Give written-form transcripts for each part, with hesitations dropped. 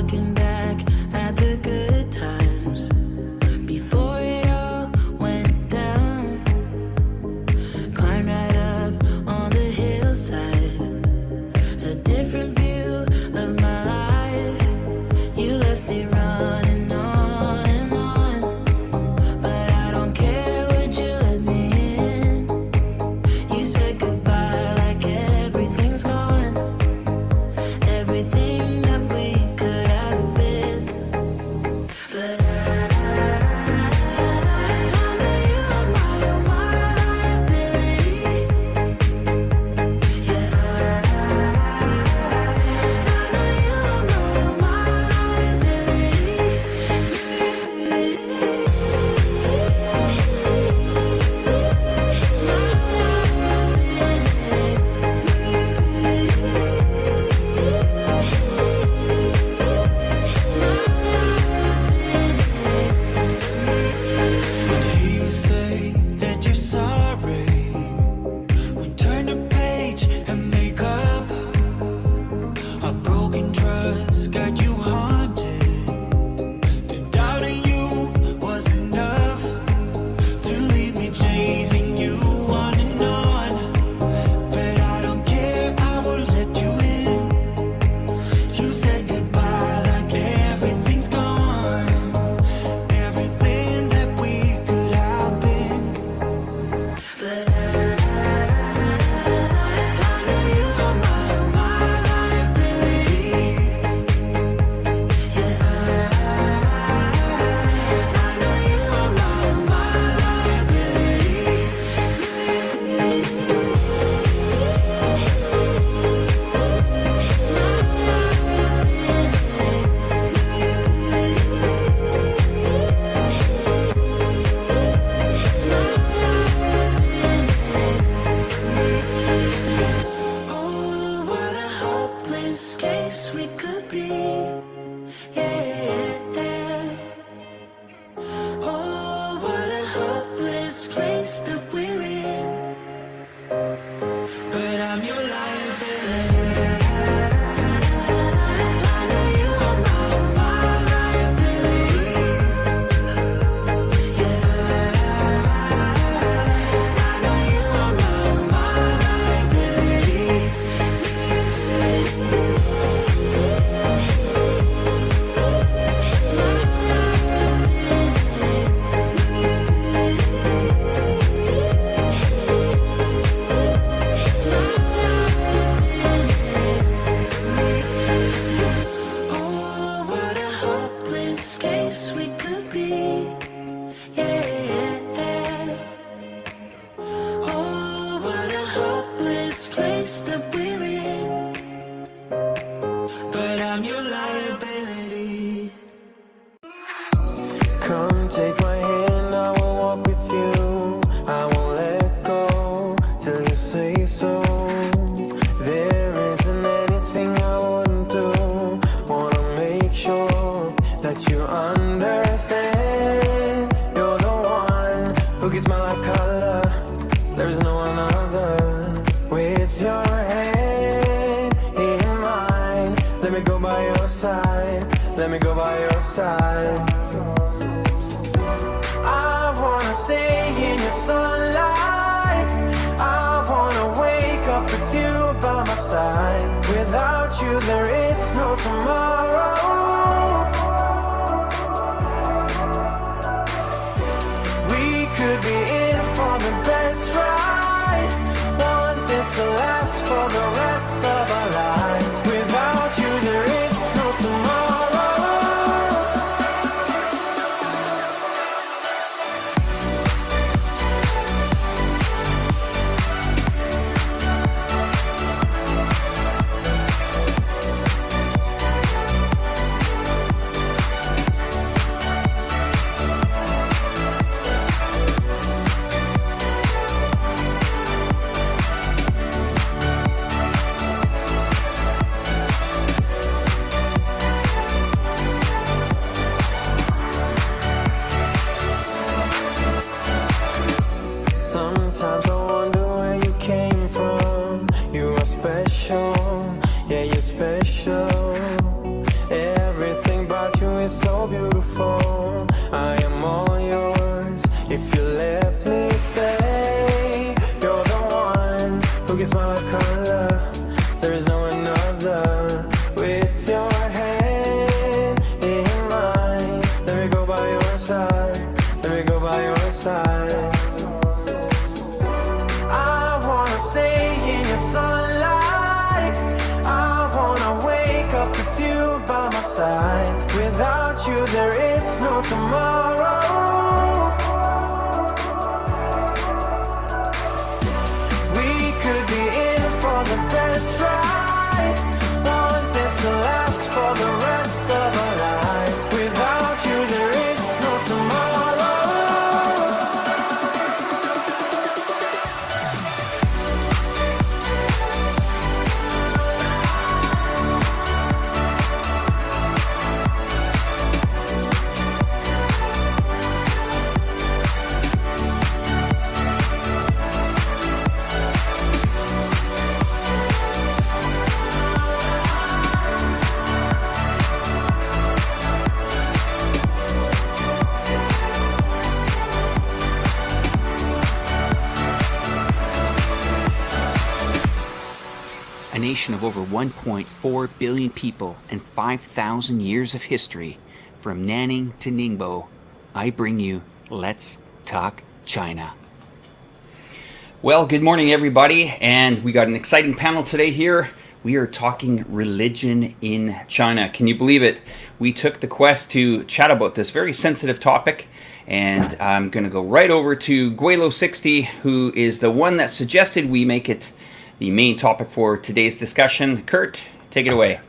looking back at the good times before it all went down. Climbed right up on the hillside, a different view of my life. You left me running on and on, but I don't care, would you let me in? You said goodbye like everything's gone, everything that we could have been. But I know you are my liability. Yeah, I know you are my You say that you're sorry. We turn the page and make up. A broken trust got you haunted. To doubting you was enough to leave me chasing you on and on. But I don't care, I will let you in. You said goodbye like everything's gone, everything that we could have been. But I know you are my liability. Yeah, I know you are my liability. Oh, what a hopeless case we could be. Yeah. Oh, what a hopeless place that we're in. But I'm your liability. I know you are my liability. Yeah, I know you are my liability. Oh, what a hopeless case we could be. Yeah. Oh, what a hopeless place that we're in. But I'm your liability. Come take my hand, I will walk with you. I won't let go till you say so. There isn't anything I wouldn't do. Wanna make sure that you understand. You're the one who gives my life color. There is no one other. With your hand in mine, let me go by your side. Let me go by your side. I wanna stay in your sunlight. I wanna wake up with you by my side. Without you there is no tomorrow. We could be in for the best ride. Want this to last for the rest of our lives. Without you there is no tomorrow. special, yeah, you're special. Everything there is no another. With your hand in mine, let me go by your side, let me go by your side. I wanna stay in your sunlight, I wanna wake up with you by my side. Without you there is no tomorrow. We could be in for the best ride, want this to last for the rest of our lives. Without you there is no tomorrow. A nation of over 1.4 billion people and 5,000 years of history. From Nanning to Ningbo, I bring you Let's Talk China. Well, good morning, everybody, and we got an exciting panel today here. We are talking religion in China. Can you believe it? We took the quest to chat about this very sensitive topic, and I'm going to go right over to Gweilo 60, who is the one that suggested we make it the main topic for today's discussion. Kurt, take it away.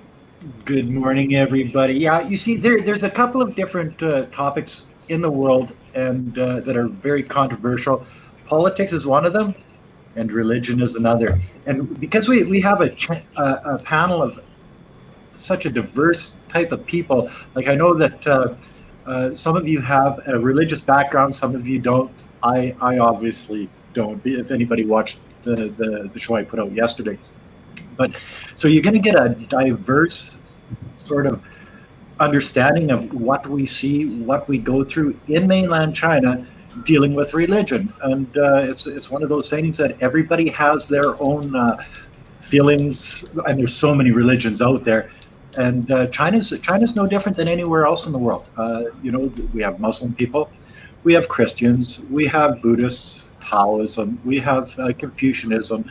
Good morning, everybody. Yeah, you see, there's a couple of different topics in the world and that are very controversial. Politics is one of them, and religion is another. And because we have a panel of such a diverse type of people, like I know that some of you have a religious background, some of you don't. I obviously don't, if anybody watched the show I put out yesterday. But so you're going to get a diverse sort of understanding of what we see, what we go through in mainland China dealing with religion. And it's one of those things that everybody has their own feelings, and there's so many religions out there. And China's no different than anywhere else in the world. We have Muslim people, we have Christians, we have Buddhists, Taoism, we have Confucianism,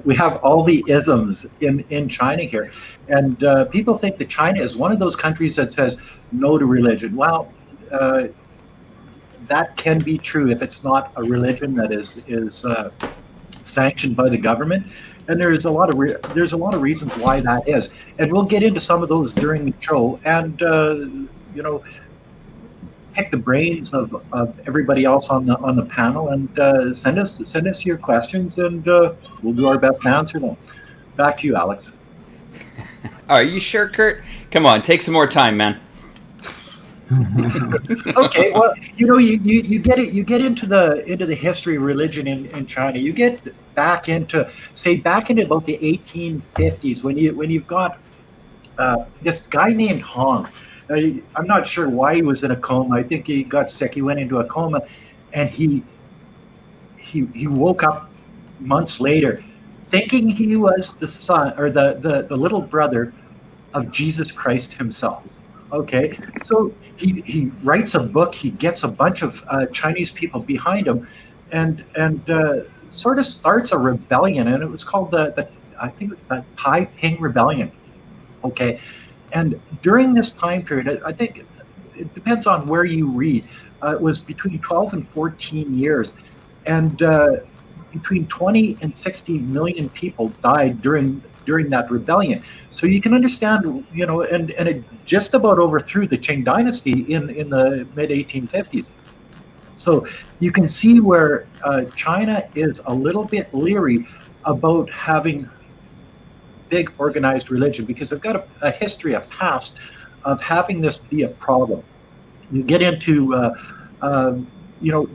we have all the isms in China here. And people think that China is one of those countries that says no to religion. Well, that can be true if it's not a religion that is sanctioned by the government. And there's a lot of reasons why that is. And we'll get into some of those during the show. And, pick the brains of everybody else on the panel, and send us your questions, and we'll do our best to answer them. Back to you, Alex. Are you sure, Kurt? Come on, take some more time, man. Okay, well, you get into the history of religion in China. You get back into about the 1850s when you've got this guy named Hong. I'm not sure why he was in a coma. I think he got sick. He went into a coma, and he woke up months later, thinking he was the son or the little brother of Jesus Christ himself. Okay, so he writes a book. He gets a bunch of Chinese people behind him, and sort of starts a rebellion, and it was called the Taiping Rebellion. Okay. And during this time period, I think it depends on where you read. It was between 12 and 14 years. And between 20 and 60 million people died during that rebellion. So you can understand, and it just about overthrew the Qing dynasty in the mid-1850s. So you can see where China is a little bit leery about having big organized religion, because they've got a history, a past of having this be a problem. You get into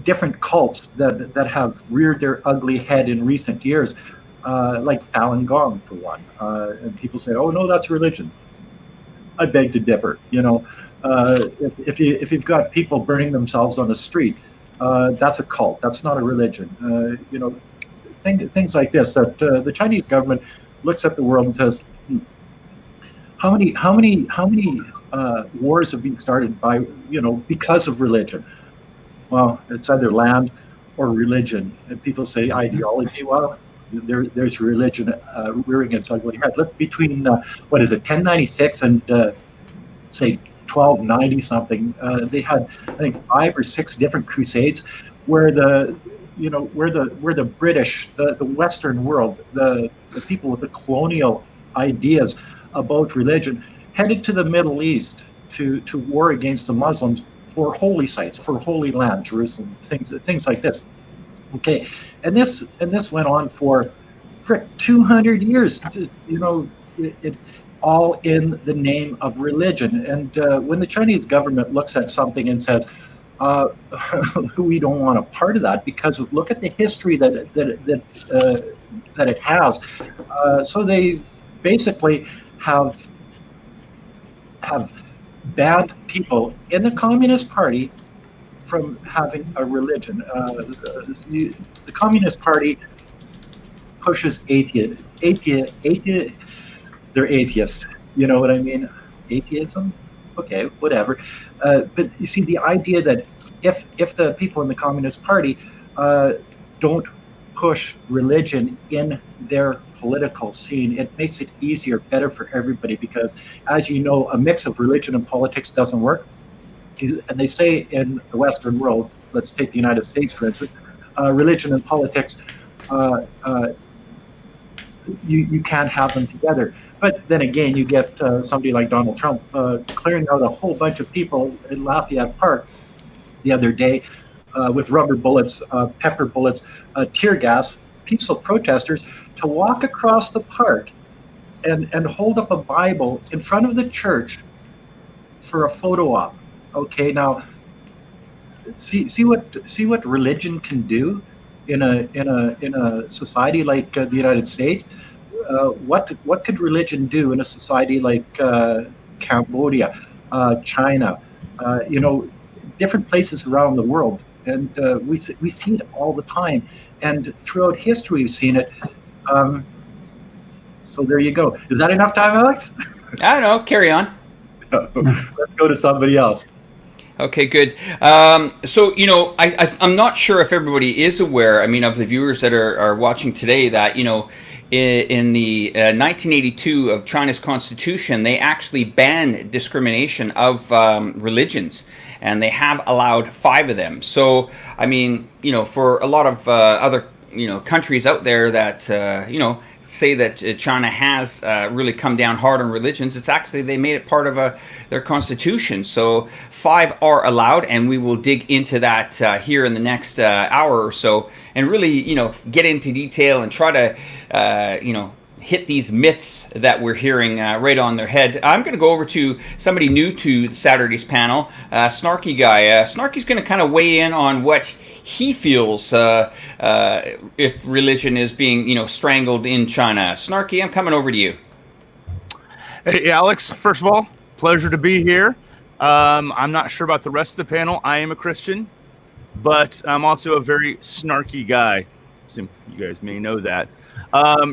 different cults that have reared their ugly head in recent years, like Falun Gong for one, and people say, "Oh no, that's religion." I beg to differ. If you've got people burning themselves on the street, that's a cult. That's not a religion. Things like this that the Chinese government looks at the world and says, how many wars have been started by, because of religion? Well, it's either land or religion. And people say ideology. Well, there's religion rearing its ugly head. Look, between 1096 and say 1290 something, they had, I think, 5 or 6 different crusades where the British, the Western world, the people with the colonial ideas about religion headed to the Middle East to war against the Muslims for holy sites, for Holy Land, Jerusalem, things like this. Okay, and this went on for 200 years. It all in the name of religion. And when the Chinese government looks at something and says, we don't want a part of that, because look at the history that it has. So they basically have banned people in the Communist Party from having a religion. The Communist Party pushes atheism. They're atheists. You know what I mean? Atheism? Okay, whatever. But you see, the idea that if the people in the Communist Party don't push religion in their political scene, it makes it easier, better for everybody, because, as you know, a mix of religion and politics doesn't work. And they say in the Western world, let's take the United States, for instance, religion and politics, you can't have them together. But then again, you get somebody like Donald Trump clearing out a whole bunch of people in Lafayette Park the other day with rubber bullets, pepper bullets, tear gas, peaceful protesters, to walk across the park and hold up a Bible in front of the church for a photo op. Okay, now see what religion can do in a society like the United States. What could religion do in a society like Cambodia, China, different places around the world? And we see it all the time, and throughout history we've seen it. So there you go. Is that enough time, Alex? I don't know. Carry on. Let's go to somebody else. Okay, good. So, I'm not sure if everybody is aware, of the viewers that are watching today, that, in the 1982 of China's constitution, they actually banned discrimination of religions, and they have allowed 5 of them. So, for a lot of other, countries out there that, say that China has really come down hard on religions, it's actually, they made it part of their constitution. So 5 are allowed, and we will dig into that here in the next hour or so, and really, get into detail and try to, hit these myths that we're hearing right on their head. I'm going to go over to somebody new to Saturday's panel, Snarky Guy. Snarky's going to kind of weigh in on what he feels if religion is being, strangled in China. Snarky, I'm coming over to you. Hey, Alex, first of all, pleasure to be here. I'm not sure about the rest of the panel. I am a Christian, but I'm also a very snarky guy. So you guys may know that.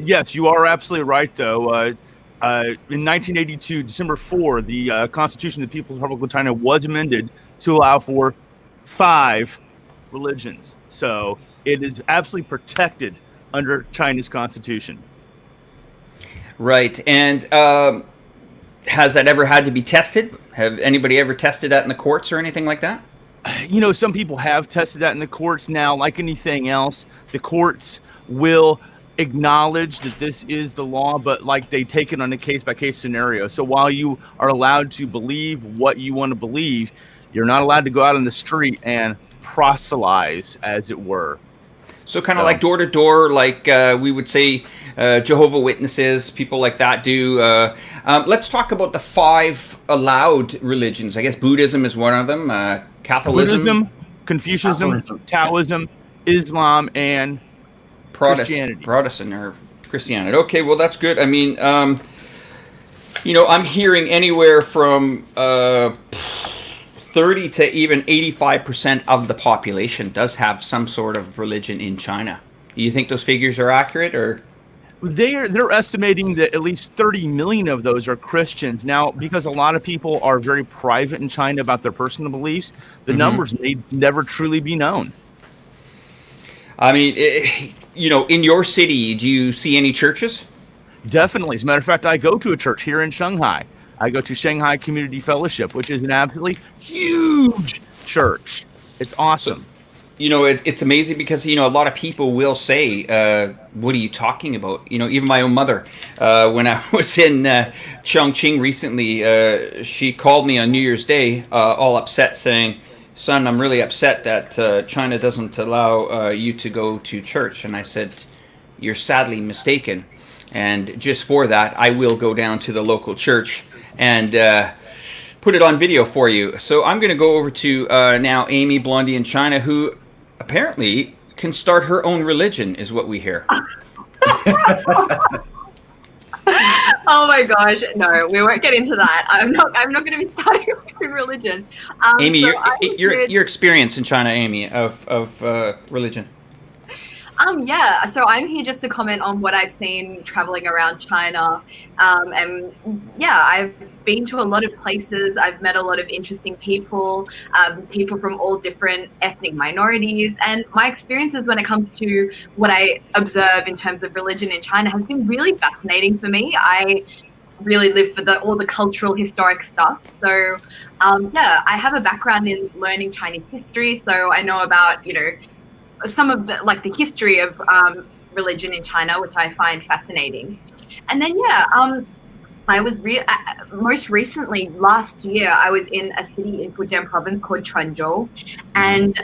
Yes, you are absolutely right, though. In 1982, December 4, the Constitution of the People's Republic of China was amended to allow for 5 religions. So it is absolutely protected under China's Constitution. Right. And has that ever had to be tested? Have anybody ever tested that in the courts or anything like that? Some people have tested that in the courts. Now, like anything else, the courts will acknowledge that this is the law, but they take it on a case-by-case scenario. So while you are allowed to believe what you want to believe, you're not allowed to go out on the street and proselytize, as it were. So kind of like door to door, like we would say Jehovah's Witnesses, people like that do. Let's talk about the 5 allowed religions. I guess Buddhism is one of them. Catholicism, Buddhism, Confucianism, Taoism, Islam, and Protestant or Christianity. Okay, well that's good. I'm hearing anywhere from 30 to even 85% of the population does have some sort of religion in China. Do you think those figures are accurate, or? They're estimating that at least 30 million of those are Christians. Now, because a lot of people are very private in China about their personal beliefs, the numbers may never truly be known. I mean, in your city, do you see any churches? Definitely. As a matter of fact, I go to a church here in Shanghai. I go to Shanghai Community Fellowship, which is an absolutely huge church. It's awesome. It's amazing because, a lot of people will say, what are you talking about? Even my own mother, when I was in Chongqing recently, she called me on New Year's Day, all upset, saying, son, I'm really upset that China doesn't allow you to go to church. And I said, you're sadly mistaken. And just for that, I will go down to the local church and put it on video for you. So I'm going to go over to now Amy, Blondie in China, who apparently can start her own religion, is what we hear. Oh my gosh, no, we won't get into that. I'm not going to be starting a religion. Amy, so your experience in China, Amy, of religion. Yeah, so I'm here just to comment on what I've seen traveling around China. And yeah, I've been to a lot of places. I've met a lot of interesting people, people from all different ethnic minorities. And my experiences when it comes to what I observe in terms of religion in China has been really fascinating for me. I really live for all the cultural, historic stuff. So yeah, I have a background in learning Chinese history. So I know about, some of the history of religion in China, which I find fascinating. And then, yeah, I was most recently last year, I was in a city in Fujian province called Quanzhou. And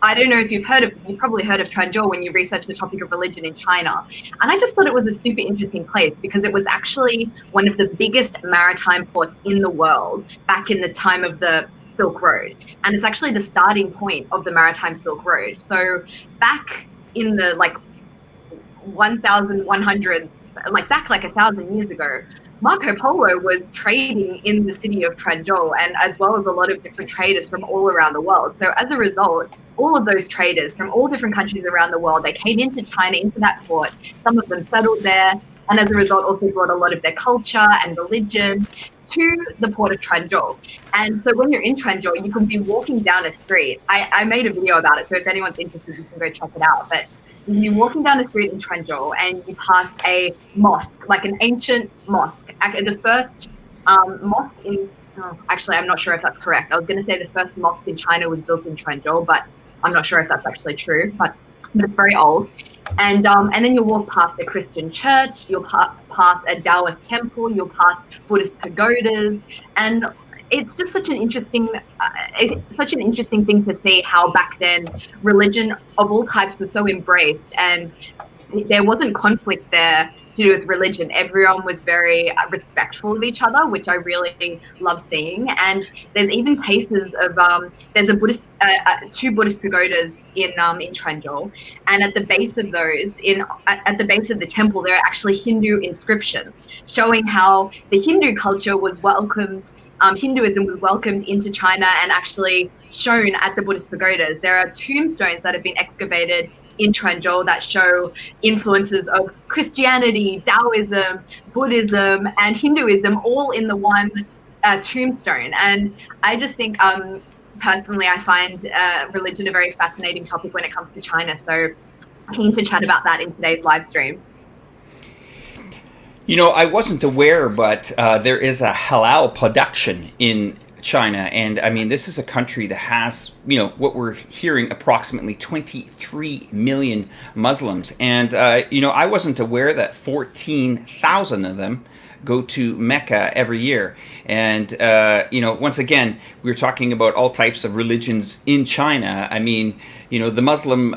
I don't know if you've probably heard of Quanzhou when you research the topic of religion in China. And I just thought it was a super interesting place because it was actually one of the biggest maritime ports in the world back in the time of the Silk Road, and it's actually the starting point of the Maritime Silk Road. So back in the 1100s, back 1,000 years ago, Marco Polo was trading in the city of Quanzhou, and as well as a lot of different traders from all around the world. So as a result, all of those traders from all different countries around the world, they came into China, into that port. Some of them settled there, and as a result also brought a lot of their culture and religion to the port of Quanzhou. And so when you're in Quanzhou, you can be walking down a street. I made a video about it, so if anyone's interested, you can go check it out. But you're walking down a street in Quanzhou and you pass a mosque, like an ancient mosque. The first mosque in, actually, I'm not sure if that's correct. I was going to say the first mosque in China was built in Quanzhou, but I'm not sure if that's actually true, but it's very old. And then you'll walk past a Christian church, you'll pass a Taoist temple, you'll pass Buddhist pagodas, and it's just such an interesting thing to see how back then religion of all types was so embraced, and there wasn't conflict there to do with religion. Everyone was very respectful of each other, which I really love seeing. And there's even cases of there's a Buddhist, two Buddhist pagodas in Quanzhou, and at the base of those, at the base of the temple, there are actually Hindu inscriptions showing how the Hindu culture was welcomed. Hinduism was welcomed into China and actually shown at the Buddhist pagodas. There are tombstones that have been excavated in Quanzhou that show influences of Christianity, Taoism, Buddhism, and Hinduism all in the one tombstone. And I just think, personally, I find religion a very fascinating topic when it comes to China. So keen to chat about that in today's live stream. I wasn't aware, but there is a halal production in China, and I mean, this is a country that has, what we're hearing, approximately 23 million Muslims, and I wasn't aware that 14,000 of them go to Mecca every year. And once again, we're talking about all types of religions in China. I mean, the Muslim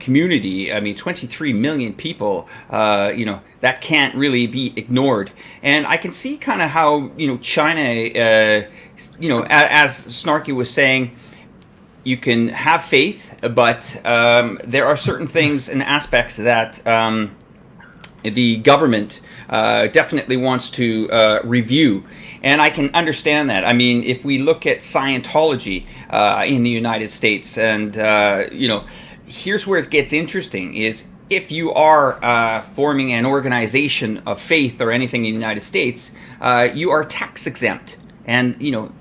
community, I mean, 23 million people, that can't really be ignored. And I can see kind of how, China, as Snarky was saying, you can have faith, but there are certain things and aspects that the government definitely wants to review. And I can understand that. I mean, if we look at Scientology in the United States, and, here's where it gets interesting, is if you are forming an organization of faith or anything in the United States, you are tax exempt. And,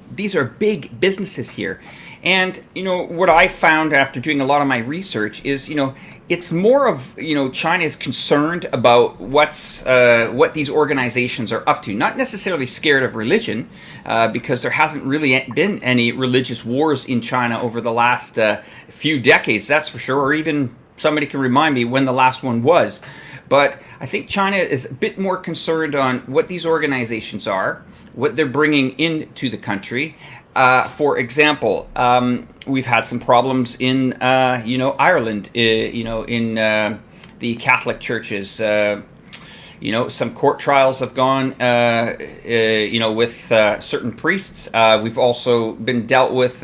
these are big businesses here. And, what I found after doing a lot of my research is, it's more of, China is concerned about what these organizations are up to. Not necessarily scared of religion, because there hasn't really been any religious wars in China over the last few decades, that's for sure, or even somebody can remind me when the last one was. But I think China is a bit more concerned on what these organizations are, what they're bringing into the country. For example, we've had some problems in, Ireland, in the Catholic churches. Some court trials have gone, with certain priests. We've also been dealt with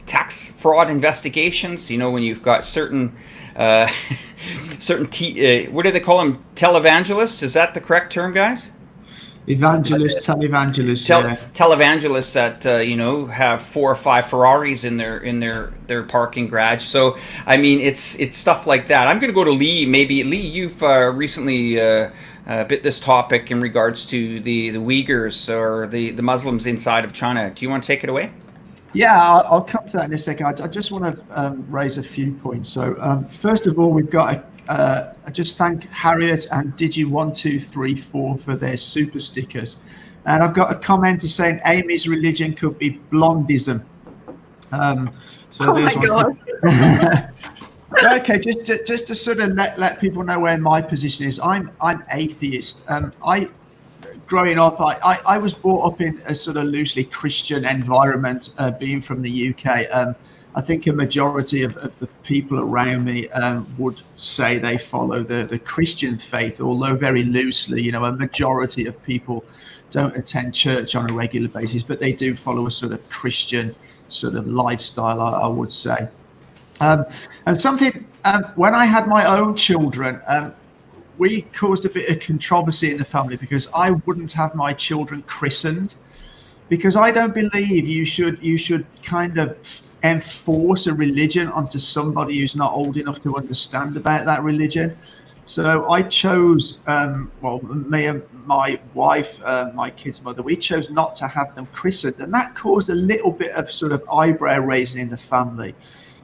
tax fraud investigations. When you've got certain what do they call them? Televangelists? Is that the correct term, guys? Evangelists, televangelists, televangelists that have 4 or 5 Ferraris in their parking garage. So I mean, it's stuff like that. I'm going to go to Lee. Maybe Lee, you've recently bit this topic in regards to the Uyghurs or the Muslims inside of China. Do you want to take it away? Yeah, I'll come to that in a second. I just want to raise a few points. So first of all, we've got I just thank Harriet and Digi1234 for their super stickers. And I've got a comment saying Amy's religion could be blondism. So oh my God. Okay, just to sort of let people know where my position is. I'm atheist. Growing up, I was brought up in a sort of loosely Christian environment, being from the UK. I think a majority of the people around me would say they follow the Christian faith, although very loosely. A majority of people don't attend church on a regular basis, but they do follow a sort of Christian sort of lifestyle, I would say. And something, when I had my own children, we caused a bit of controversy in the family because I wouldn't have my children christened, because I don't believe you should kind of enforce a religion onto somebody who's not old enough to understand about that religion. So I chose, me and my wife, my kid's mother, we chose not to have them christened, and that caused a little bit of sort of eyebrow raising in the family.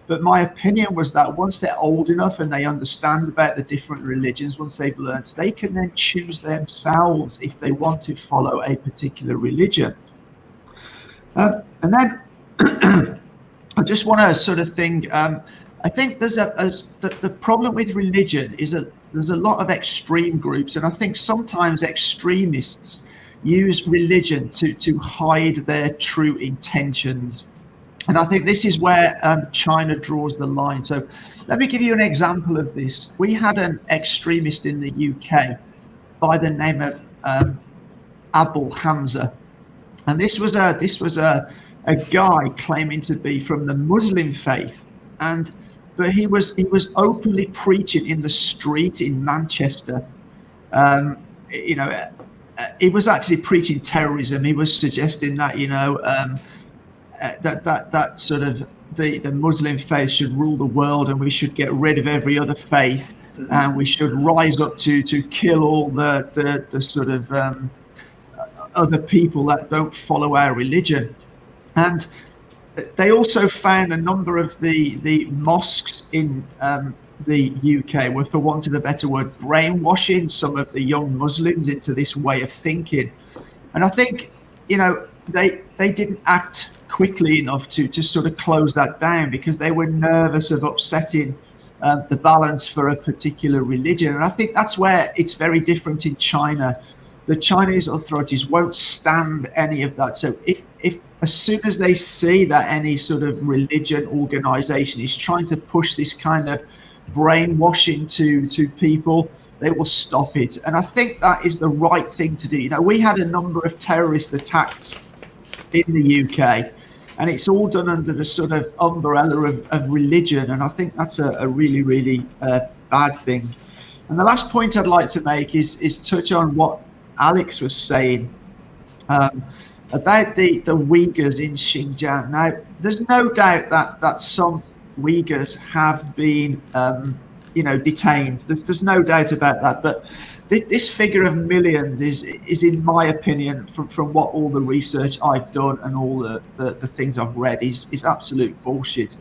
But my opinion was that once they're old enough and they understand about the different religions, once they've learned, they can then choose themselves if they want to follow a particular religion. And then I just want to sort of think, I think there's the problem with religion is that there's a lot of extreme groups, and I think sometimes extremists use religion to hide their true intentions. And I think this is where China draws the line. So let me give you an example of this. We had an extremist in the UK by the name of Abu Hamza, and this was a guy claiming to be from the Muslim faith, but he was openly preaching in the street in Manchester. He was actually preaching terrorism. He was suggesting that that sort of the Muslim faith should rule the world, and we should get rid of every other faith, and we should rise up to kill all the sort of other people that don't follow our religion. And they also found a number of the mosques in the UK were, for want of a better word, brainwashing some of the young Muslims into this way of thinking. And I think they didn't act quickly enough to sort of close that down, because they were nervous of upsetting the balance for a particular religion. And I think that's where it's very different in China. The Chinese authorities won't stand any of that. So if as soon as they see that any sort of religion organization is trying to push this kind of brainwashing to people, they will stop it. And I think that is the right thing to do. We had a number of terrorist attacks in the UK, and it's all done under the sort of umbrella of religion, and I think that's a really, really bad thing. And the last point I'd like to make is touch on what Alex was saying about the Uyghurs in Xinjiang. Now, there's no doubt that some Uyghurs have been detained. There's no doubt about that. But this figure of millions is in my opinion, from what all the research I've done and all the things I've read, is absolute bullshit.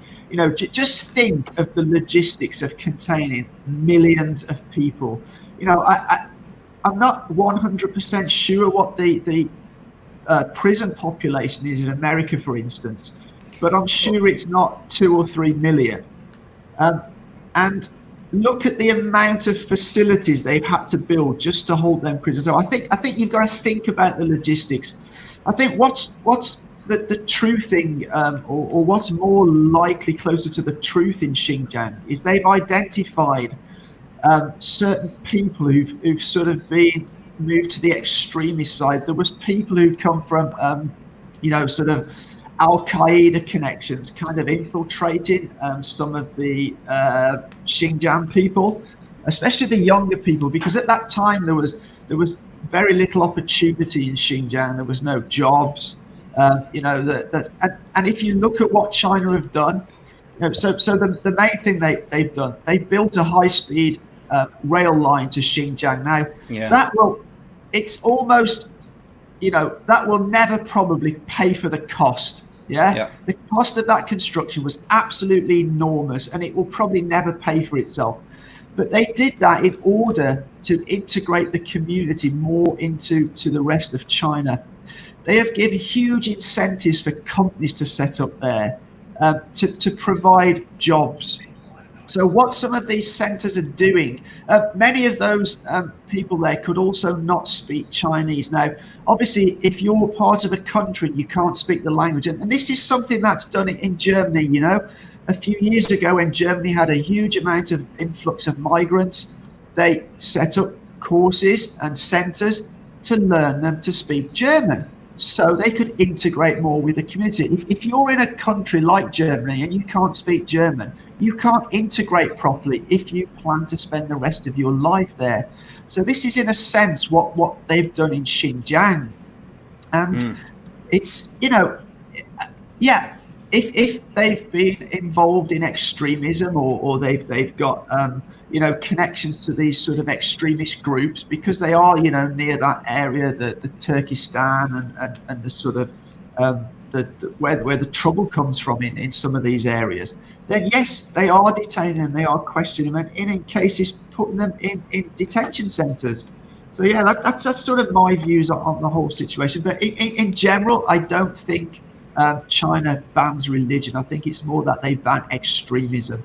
Just think of the logistics of containing millions of people. I'm not 100% sure what the prison population is in America, for instance, but I'm sure it's not 2 or 3 million. And look at the amount of facilities they've had to build just to hold them prisoners. So I think you've got to think about the logistics. I think what's the true thing, or what's more likely closer to the truth in Xinjiang, is they've identified certain people who've sort of been moved to the extremist side. There was people who'd come from, sort of Al-Qaeda connections, kind of infiltrating some of the Xinjiang people, especially the younger people, because at that time there was very little opportunity in Xinjiang. There was no jobs, and if you look at what China have done, so the main thing they've done, they built a high-speed rail line to Xinjiang. Now, it's almost, that will never probably pay for the cost. The cost of that construction was absolutely enormous, and it will probably never pay for itself. But they did that in order to integrate the community more into the rest of China. They have given huge incentives for companies to set up there, to provide jobs. So what some of these centers are doing, many of those people there could also not speak Chinese. Now, obviously, if you're part of a country, you can't speak the language. And this is something that's done in Germany. A few years ago, when Germany had a huge amount of influx of migrants, they set up courses and centers to learn them to speak German, so they could integrate more with the community. If you're in a country like Germany and you can't speak German, you can't integrate properly if you plan to spend the rest of your life there. So this is, in a sense, what they've done in Xinjiang. And it's, if they've been involved in extremism, or they've got connections to these sort of extremist groups, because they are near that area, the Turkestan and the sort of where the trouble comes from in some of these areas, then yes, they are detaining them, they are questioning them, and in cases putting them in detention centres. So yeah, that's sort of my views on the whole situation. But in general, I don't think China bans religion. I think it's more that they ban extremism.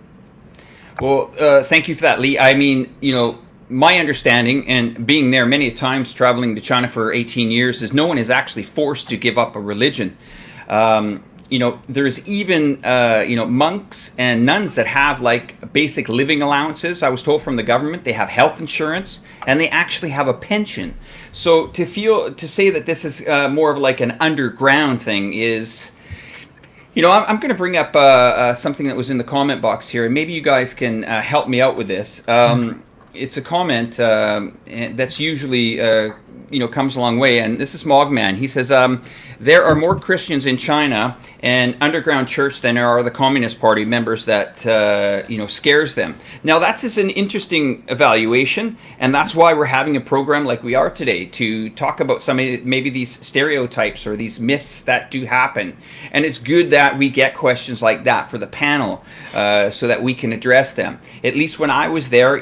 Well, thank you for that, Lee. I mean, my understanding, and being there many times, traveling to China for 18 years, is no one is actually forced to give up a religion. There's even, monks and nuns that have like basic living allowances. I was told from the government they have health insurance, and they actually have a pension. So to say that this is more of like an underground thing is, I'm going to bring up something that was in the comment box here, and maybe you guys can help me out with this. It's a comment that's usually, comes a long way, and this is Mogman. He says, there are more Christians in China and underground church than there are the Communist Party members that, scares them. Now, that's an interesting evaluation, and that's why we're having a program like we are today to talk about maybe these stereotypes or these myths that do happen. And it's good that we get questions like that for the panel so that we can address them. At least when I was there,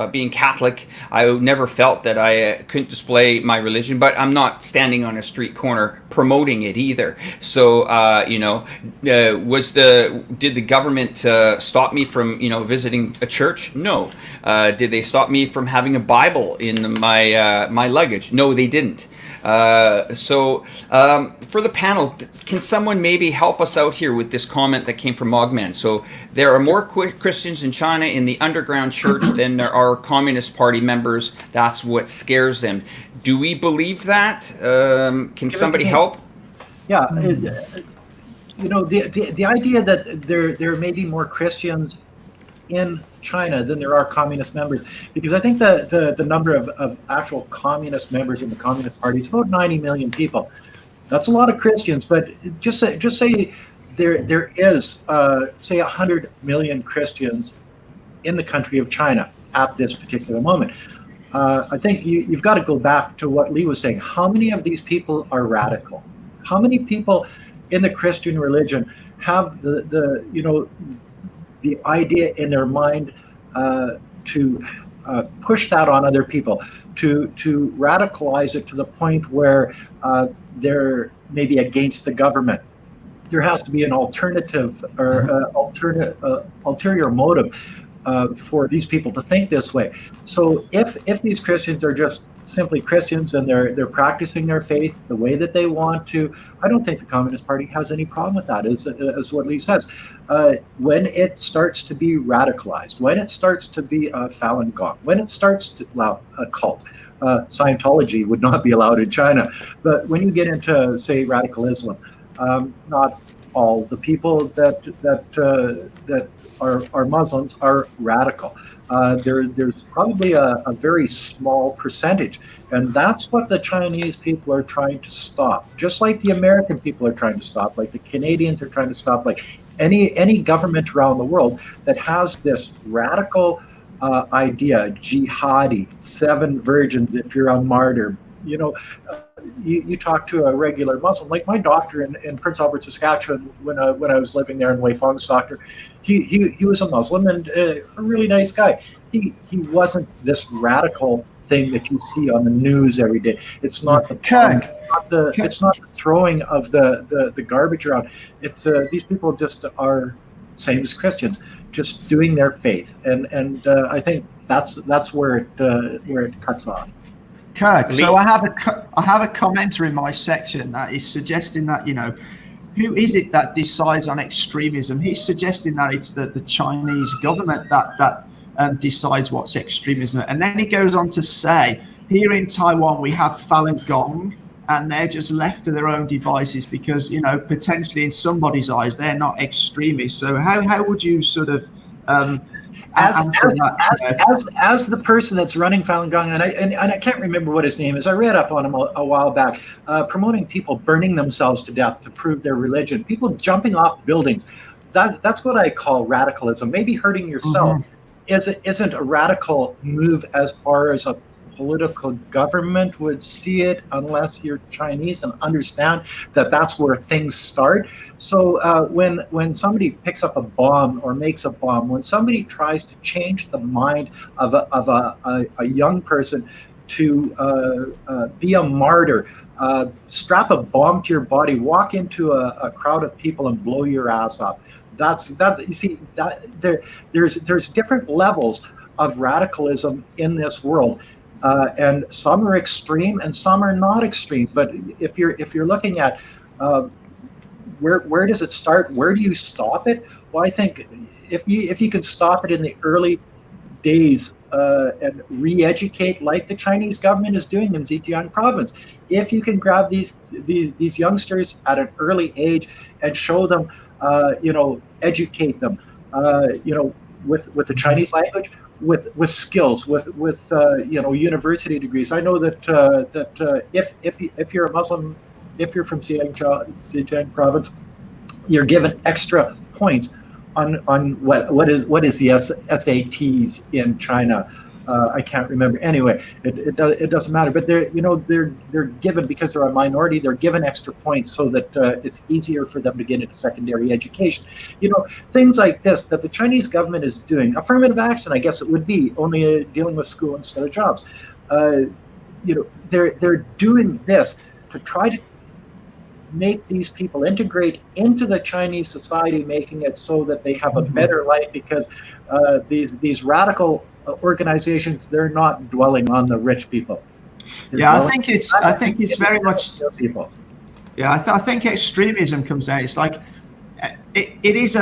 being Catholic, I never felt that I couldn't display my religion, but I'm not standing on a street corner promoting it either. So, did the government stop me from, visiting a church? No. Did they stop me from having a Bible in my luggage? No, they didn't. So for the panel, can someone maybe help us out here with this comment that came from Mogman? So there are more Christians in China in the underground church than there are Communist Party members. That's what scares them. Do we believe that? Can somebody help? Yeah, the idea that there may be more Christians in China than there are communist members, because I think the number of actual communist members in the Communist Party is about 90 million people. That's a lot of Christians, but just say there is say 100 million Christians in the country of China at this particular moment. I think you've got to go back to what Lee was saying. How many of these people are radical? How many people in the Christian religion have the idea in their mind to push that on other people, to radicalize it to the point where they're maybe against the government? There has to be an alternative or ulterior motive for these people to think this way. So if these Christians are just simply Christians and they're practicing their faith the way that they want to, I don't think the Communist Party has any problem with that, as what Lee says. When it starts to be radicalized, when it starts to be Falun Gong, when it starts to allow a cult, Scientology would not be allowed in China, but when you get into, say, radical Islam, not all the people that are Muslims are radical. There's probably a very small percentage, and that's what the Chinese people are trying to stop. Just like the American people are trying to stop, like the Canadians are trying to stop, like any government around the world that has this radical idea, jihadi, 7 virgins if you're a martyr. You talk to a regular Muslim, like my doctor in Prince Albert, Saskatchewan, when I was living there, in Wei Feng's doctor, he was a Muslim and a really nice guy. He wasn't this radical thing that you see on the news every day. It's not the it's not the throwing of the garbage around. It's these people just are same as Christians, just doing their faith, and I think that's where it cuts off. Kirk, so I have a commenter in my section that is suggesting that, who is it that decides on extremism? He's suggesting that it's the Chinese government that decides what's extremism. And then he goes on to say, here in Taiwan, we have Falun Gong, and they're just left to their own devices because, potentially in somebody's eyes, they're not extremists. So how would you sort of... As the person that's running Falun Gong, and I can't remember what his name is. I read up on him a while back, promoting people burning themselves to death to prove their religion, people jumping off buildings. That's what I call radicalism. Maybe hurting yourself isn't a radical move as far as a political government would see it, unless you're Chinese and understand that that's where things start. So when somebody picks up a bomb or makes a bomb, when somebody tries to change the mind of a young person to be a martyr, strap a bomb to your body, walk into a crowd of people and blow your ass up. You see, there's different levels of radicalism in this world. And some are extreme and some are not extreme. But if you're looking at where does it start, where do you stop it? Well, I think if you can stop it in the early days and re-educate, like the Chinese government is doing in Zhejiang province, if you can grab these youngsters at an early age and show them, educate them, with the Chinese language, with skills, with university degrees. I know that if you're a Muslim, if you're from Zhejiang province, you're given extra points on what is the SATs in China. I can't remember. Anyway, it doesn't matter. But they're given, because they're a minority, they're given extra points so that it's easier for them to get into secondary education. Things like this that the Chinese government is doing. Affirmative action, I guess it would be, only dealing with school instead of jobs. They're doing this to try to make these people integrate into the Chinese society, making it so that they have a better life, because these radical organizations, they're not dwelling on the rich people. I think it's very much people. I think extremism comes down. It's like it is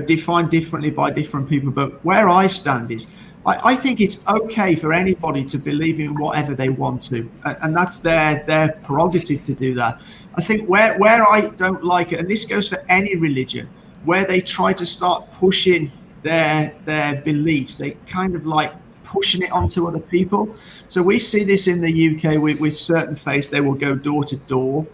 defined differently by different people. But where I stand is, I think it's okay for anybody to believe in whatever they want to, and that's their prerogative to do that. I think where I don't like it, and this goes for any religion, where they try to start pushing their beliefs, they kind of like pushing it onto other people. So we see this in the UK with certain faiths. They will go door to door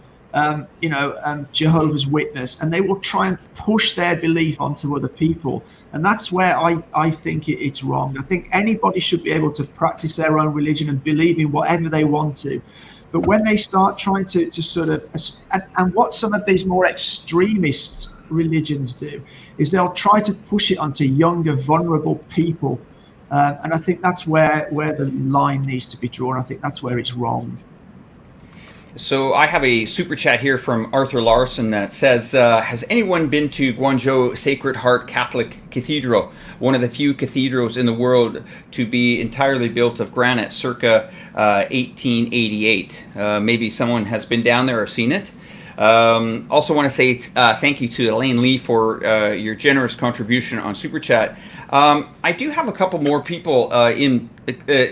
Jehovah's Witness, and they will try and push their belief onto other people. And that's where I think it's wrong. I think anybody should be able to practice their own religion and believe in whatever they want to. But when they start trying to sort of, and what some of these more extremist religions do is they'll try to push it onto younger, vulnerable people. And I think that's where the line needs to be drawn. I think that's where it's wrong. So I have a super chat here from Arthur Larson that says, has anyone been to Guangzhou Sacred Heart Catholic Cathedral, one of the few cathedrals in the world to be entirely built of granite circa 1888? Maybe someone has been down there or seen it. Also want to say thank you to Elaine Lee for your generous contribution on Super Chat. I do have a couple more people in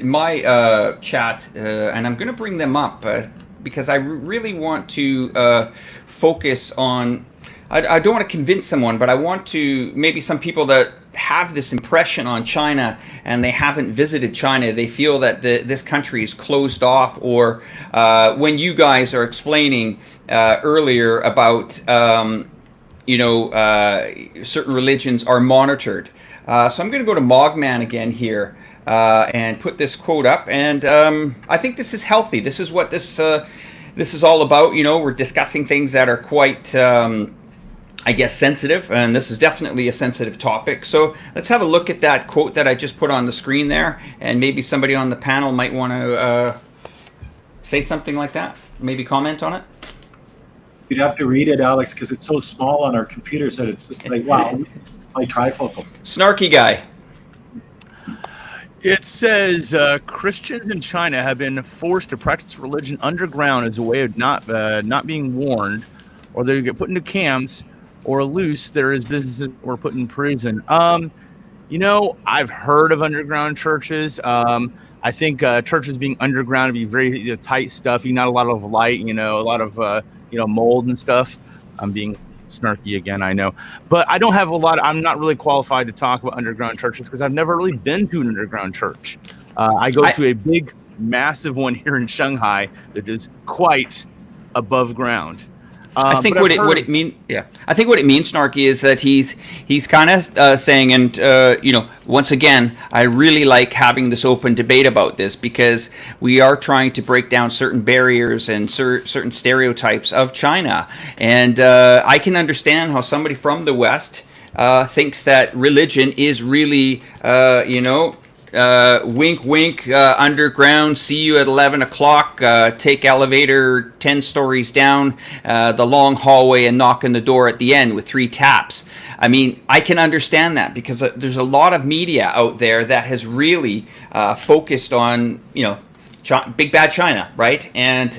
my chat, and I'm going to bring them up because I really want to focus on, I don't want to convince someone, but I want to, maybe some people that have this impression on China and they haven't visited China, they feel that this country is closed off, or when you guys are explaining earlier about, certain religions are monitored. So I'm going to go to Mogman again here and put this quote up. And I think this is healthy. This is what this is all about. We're discussing things that are quite, sensitive. And this is definitely a sensitive topic. So let's have a look at that quote that I just put on the screen there. And maybe somebody on the panel might want to say something like that. Maybe comment on it. You'd have to read it, Alex, because it's so small on our computers that it's just like, wow, it's my trifocal. Snarky Guy. It says Christians in China have been forced to practice religion underground as a way of not being warned, or they get put into camps, or loose there is businesses or put in prison. I've heard of underground churches. I think churches being underground would be very tight stuffy, not a lot of light, a lot of mold and stuff. I'm being snarky again, I know, but I don't have I'm not really qualified to talk about underground churches because I've never really been to an underground church. I go to a big, massive one here in Shanghai that is quite above ground. I think what it means, Snarky, is that he's kind of saying, and once again, I really like having this open debate about this because we are trying to break down certain barriers and certain stereotypes of China, and I can understand how somebody from the West thinks that religion is really, wink, wink, underground, see you at 11 o'clock, take elevator 10 stories down, the long hallway, and knock on the door at the end with 3 taps. I mean, I can understand that because there's a lot of media out there that has really focused on, big bad China, right? And,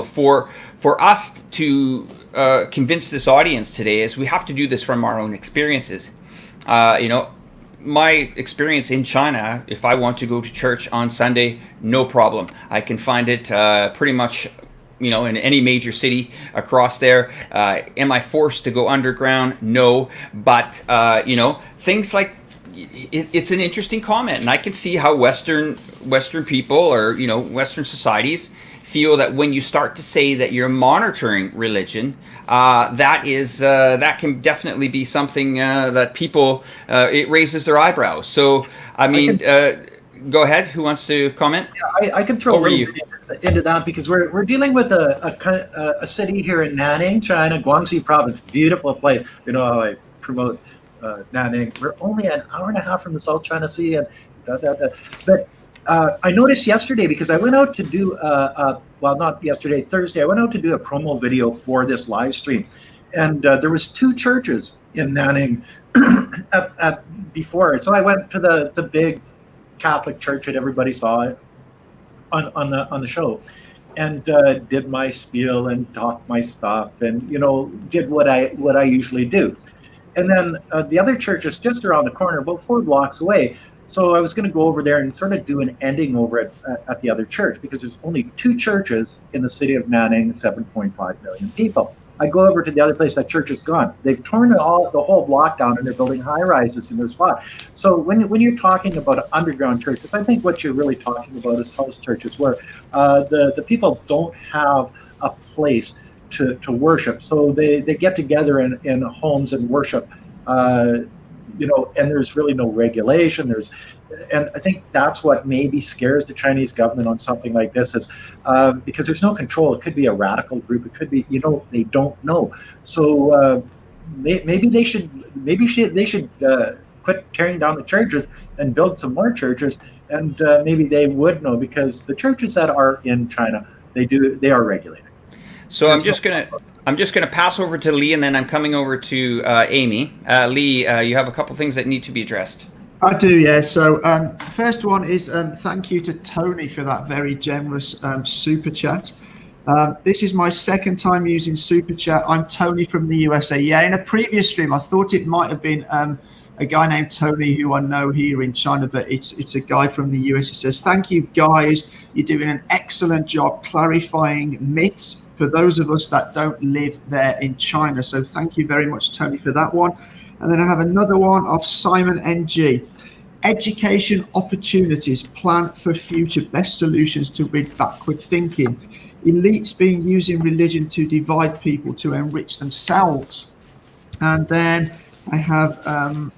for us to convince this audience today is we have to do this from our own experiences. My experience in China, if I want to go to church on Sunday, no problem. I can find it pretty much, in any major city across there. Am I forced to go underground? No. But, things like, it's an interesting comment. And I can see how Western people or, Western societies feel that when you start to say that you're monitoring religion, that can definitely be something that people, it raises their eyebrows. So, go ahead. Who wants to comment? Yeah, I can throw a little bit into that because we're dealing with a city here in Nanning, China, Guangxi province, beautiful place. How I promote Nanning. We're only an hour and a half from the South China Sea, and but I noticed yesterday because I went out to do not yesterday, Thursday. I went out to do a promo video for this live stream, and there was 2 churches in Nanning before it. So I went to the big Catholic church that everybody saw on the show, and did my spiel and talked my stuff, and did what I usually do. And then the other church is just around the corner, about 4 blocks away. So I was going to go over there and sort of do an ending over at the other church because there's only 2 churches in the city of Nanning, 7.5 million people. I go over to the other place, that church is gone. They've torn the whole block down and they're building high rises in their spot. So when you're talking about an underground church, I think what you're really talking about is house churches where the people don't have a place to worship. So they get together in homes and worship, and there's really no regulation. And I think that's what maybe scares the Chinese government on something like this is because there's no control. It could be a radical group. It could be, they don't know. So maybe they should quit tearing down the churches and build some more churches, and maybe they would know, because the churches that are in China, they are regulated. So I'm just gonna pass over to Lee, and then I'm coming over to Amy. Lee, you have a couple things that need to be addressed. I do, yeah. So first one is thank you to Tony for that very generous super chat. This is my second time using super chat. I'm Tony from the USA. Yeah, in a previous stream, I thought it might have been a guy named Tony who I know here in China, but it's a guy from the US. He says, thank you, guys. You're doing an excellent job clarifying myths for those of us that don't live there in China. So thank you very much, Tony, for that one. And then I have another one of Simon NG. Education opportunities, plan for future, best solutions to rid backward thinking. Elites being using religion to divide people to enrich themselves. And then I have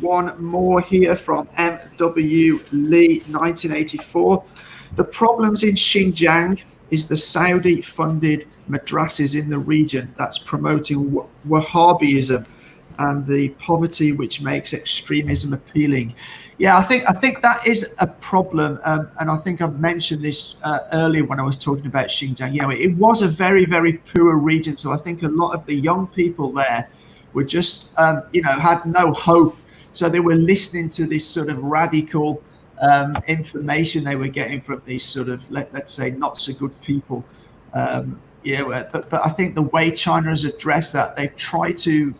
one more here from M.W. Lee, 1984. The problems in Xinjiang is the Saudi-funded madrasas in the region that's promoting Wahhabism and the poverty which makes extremism appealing. Yeah, I think that is a problem, and I think I've mentioned this earlier when I was talking about Xinjiang. It was a very, very poor region, so I think a lot of the young people there were just, had no hope. So they were listening to this sort of radical information they were getting from these sort of, let's say, not so good people. But I think the way China has addressed that, they've tried to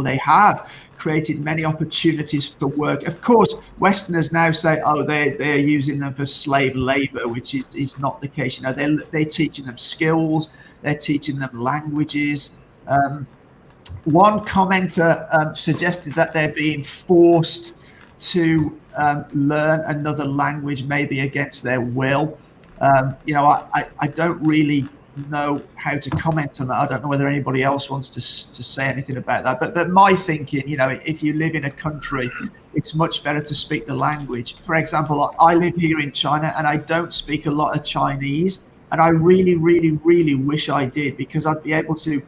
they have created many opportunities for work. Of course, Westerners now say, they're using them for slave labor, which is not the case. They're teaching them skills, they're teaching them languages. One commenter suggested that they're being forced to learn another language, maybe against their will. I don't really know how to comment on that. I don't know whether anybody else wants to say anything about that. But my thinking, if you live in a country, it's much better to speak the language. For example, I live here in China and I don't speak a lot of Chinese, and I really, really, really wish I did, because I'd be able to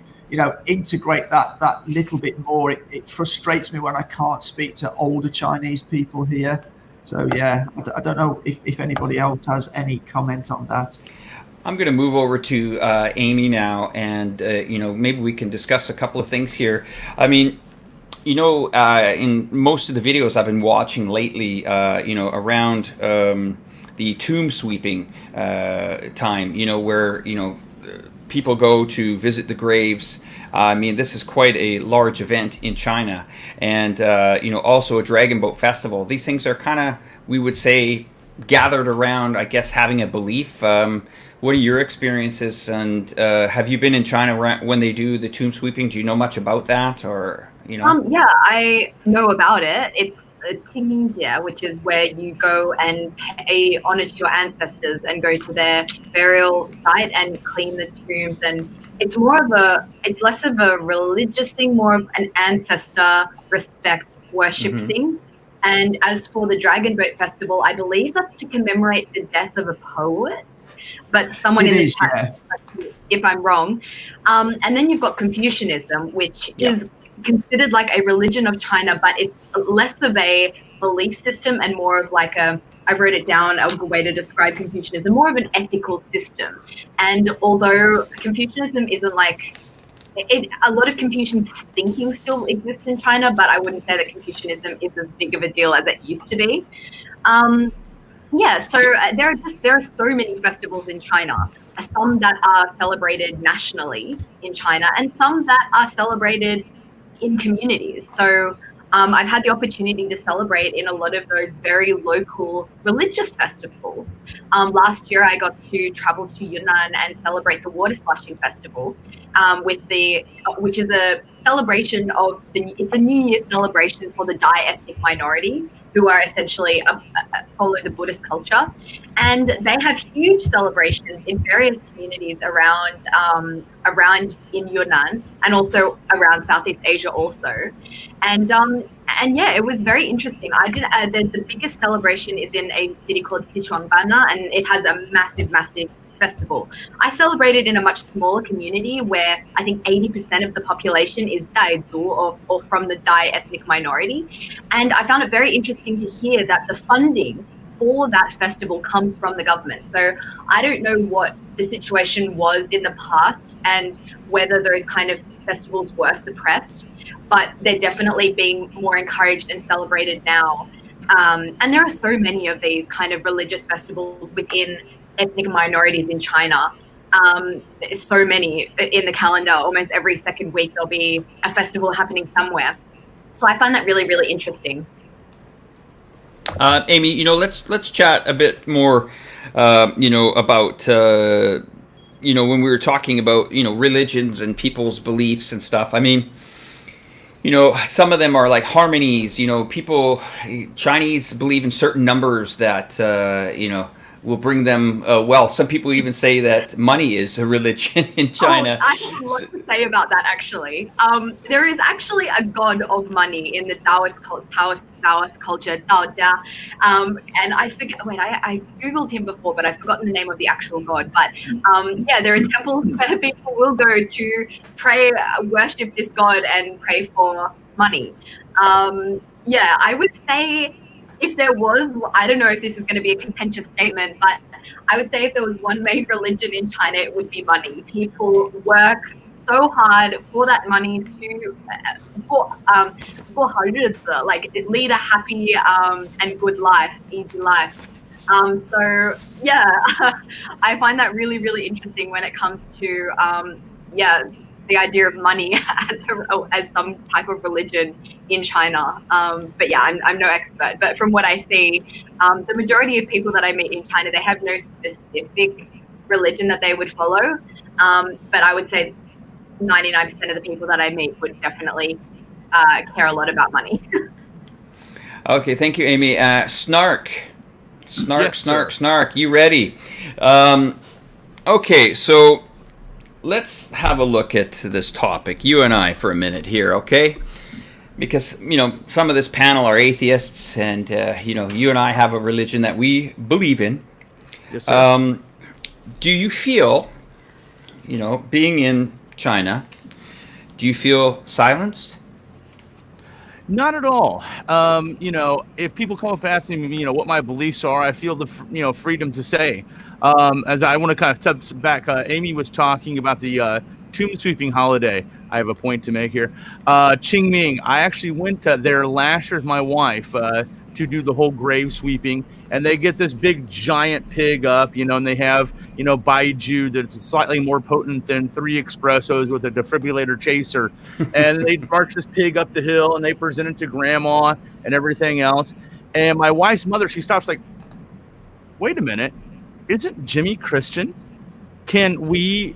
integrate that little bit more. It frustrates me when I can't speak to older Chinese people here. So yeah, I don't know if anybody else has any comment on that. I'm going to move over to Amy now, and maybe we can discuss a couple of things here. I mean, in most of the videos I've been watching lately, around the tomb sweeping time, where people go to visit the graves. I mean, this is quite a large event in China, and also a dragon boat festival. These things are kind of, we would say, gathered around, I guess, having a belief. What are your experiences, and have you been in China when they do the tomb sweeping? Do you know much about that, or Yeah, I know about it. It's a Tingningjie, which is where you go and pay honor to your ancestors and go to their burial site and clean the tombs. And it's less of a religious thing, more of an ancestor respect worship thing. And as for the Dragon Boat Festival, I believe that's to commemorate the death of a poet. But someone in the chat, if I'm wrong. And then you've got Confucianism, which is considered like a religion of China, but it's less of a belief system and more of like I wrote it down, a way to describe Confucianism, more of an ethical system. And although Confucianism isn't like, a lot of Confucian thinking still exists in China, but I wouldn't say that Confucianism is as big of a deal as it used to be. So there are so many festivals in China, some that are celebrated nationally in China and some that are celebrated in communities. So I've had the opportunity to celebrate in a lot of those very local religious festivals. Last year, I got to travel to Yunnan and celebrate the Water Splashing Festival, which is a celebration it's a New Year celebration for the Dai ethnic minority. who are essentially follow the Buddhist culture, and they have huge celebrations in various communities around in Yunnan and also around Southeast Asia also, and yeah, it was very interesting. I did the biggest celebration is in a city called Sichuanbana, and it has a massive festival. I celebrated in a much smaller community where I think 80% of the population is Daizu or from the Dai ethnic minority. And I found it very interesting to hear that the funding for that festival comes from the government. So I don't know what the situation was in the past and whether those kind of festivals were suppressed, but they're definitely being more encouraged and celebrated now. And there are so many of these kind of religious festivals within ethnic minorities in China. So many in the calendar. Almost every second week there'll be a festival happening somewhere. So I find that really, really interesting. Amy, let's chat a bit more, about, when we were talking about, religions and people's beliefs and stuff. I mean, some of them are like harmonies. Chinese believe in certain numbers that, will bring them wealth. Some people even say that money is a religion in China. I have a lot to say about that, actually. There is actually a god of money in the Taoist culture, Dao Jia. And I forget, I Googled him before, but I've forgotten the name of the actual god. But there are temples where people will go to pray, worship this god and pray for money. I would say, if there was, I don't know if this is going to be a contentious statement, but I would say if there was one main religion in China, it would be money. People work so hard for that money to lead a happy and good life, easy life. I find that really, really interesting when it comes to the idea of money as some type of religion in China. I'm no expert, but from what I see, the majority of people that I meet in China, they have no specific religion that they would follow. But I would say 99% of the people that I meet would definitely care a lot about money. Okay, thank you, Amy. Snark, you ready? Okay, so let's have a look at this topic, you and I, for a minute here, okay? Because, some of this panel are atheists, and, you and I have a religion that we believe in. Yes, sir. Do you feel, being in China, do you feel silenced? Not at all. If people come up asking me, what my beliefs are, I feel the freedom to say. As I want to kind of step back, Amy was talking about the tomb sweeping holiday. I have a point to make here. Qingming. I actually went there last year with my wife to do the whole grave sweeping, and they get this big giant pig up, and they have baiju that's slightly more potent than 3 espressos with a defibrillator chaser, and they march this pig up the hill and they present it to grandma and everything else. And my wife's mother, she stops like, wait a minute, isn't Jimmy Christian? Can he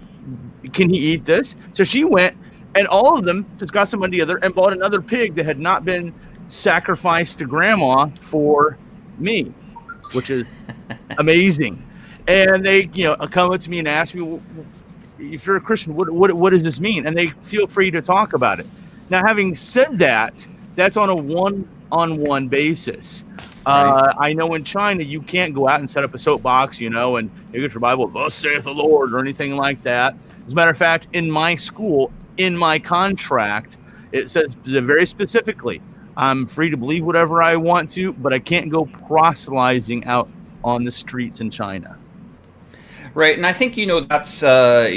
eat this? So she went, and all of them just got some money together and bought another pig that had not been sacrificed to grandma for me, which is amazing. And they, come up to me and ask me, well, if you're a Christian, what does this mean? And they feel free to talk about it. Now, having said that, that's on a one-on-one basis. Right. I know in China, you can't go out and set up a soapbox, and you get your Bible, thus saith the Lord, or anything like that. As a matter of fact, in my school, in my contract, it says very specifically, I'm free to believe whatever I want to, but I can't go proselytizing out on the streets in China. Right, and I think, that's, I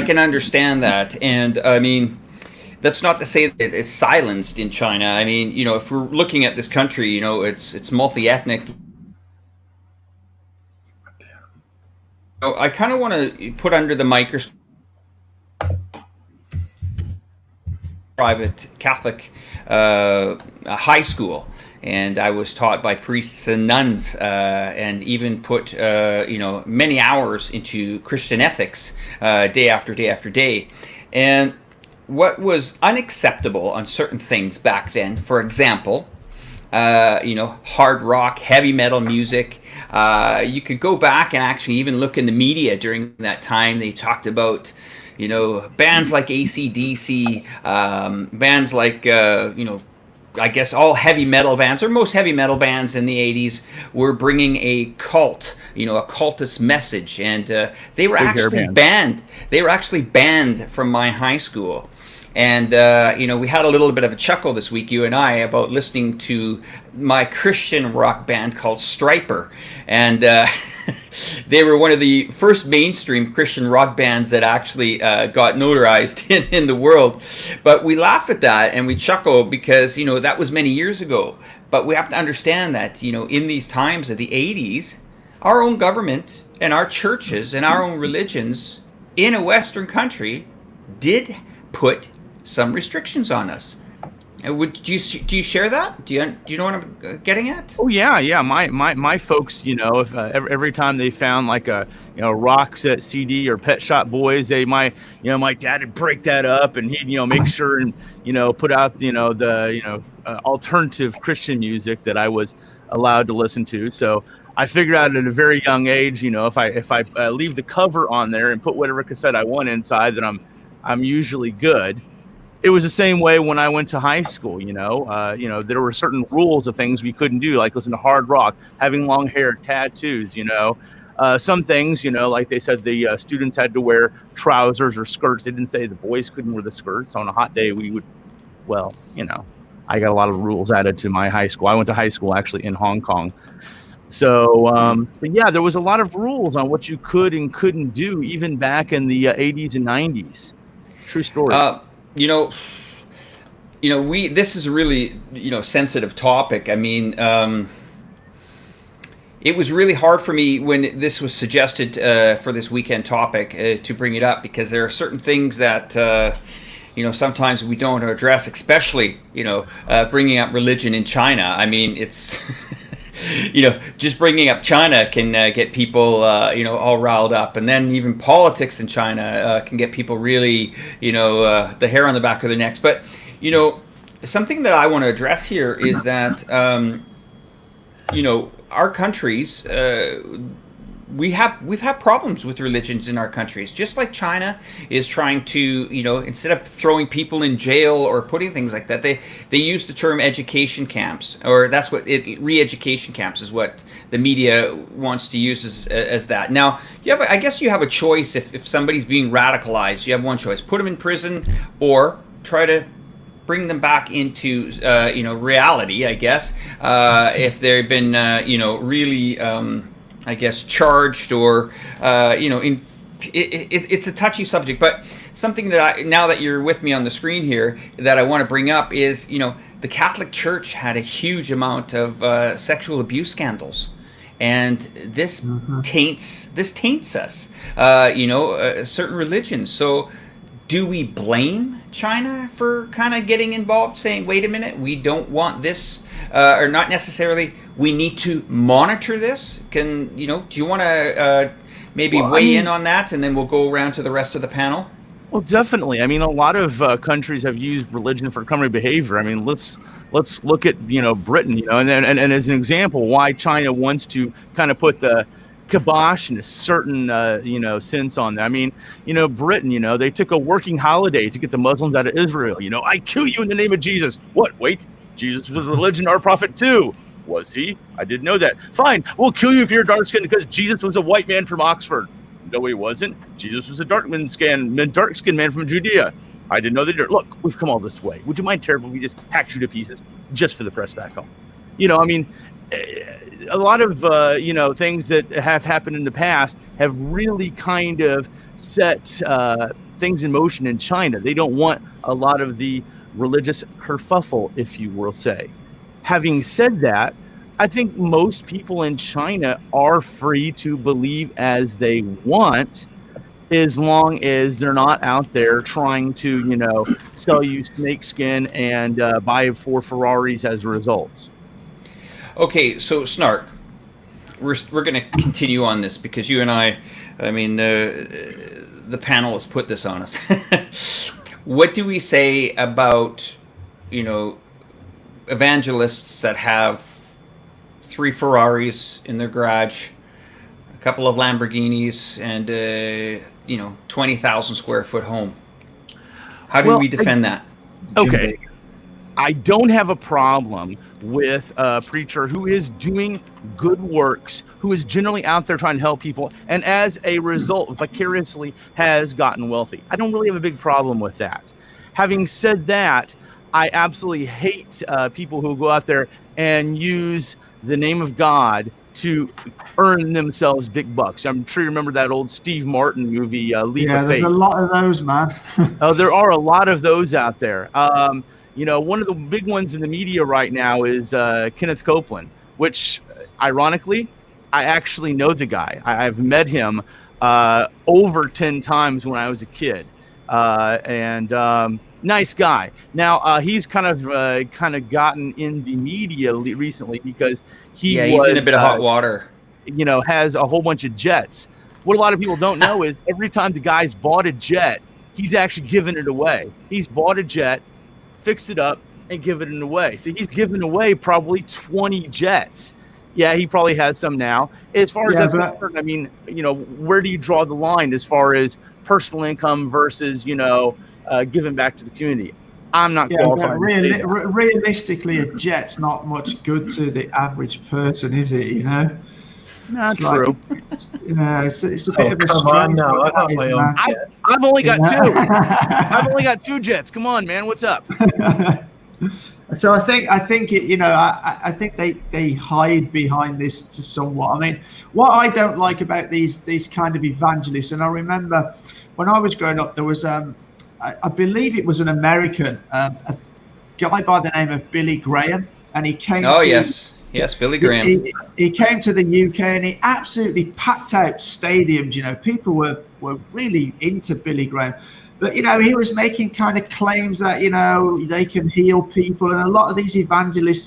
can understand that. And, I mean, that's not to say that it's silenced in China. I mean, if we're looking at this country, it's multi-ethnic. I kind of want to put under the microscope private Catholic high school, and I was taught by priests and nuns, and even put many hours into Christian ethics day after day after day. And what was unacceptable on certain things back then, for example, hard rock, heavy metal music. You could go back and actually even look in the media during that time. They talked about, bands like AC/DC, bands like, I guess all heavy metal bands, or most heavy metal bands in the 80s, were bringing a cult, a cultist message. And they were actually banned. They were actually banned from my high school. And, we had a little bit of a chuckle this week, you and I, about listening to my Christian rock band called Striper. And they were one of the first mainstream Christian rock bands that actually got notarized in the world. But we laugh at that and we chuckle because, that was many years ago. But we have to understand that, in these times of the 80s, our own government and our churches and our own religions in a Western country did put some restrictions on us. Do you share that? Do you know what I'm getting at? Oh yeah. My folks, if every time they found like a rock set CD or Pet Shop Boys, my dad would break that up and he'd make sure and put out the alternative Christian music that I was allowed to listen to. So I figured out at a very young age, if I leave the cover on there and put whatever cassette I want inside, then I'm usually good. It was the same way when I went to high school. There were certain rules of things we couldn't do, like listen to hard rock, having long hair, tattoos. Some things, like they said, the students had to wear trousers or skirts. They didn't say the boys couldn't wear the skirts. On a hot day, we would. Well, I got a lot of rules added to my high school. I went to high school actually in Hong Kong. So, but yeah, there was a lot of rules on what you could and couldn't do, even back in the 80s and 90s. True story. This is a really, sensitive topic. I mean, it was really hard for me when this was suggested for this weekend topic to bring it up, because there are certain things that, sometimes we don't address, especially, bringing up religion in China. I mean, it's, just bringing up China can get people, all riled up. And then even politics in China can get people really, the hair on the back of their necks. But, something that I want to address here is that, our countries, we've had problems with religions in our countries, just like China is trying to, instead of throwing people in jail or putting things like that, they use the term education camps, or that's what re-education camps is what the media wants to use as that. Now, I guess you have a choice. If somebody's being radicalized, you have one choice: put them in prison, or try to bring them back into reality, I guess, if they've been really I guess charged, or it's a touchy subject. But something that now that you're with me on the screen here, that I want to bring up is, the Catholic Church had a huge amount of sexual abuse scandals, and this taints us, certain religions. So do we blame China for kind of getting involved, saying, wait a minute, we don't want this, or not necessarily, we need to monitor this? Do you want to maybe weigh in on that, and then we'll go around to the rest of the panel? Well, definitely. I mean, a lot of countries have used religion for contrary behavior. I mean, let's look at, Britain, and as an example, why China wants to kind of put the kibosh and a certain, sense on that. I mean, Britain, they took a working holiday to get the Muslims out of Israel. I kill you in the name of Jesus. What? Wait, Jesus was religion, our prophet too. Was he? I didn't know that. Fine, we'll kill you if you're dark skinned because Jesus was a white man from Oxford. No, he wasn't. Jesus was a dark-skinned man from Judea. I didn't know that. Look, we've come all this way. Would you mind terribly if we just hacked you to pieces just for the press back home? I mean, a lot of, things that have happened in the past have really kind of set things in motion in China. They don't want a lot of the religious kerfuffle, if you will say. Having said that, I think most people in China are free to believe as they want, as long as they're not out there trying to, sell you snakeskin and buy 4 Ferraris as a result. Okay, so Snark, we're going to continue on this because you and I mean, the panel has put this on us. What do we say about, evangelists that have 3 Ferraris in their garage, a couple of Lamborghinis, and 20,000 square foot home. How do we defend that? Okay. I don't have a problem with a preacher who is doing good works, who is generally out there trying to help people, and as a result, vicariously has gotten wealthy. I don't really have a big problem with that. Having said that, I absolutely hate people who go out there and use the name of God to earn themselves big bucks. I'm sure you remember that old Steve Martin movie, Leap of Faith. There's a lot of those, man. There are a lot of those out there. One of the big ones in the media right now is Kenneth Copeland, which, ironically, I actually know the guy. I've met him over 10 times when I was a kid, and nice guy. Now he's kind of gotten in the media recently because he's in a bit of hot water. Has a whole bunch of jets. What a lot of people don't know is every time the guy's bought a jet, he's actually given it away. He's bought a jet, fixed it up, and given it away. So he's given away probably 20 jets. Yeah, he probably has some now. As far as that's concerned, I mean, where do you draw the line as far as personal income versus, giving back to the community? I'm not qualified. Realistically, a jet's not much good to the average person, is it? Not true. It's a bit of a come on now. I got my own jet. I've only got 2. I've only got 2 jets. Come on, man. What's up? So I think I think they hide behind this to somewhat. I mean, what I don't like about these kind of evangelists, and I remember when I was growing up, there was I believe it was an American, a guy by the name of Billy Graham, and he came. Oh, yes, Billy Graham. He came to the UK and he absolutely packed out stadiums. People were really into Billy Graham. But, he was making kind of claims that, they can heal people. And a lot of these evangelists,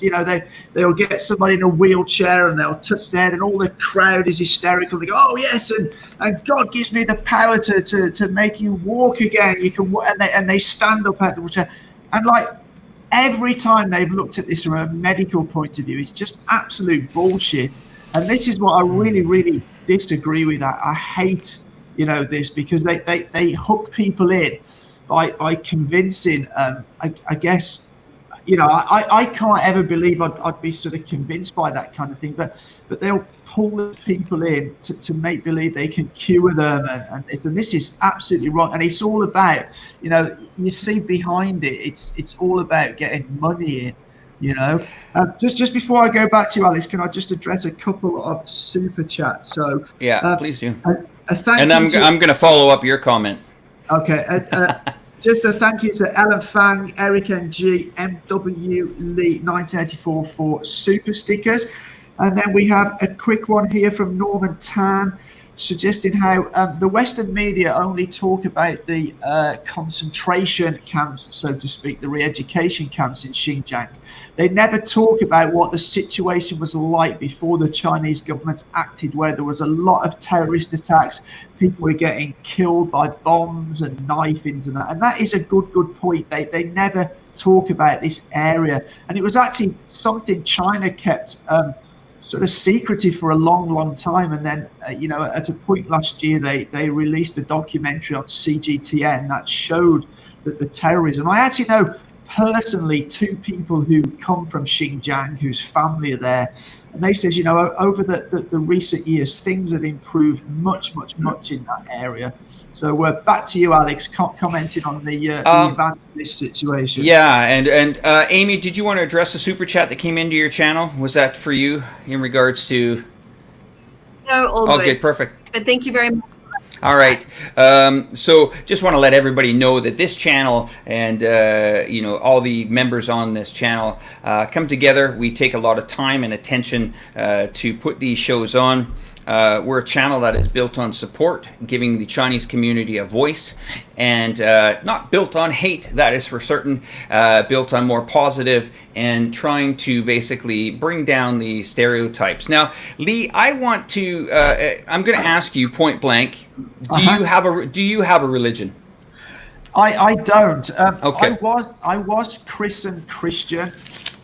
they'll get somebody in a wheelchair and they'll touch their head and all the crowd is hysterical. They go, oh, yes, and God gives me the power to make you walk again. You can, and they stand up at the wheelchair. And, every time they've looked at this from a medical point of view, it's just absolute bullshit. And this is what I really, really disagree with. I hate this because they hook people in by convincing. I guess I can't ever believe I'd be sort of convinced by that kind of thing, but they'll pull people in to make believe they can cure them, and this is absolutely wrong. And it's all about you see behind it, it's all about getting money in. Just before I go back to you, Alex, can I just address a couple of super chats? So please do. And I'm going to follow up your comment. Okay. Just a thank you to Ellen Fang, Eric NG, MW Lee 1984 for super stickers. And then we have a quick one here from Norman Tan suggesting how the Western media only talk about the concentration camps, so to speak, the re-education camps in Xinjiang. They never talk about what the situation was like before the Chinese government acted, where there was a lot of terrorist attacks. People were getting killed by bombs and knifings and that. And that is a good point. They never talk about this area. And it was actually something China kept sort of secretive for a long time. And then, at a point last year, they released a documentary on CGTN that showed that the terrorism. I actually know personally 2 people who come from Xinjiang whose family are there, and they says over the recent years things have improved much in that area. So we're back to you, Alex, commenting on the evangelist situation. Yeah, and Amy, did you want to address the super chat that came into your channel? Was that for you in regards to? No, all good. Okay, perfect. But thank you very much. All right. So just want to let everybody know that this channel and, all the members on this channel come together. We take a lot of time and attention to put these shows on. We're a channel that is built on support, giving the Chinese community a voice, and not built on hate, that is for certain, built on more positive and trying to basically bring down the stereotypes. Now, Lee, I want to, I'm going to ask you point blank, do you have a religion? I don't. Okay. I was christened Christian,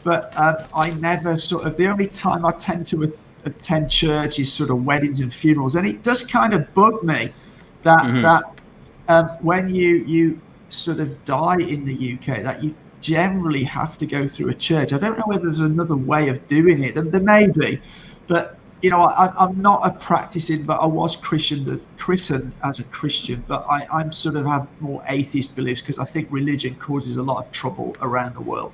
but I never sort of. The only time I tend to attend church is sort of weddings and funerals, and it does kind of bug me that when you sort of die in the UK, that you generally have to go through a church. I don't know whether there's another way of doing it, and there may be, but I'm not a practicing, but I was christened as a Christian, but I'm sort of have more atheist beliefs because I think religion causes a lot of trouble around the world.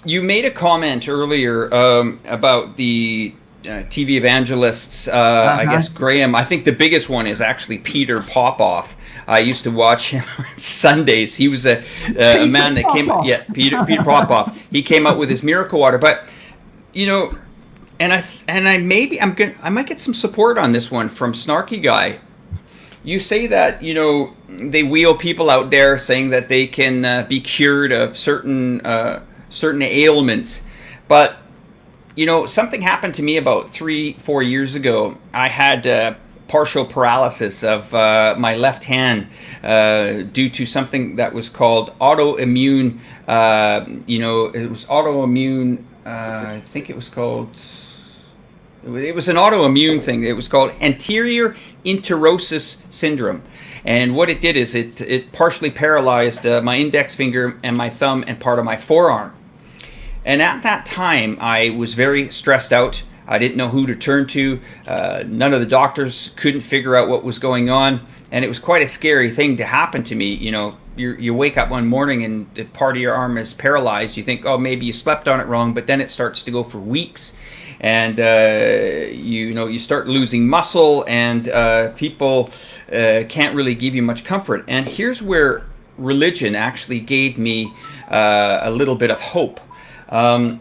You made a comment earlier about the TV evangelists. I guess Graham. I think the biggest one is actually Peter Popoff. I used to watch him on Sundays. He was a man that came. Yeah, Peter Popoff. He came out with his miracle water, but I might get some support on this one from Snarky Guy. You say that they wheel people out there saying that they can be cured of certain ailments, but something happened to me about 3-4 years ago. I had partial paralysis of my left hand due to something that was called autoimmune. It was autoimmune. I think it was called. It was an autoimmune thing. It was called anterior interosus syndrome. And what it did is it partially paralyzed my index finger and my thumb and part of my forearm. And at that time, I was very stressed out. I didn't know who to turn to. None of the doctors couldn't figure out what was going on. And it was quite a scary thing to happen to me. You wake up one morning and part of your arm is paralyzed. You think, oh, maybe you slept on it wrong, but then it starts to go for weeks. And you start losing muscle, and people can't really give you much comfort. And here's where religion actually gave me a little bit of hope. When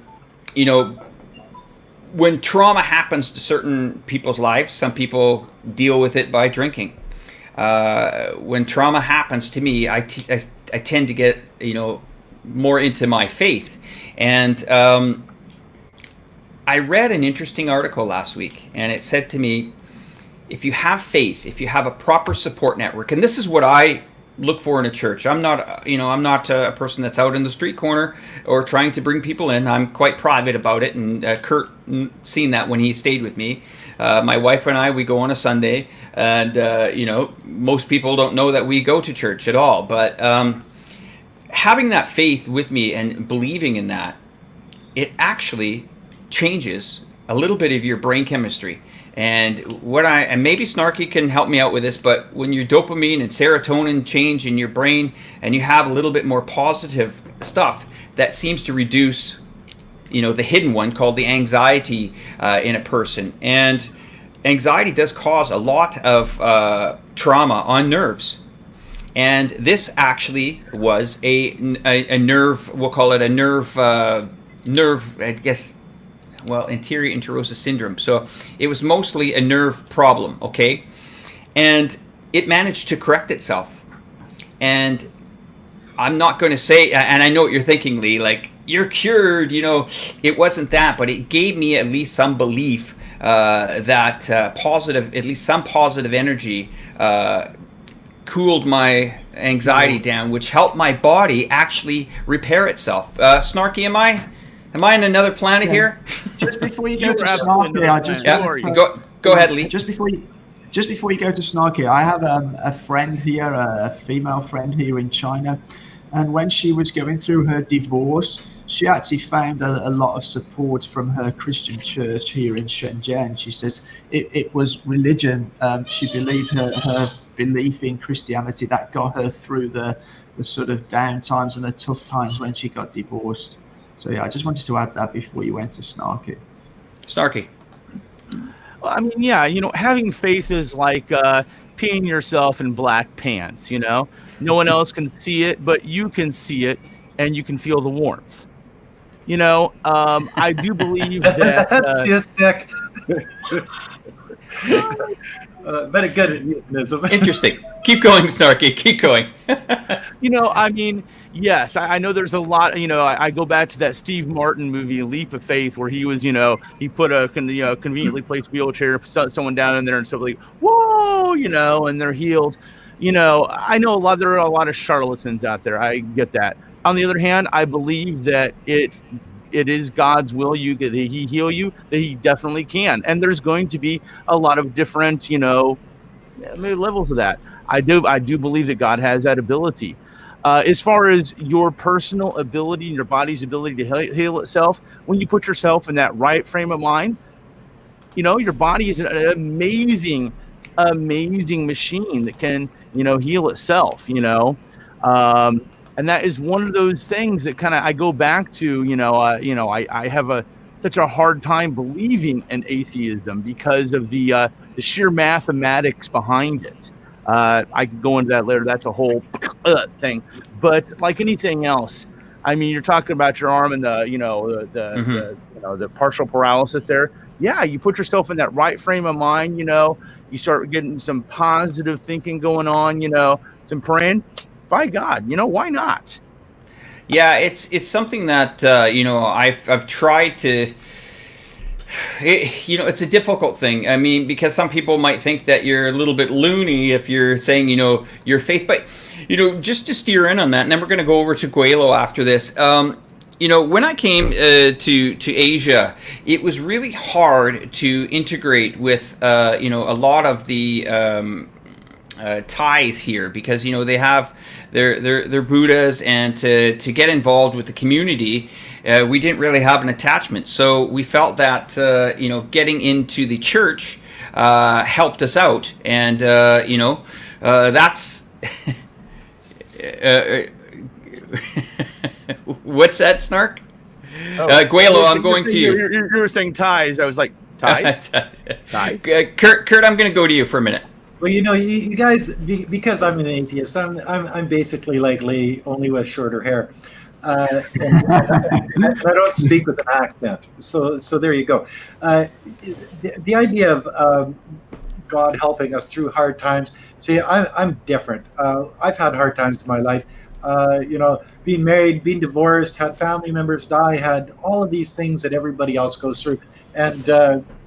trauma happens to certain people's lives, some people deal with it by drinking. When trauma happens to me, I tend to get more into my faith. And I read an interesting article last week, and it said to me, if you have faith, if you have a proper support network, and this is what I look for in a church. I'm not a person that's out in the street corner or trying to bring people in. I'm quite private about it, and Kurt seen that when he stayed with me. My wife and I, we go on a Sunday, and most people don't know that we go to church at all. But having that faith with me and believing in that, it actually changes a little bit of your brain chemistry. And maybe Snarky can help me out with this, but when your dopamine and serotonin change in your brain and you have a little bit more positive stuff, that seems to reduce, the hidden one called the anxiety in a person. And anxiety does cause a lot of trauma on nerves. And this actually was a nerve, we'll call it a nerve, I guess, anterior interosus syndrome. So it was mostly a nerve problem, okay? And it managed to correct itself. And I'm not going to say, and I know what you're thinking, Lee, like, you're cured, it wasn't that, but it gave me at least some belief that at least some positive energy cooled my anxiety down, which helped my body actually repair itself. Snarky, am I in another planet here? Just before you go to Snarky, I just go ahead, Lee. Just before you go to Snarky, I have a friend here, a female friend here in China, and when she was going through her divorce, she actually found a lot of support from her Christian church here in Shenzhen. She says it was religion. She believed her belief in Christianity that got her through the sort of down times and the tough times when she got divorced. So yeah, I just wanted to add that before you went to Snarky. Snarky. Well, I mean, yeah, having faith is like peeing yourself in black pants. No one else can see it, but you can see it, and you can feel the warmth. I do believe that. Just sick. Very good. Interesting. Keep going, Snarky. Keep going. I mean, yes, I know there's a lot. I go back to that Steve Martin movie, Leap of Faith, where he was, he put a conveniently placed wheelchair, someone down in there, and stuff like, whoa, and they're healed. I know there are a lot of charlatans out there. I get that, On the other hand, I believe that it is God's will that he heal you, that he definitely can. And there's going to be a lot of different, maybe levels of that. I do believe that God has that ability. As far as your personal ability and your body's ability to heal itself, when you put yourself in that right frame of mind, your body is an amazing machine that can, heal itself, and that is one of those things that kind of I go back to, I have such a hard time believing in atheism because of the sheer mathematics behind it. I could go into that later. That's a whole thing. But like anything else, I mean, you're talking about your arm and the partial paralysis there. Yeah, you put yourself in that right frame of mind. You start getting some positive thinking going on. Some praying. By God, why not? Yeah, it's something that I've tried to. It's a difficult thing. I mean, because some people might think that you're a little bit loony if you're saying, your faith. But, just to steer in on that, and then we're going to go over to Gweilo after this. When I came to Asia, it was really hard to integrate with, a lot of the Thais here because, they have their Buddhas, and to get involved with the community, we didn't really have an attachment. So we felt that, getting into the church helped us out. And, that's... What's that, Snark? Gweilo, I'm going to you. You were saying Thais. I was like, Thais? Thais? Kurt, I'm going to go to you for a minute. Well, you guys, because I'm an atheist, I'm basically like Lee, only with shorter hair. And I don't speak with an accent. So there you go. The idea of God helping us through hard times. See, I'm different. I've had hard times in my life. Being married, being divorced, had family members die, had all of these things that everybody else goes through. And,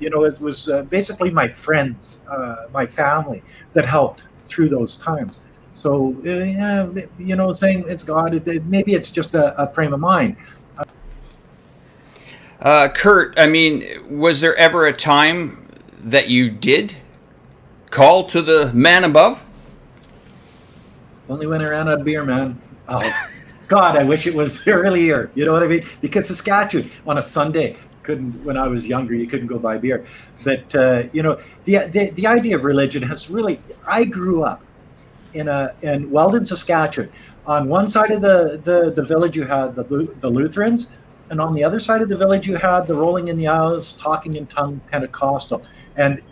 it was basically my friends, my family that helped through those times. So, saying it's God, maybe it's just a frame of mind. Kurt, I mean, was there ever a time that you did call to the man above? Only when I ran out of beer, man. Oh, God, I wish it was earlier. You know what I mean? Because Saskatchewan on a Sunday, when I was younger, you couldn't go buy beer. But the idea of religion has really. I grew up in Weldon, Saskatchewan. On one side of the village, you had the Lutherans, and on the other side of the village, you had the rolling in the aisles, talking in tongue Pentecostal. And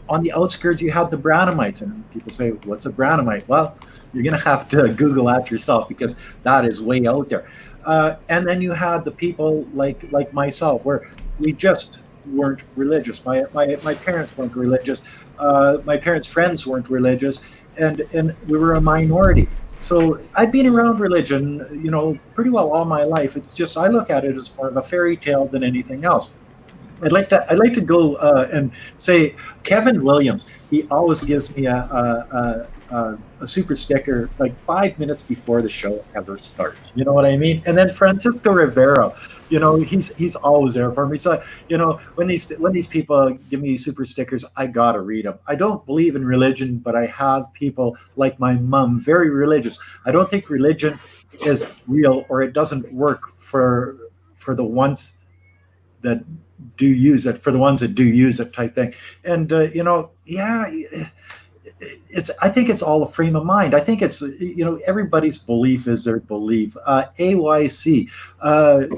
on the outskirts, you had the Branhamites. And people say, "What's a Branhamite?" Well, you're going to have to Google that yourself because that is way out there. And then you had the people like myself, where we just weren't religious. My parents weren't religious. My parents' friends weren't religious, and we were a minority. So I've been around religion, pretty well all my life. It's just I look at it as more of a fairy tale than anything else. I'd like to go and say Kevin Williams. He always gives me a super sticker like 5 minutes before the show ever starts. You know what I mean? And then Francisco Rivera, he's always there for me. So when these people give me super stickers, I gotta read them. I don't believe in religion, but I have people like my mom, very religious. I don't think religion is real, or it doesn't work for the ones that do use it, for the ones that do use it, type thing. And I think it's all a frame of mind. I think it's, everybody's belief is their belief. AYC,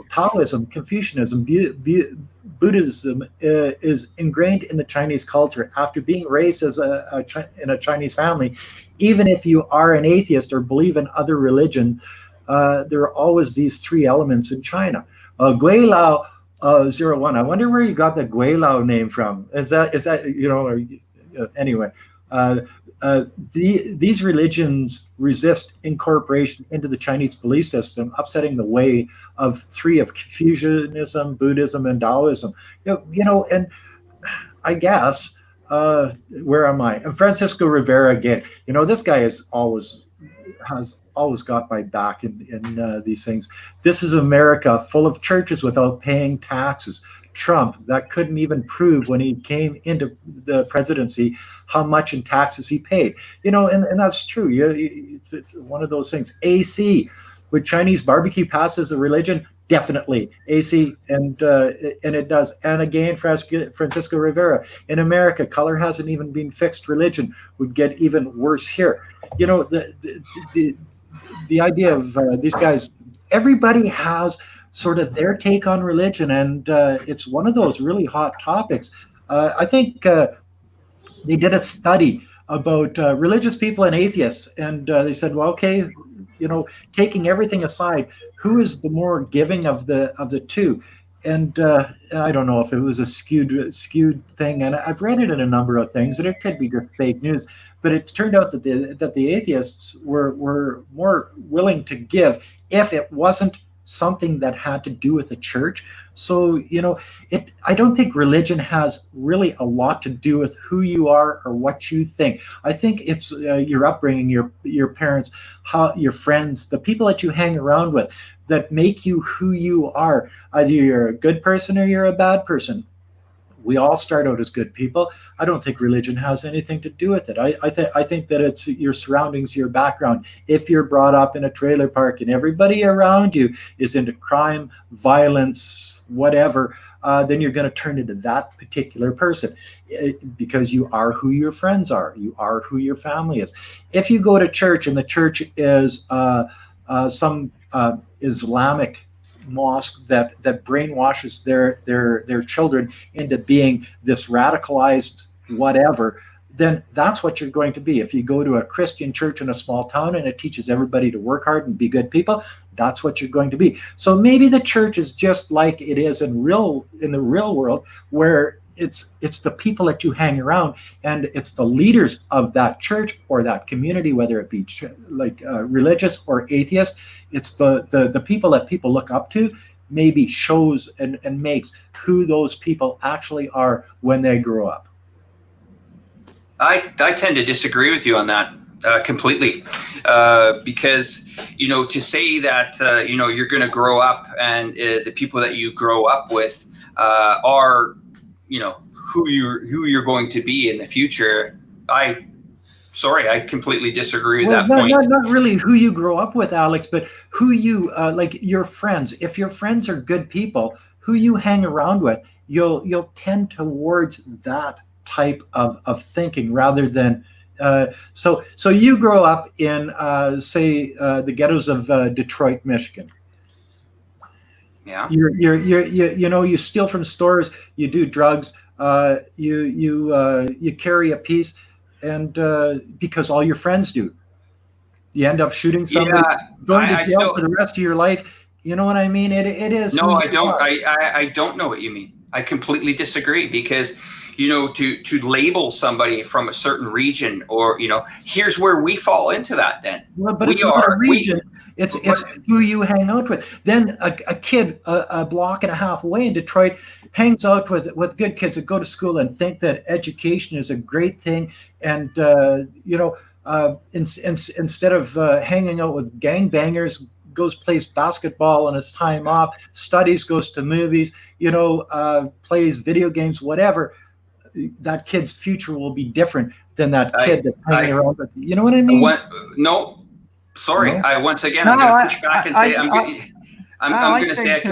Taoism, Confucianism, Buddhism is ingrained in the Chinese culture. After being raised as in a Chinese family, even if you are an atheist or believe in other religion, there are always these three elements in China. Gweilo 01. I wonder where you got the Gweilo name from. Is that anyway? These religions resist incorporation into the Chinese belief system, upsetting the way of three of Confucianism, Buddhism, and Taoism. And I guess where am I? And Francisco Rivera again. This guy has always got my back in these things. This is America, full of churches without paying taxes. Trump, that couldn't even prove when he came into the presidency how much in taxes he paid. And that's true. It's one of those things. AC, would Chinese barbecue pass as a religion? Definitely. AC, and it does. And again, Francisco Rivera, in America, color hasn't even been fixed. Religion would get even worse here. The idea of these guys, everybody has sort of their take on religion, and it's one of those really hot topics. I think they did a study about religious people and atheists, and they said, well, okay, taking everything aside, who is the more giving of the two? And I don't know if it was a skewed thing, and I've read it in a number of things, and it could be just fake news. But it turned out that the atheists were more willing to give if it wasn't something that had to do with the church. So I don't think religion has really a lot to do with who you are or what you think. I think it's your upbringing, your parents, your friends, the people that you hang around with that make you who you are. Either you're a good person or you're a bad person. We all start out as good people. I don't think religion has anything to do with it. I think that it's your surroundings, your background. If you're brought up in a trailer park and everybody around you is into crime, violence, whatever, then you're going to turn into that particular person because you are who your friends are. You are who your family is. If you go to church and the church is some Islamic mosque that brainwashes their children into being this radicalized whatever, then that's what you're going to be. If you go to a Christian church in a small town and it teaches everybody to work hard and be good people, that's what you're going to be. So maybe the church is just like it is in the real world, where it's the people that you hang around, and it's the leaders of that church or that community, whether it be religious or atheist. It's the people that people look up to, maybe shows and makes who those people actually are when they grow up. I tend to disagree with you on that completely, because to say that you're going to grow up and the people that you grow up with are who you're going to be in the future. I completely disagree with that point. Not really who you grow up with, Alex, but who you like your friends. If your friends are good people, who you hang around with, you'll tend towards that type of thinking rather than so you grow up in the ghettos of Detroit, Michigan. Yeah. You steal from stores, you do drugs, you carry a piece, and because all your friends do, you end up shooting somebody, going to jail for the rest of your life. You know what I mean? It is. No, I don't. I don't know what you mean. I completely disagree, because to label somebody from a certain region, or here's where we fall into that. Then but it's not a region. It's who you hang out with. Then a kid a block and a half away in Detroit hangs out with good kids that go to school and think that education is a great thing, and instead of hanging out with gangbangers, plays basketball on his time off, studies, goes to movies, plays video games, whatever. That kid's future will be different than that kid that's hanging around with. You know what I mean? No. Sorry, No? once again, I'm going to push back and say I'm going to say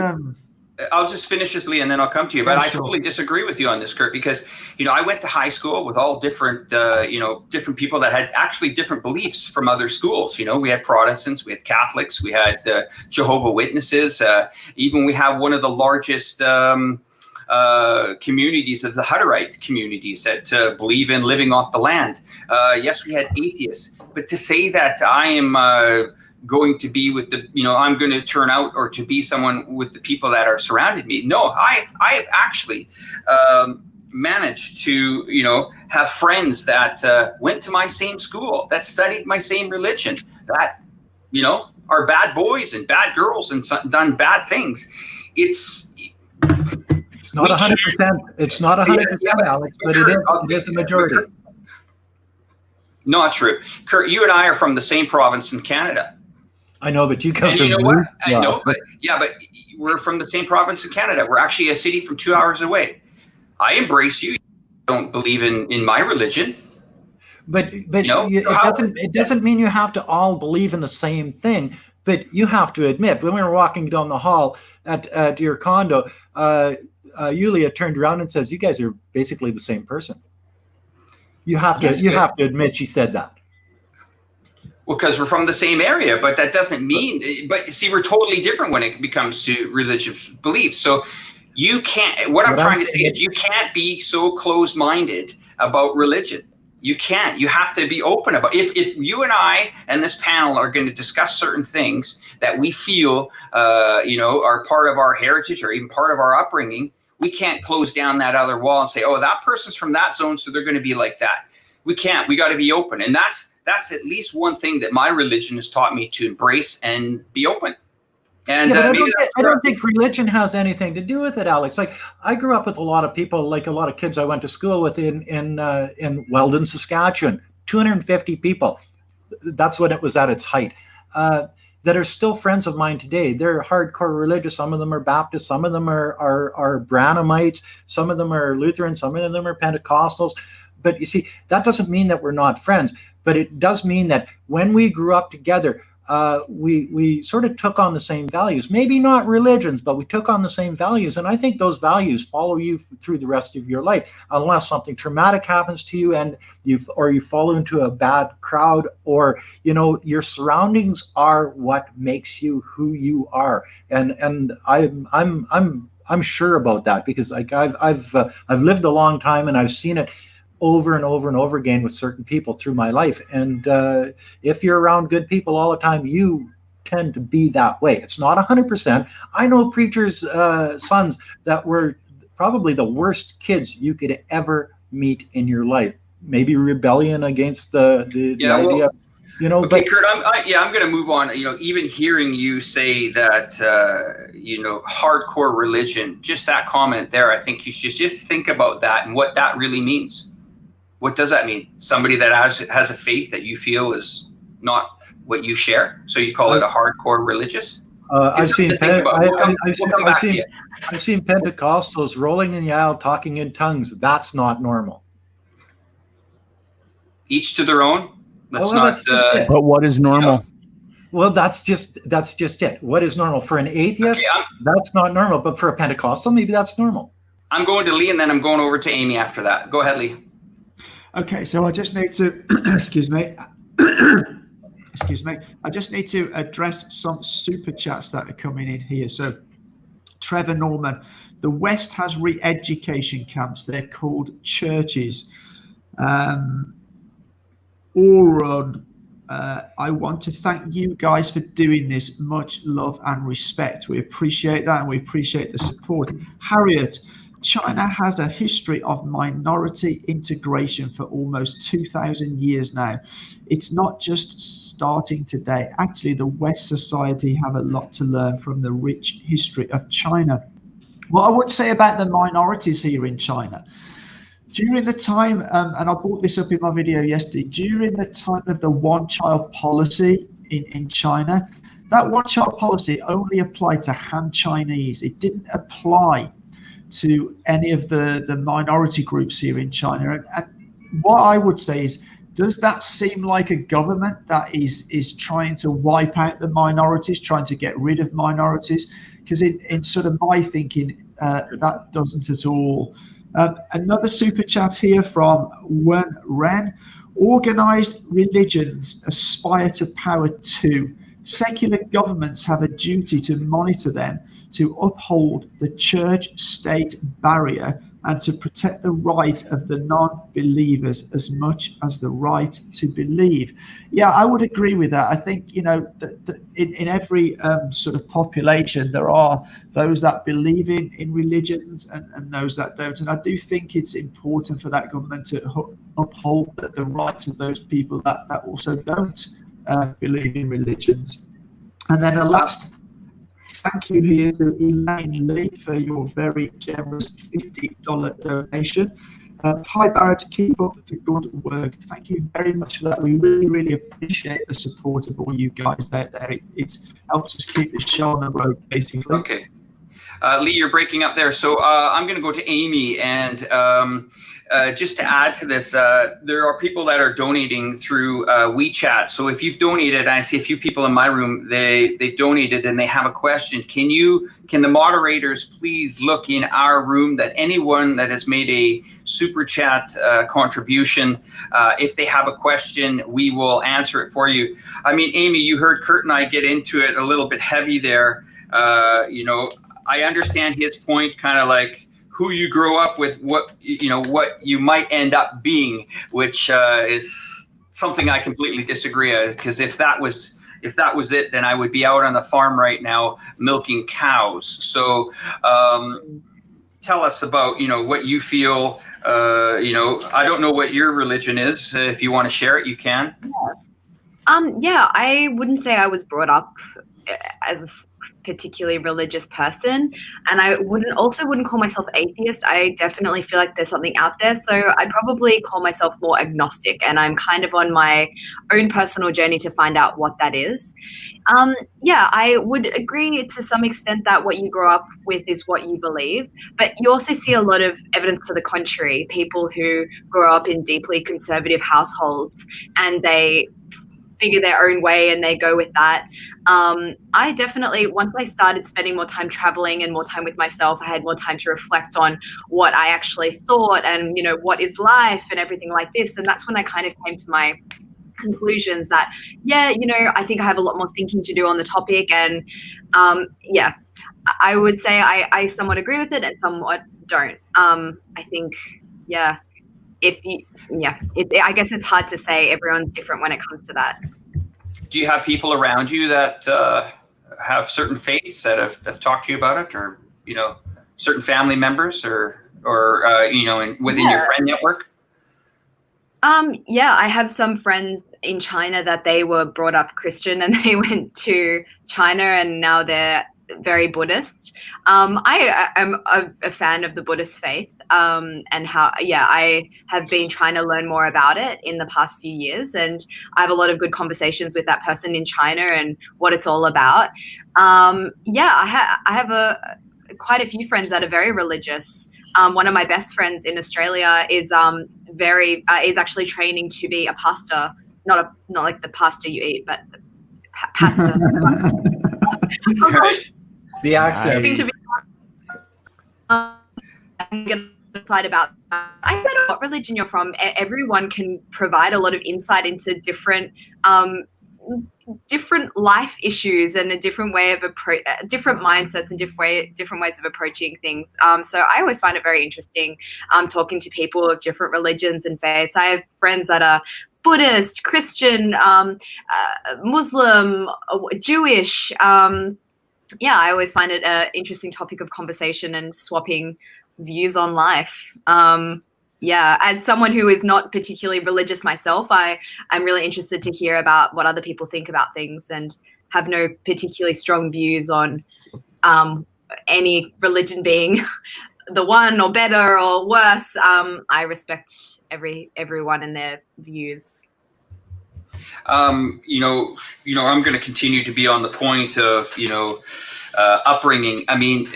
I'll just finish this, Lee, and then I'll come to you. But I totally disagree with you on this, Kurt, because I went to high school with all different different people that had actually different beliefs from other schools. We had Protestants, we had Catholics, we had Jehovah Witnesses. Even we have one of the largest communities of the Hutterite communities that believe in living off the land. Yes, we had atheists, but to say that I am going to be with I'm going to turn out or to be someone with the people that are surrounded me. No, I have actually managed to have friends that went to my same school, that studied my same religion, that are bad boys and bad girls and done bad things. It's not 100%. It's not 100%, Alex, but it is a majority. Not true. Kurt, you and I are from the same province in Canada. I know, but you come And from you know what? Moose I Jaw. know, but we're from the same province in Canada. We're actually a city from 2 hours away. I embrace you. You don't believe in my religion. But it doesn't mean you have to all believe in the same thing. But you have to admit, when we were walking down the hall at your condo, Yulia turned around and says, "You guys are basically the same person." You have to admit she said that. Well, because we're from the same area, but that doesn't mean. But see, we're totally different when it comes to religious beliefs. So you can't. What I'm trying to say is, you can't be so closed-minded about religion. You can't. You have to be open about. If you and I and this panel are going to discuss certain things that we feel, are part of our heritage or even part of our upbringing, we can't close down that other wall and say, "Oh, that person's from that zone, so they're going to be like that." We can't. We got to be open, and that's at least one thing that my religion has taught me to embrace and be open. And I don't think religion has anything to do with it, Alex. Like, I grew up with a lot of people, like a lot of kids I went to school with in Weldon, Saskatchewan, 250 people. That's when it was at its height. That are still friends of mine today. They're hardcore religious. Some of them are Baptists. Some of them are Branhamites. Some of them are Lutheran. Some of them are Pentecostals. But you see, that doesn't mean that we're not friends. But it does mean that when we grew up together, we sort of took on the same values. Maybe not religions, but we took on the same values. And I think those values follow you through the rest of your life, unless something traumatic happens to you and you fall into a bad crowd, or your surroundings are what makes you who you are. And I'm sure about that, because like I've lived a long time and I've seen it over and over and over again with certain people through my life. And if you're around good people all the time, you tend to be that way. It's not 100%. I know preachers' sons that were probably the worst kids you could ever meet in your life. Maybe rebellion against the idea. Okay, but Kurt, I'm going to move on. Even hearing you say that, hardcore religion, just that comment there, I think you should just think about that and what that really means. What does that mean? Somebody that has a faith that you feel is not what you share, so you call it a hardcore religious? I've seen Pentecostals rolling in the aisle talking in tongues. That's not normal. Each to their own. But what is normal? Well, that's just it. What is normal for an atheist? Okay, that's not normal, but for a Pentecostal, maybe that's normal. I'm going to Lee, and then I'm going over to Amy after that. Go ahead, Lee. Okay, so I just need to excuse me. I just need to address some super chats that are coming in here. So Trevor Norman, the West has re-education camps. They're called churches. Oron, I want to thank you guys for doing this. Much love and respect. We appreciate that, and we appreciate the support. Harriet, China has a history of minority integration for almost 2,000 years now. It's not just starting today. Actually, the West society have a lot to learn from the rich history of China. What I would say about the minorities here in China, during the time, and I brought this up in my video yesterday, during the time of the one-child policy in China, that one-child policy only applied to Han Chinese. It didn't apply to any of the minority groups here in China. And what I would say is, does that seem like a government that is trying to wipe out the minorities, trying to get rid of minorities? Because in sort of my thinking, that doesn't at all. Another super chat here from Wen Ren. Organized religions aspire to power too. Secular governments have a duty to monitor them, to uphold the church-state barrier, and to protect the right of the non-believers as much as the right to believe. Yeah, I would agree with that. I think, in every sort of population, there are those that believe in religions and those that don't. And I do think it's important for that government to uphold the rights of those people that also don't believe in religions. And then the last thank you here to Elaine Lee for your very generous $50 donation. Hi, Barrett. Keep up the good work. Thank you very much for that. We really, really appreciate the support of all you guys out there. It's helps us keep the show on the road, basically. Okay. Lee, you're breaking up there. So I'm going to go to Amy. And just to add to this, there are people that are donating through WeChat. So if you've donated, I see a few people in my room, they donated and they have a question. Can the moderators please look in our room that anyone that has made a super chat contribution, if they have a question, we will answer it for you. I mean, Amy, you heard Kurt and I get into it a little bit heavy there. I understand his point, kind of like who you grow up with, what you might end up being, which is something I completely disagree with, because if that was it, then I would be out on the farm right now milking cows. So tell us about what you feel. I don't know what your religion is. If you want to share it, you can. Yeah, I wouldn't say I was brought up as a particularly religious person, and I wouldn't call myself atheist. I definitely feel like there's something out there, so I'd probably call myself more agnostic, and I'm kind of on my own personal journey to find out what that is. Yeah, I would agree to some extent that what you grow up with is what you believe, but you also see a lot of evidence to the contrary. People who grow up in deeply conservative households and they figure their own way and they go with that. I definitely, once I started spending more time traveling and more time with myself, I had more time to reflect on what I actually thought and, what is life and everything like this. And that's when I kind of came to my conclusions that, I think I have a lot more thinking to do on the topic. And yeah, I would say I somewhat agree with it and somewhat don't. I think, yeah. I guess it's hard to say. Everyone's different when it comes to that. Do you have people around you that have certain faiths that have talked to you about it, or certain family members, or within your friend network? Yeah, I have some friends in China that they were brought up Christian and they went to China and now they're very Buddhist. I am a fan of the Buddhist faith, and I have been trying to learn more about it in the past few years, and I have a lot of good conversations with that person in China and what it's all about. I have quite a few friends that are very religious. One of my best friends in Australia is actually training to be a pastor, not like the pasta you eat, but pastor. Oh gosh. It's the accent. I'm going to decide about that. I don't know what religion you're from. Everyone can provide a lot of insight into different life issues and a different way of different mindsets and different ways of approaching things. So I always find it very interesting talking to people of different religions and faiths. I have friends that are Buddhist, Christian, Muslim, Jewish. I always find it an interesting topic of conversation and swapping views on life. As someone who is not particularly religious myself, I'm really interested to hear about what other people think about things and have no particularly strong views on any religion being the one or better or worse. I respect everyone and their views. I'm going to continue to be on the point of, upbringing. I mean,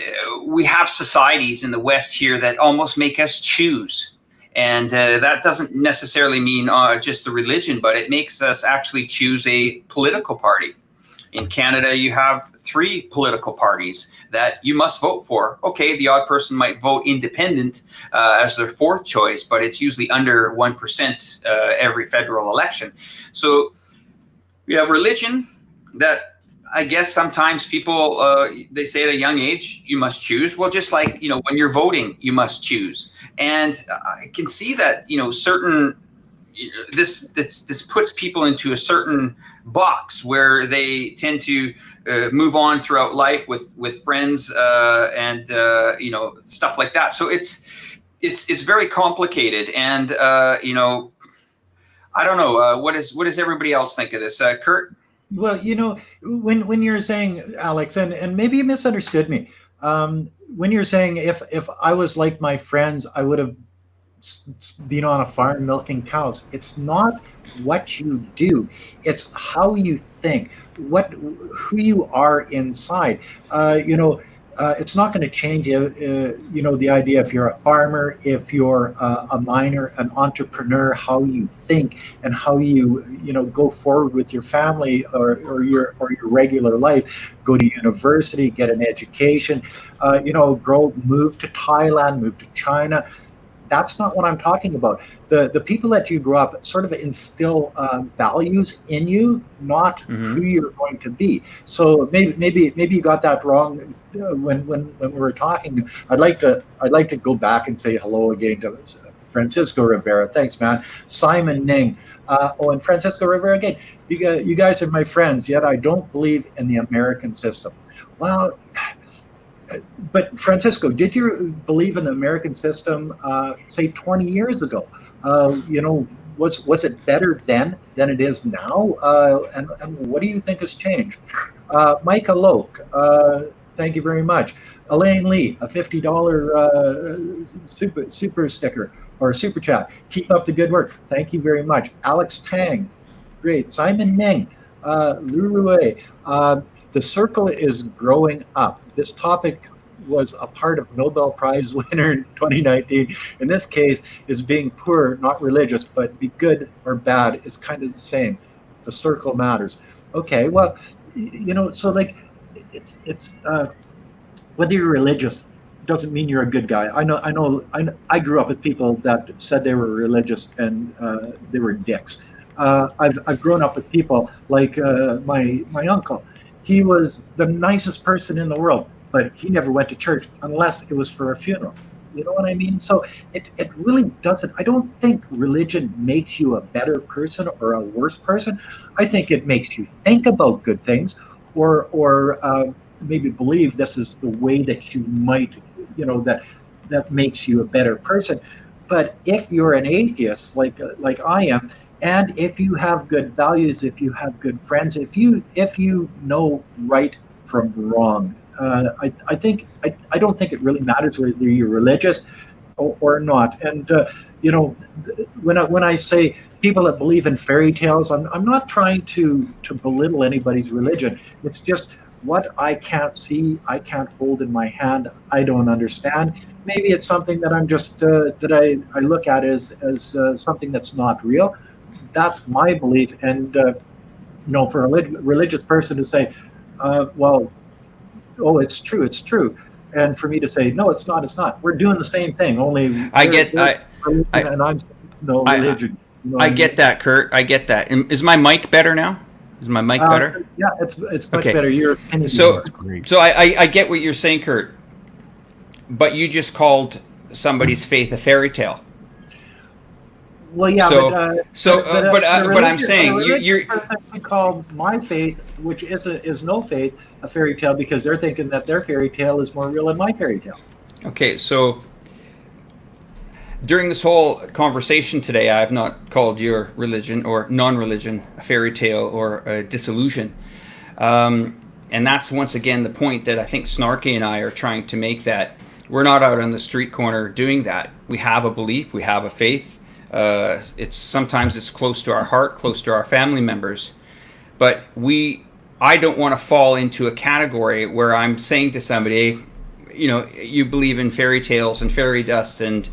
we have societies in the West here that almost make us choose. And that doesn't necessarily mean just the religion, but it makes us actually choose a political party. In Canada, you have 3 political parties that you must vote for. Okay, the odd person might vote independent as their 4th choice, but it's usually under 1% every federal election. So we have religion that I guess sometimes people, they say at a young age, you must choose. Well, just like, when you're voting, you must choose. And I can see that, certain, this puts people into a certain box where they tend to move on throughout life with friends and stuff like that. So it's very complicated. And, I don't know. What does everybody else think of this? Kurt? Well, when you're saying, Alex, and maybe you misunderstood me, when you're saying if I was like my friends, I would have being on a farm milking cows. It's not what you do, it's how you think, who you are inside. It's not going to change the idea if you're a farmer, if you're a miner, an entrepreneur, how you think and how you go forward with your family or your regular life. Go to university, get an education, move to Thailand, move to China. That's not what I'm talking about. The people that you grew up sort of instill values in you, not who you're going to be. So maybe you got that wrong when we were talking. I'd like to go back and say hello again to Francisco Rivera. Thanks, man. Simon Ning. And Francisco Rivera again. You guys are my friends. Yet I don't believe in the American system. Well. But Francisco, did you believe in the American system, say 20 years ago? Was it better then than it is now? And what do you think has changed? Micah Loke, thank you very much. Elaine Lee, a $50 super sticker or super chat. Keep up the good work. Thank you very much. Alex Tang, great. Simon Ning, Lurue. The circle is growing up. This topic was a part of Nobel Prize winner in 2019. In this case, is being poor, not religious, but be good or bad is kind of the same. The circle matters. Okay, well, so like, it's whether you're religious doesn't mean you're a good guy. I grew up with people that said they were religious and they were dicks. I've grown up with people like my uncle. He was the nicest person in the world, but he never went to church unless it was for a funeral. You know what I mean? So it really doesn't. I don't think religion makes you a better person or a worse person. I think it makes you think about good things or maybe believe this is the way that you might, that makes you a better person. But if you're an atheist like I am, and if you have good values, if you have good friends, if you know right from wrong, I don't think it really matters whether you're religious or not. And when I say people that believe in fairy tales, I'm not trying to belittle anybody's religion. It's just what I can't see, I can't hold in my hand, I don't understand. Maybe it's something that I'm just that I look at as something that's not real. That's my belief, and for a religious person to say, it's true, and for me to say, no, it's not. We're doing the same thing. Only and I'm no religion. I get that, Kurt. I get that. Is my mic better now? Is my mic better? Yeah, it's much better. So I get what you're saying, Kurt. But you just called somebody's faith a fairy tale. Well, yeah, but I'm saying you're call my faith, which is no faith, a fairy tale because they're thinking that their fairy tale is more real than my fairy tale. Okay, so during this whole conversation today, I have not called your religion or non-religion a fairy tale or a disillusion, and that's once again the point that I think Snarky and I are trying to make, that we're not out on the street corner doing that. We have a belief, we have a faith. Sometimes it's close to our heart, close to our family members, but I don't want to fall into a category where I'm saying to somebody, you believe in fairy tales and fairy dust and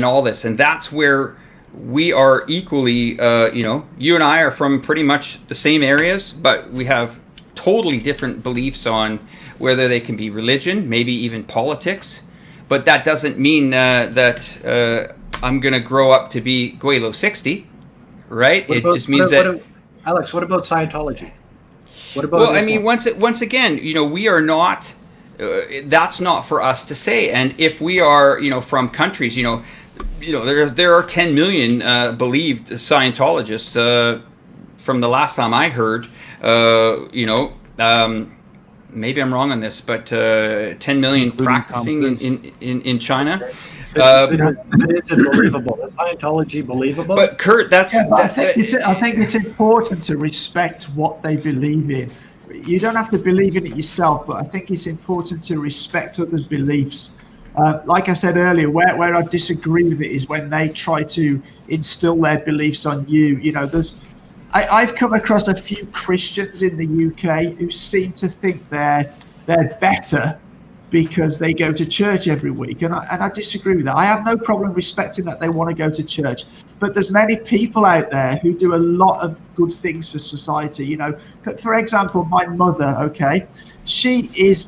all this, and that's where we are equally, you and I are from pretty much the same areas, but we have totally different beliefs on whether they can be religion, maybe even politics, but that doesn't mean that I'm going to grow up to be Gweilo 60, right? Just means that... Alex, what about Scientology? What about... Well, I mean, once again, we are not... that's not for us to say. And if we are, from countries, there are 10 million believed Scientologists from the last time I heard, maybe I'm wrong on this, but 10 million practicing in China. Is it believable? Is Scientology believable? But Kurt, I think it's important to respect what they believe in. You don't have to believe in it yourself, but I think it's important to respect others' beliefs. Like I said earlier, where I disagree with it is when they try to instill their beliefs on you. You know, I've come across a few Christians in the UK who seem to think they're better because they go to church every week, and I disagree with that. I have no problem respecting that they want to go to church, but there's many people out there who do a lot of good things for society. You know, for example, my mother, okay, she is,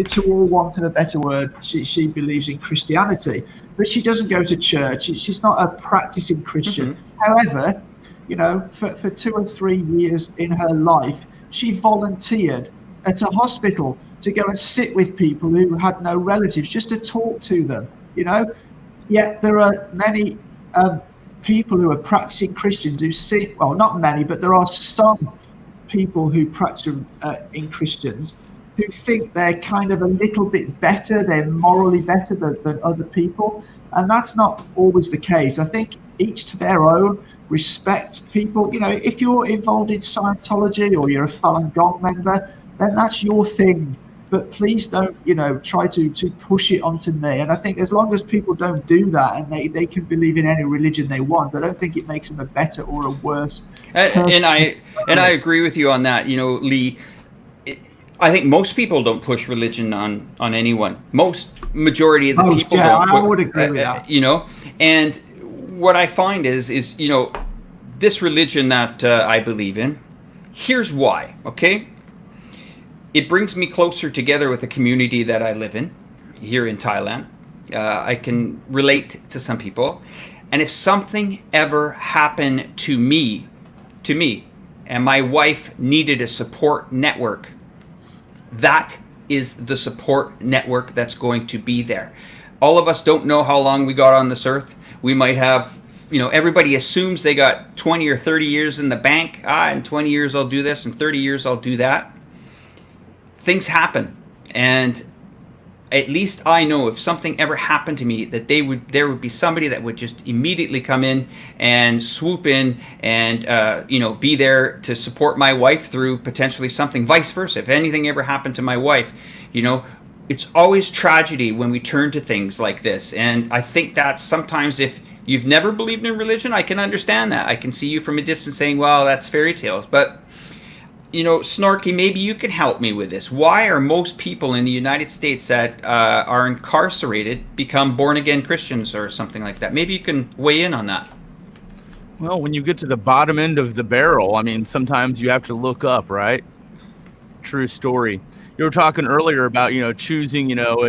to all want of a better word, she believes in Christianity, but she doesn't go to church. She's not a practicing Christian. However, you know, for 2 or 3 years in her life, she volunteered at a hospital to go and sit with people who had no relatives, just to talk to them, you know. Yet there are many people who are practicing Christians who see, well, not many, but there are some people who practice in Christians who think they're kind of a little bit better, they're morally better than other people. And that's not always the case. I think each to their own. Respect people. You know, if you're involved in Scientology or you're a Falun Gong member, then that's your thing. But please don't, you know, try to push it onto me. And I think as long as people don't do that and they can believe in any religion they want, I don't think it makes them a better or a worse person. And I agree with you on that. You know, Lee, I think most people don't push religion on anyone. Majority of the people don't. I would agree with that. You know, and what I find is you know, this religion that I believe in, here's why, okay? It brings me closer together with the community that I live in here in Thailand. I can relate to some people. And if something ever happened to me, and my wife needed a support network, that is the support network that's going to be there. All of us don't know how long we got on this earth. We might have, you know, everybody assumes they got 20 or 30 years in the bank. In 20 years I'll do this, in 30 years I'll do that. Things happen, and at least I know if something ever happened to me that there would be somebody that would just immediately come in and swoop in and you know, be there to support my wife through potentially something. Vice versa, if anything ever happened to my wife, you know, it's always tragedy when we turn to things like this. And I think that sometimes if you've never believed in religion, I can understand that. I can see you from a distance saying, well, that's fairy tales. But you know, Snarky, maybe you can help me with this. Why are most people in the United States that are incarcerated become born-again Christians or something like that? Maybe you can weigh in on that. Well, when you get to the bottom end of the barrel, I mean, sometimes you have to look up, right? True story. You were talking earlier about, you know, choosing, you know,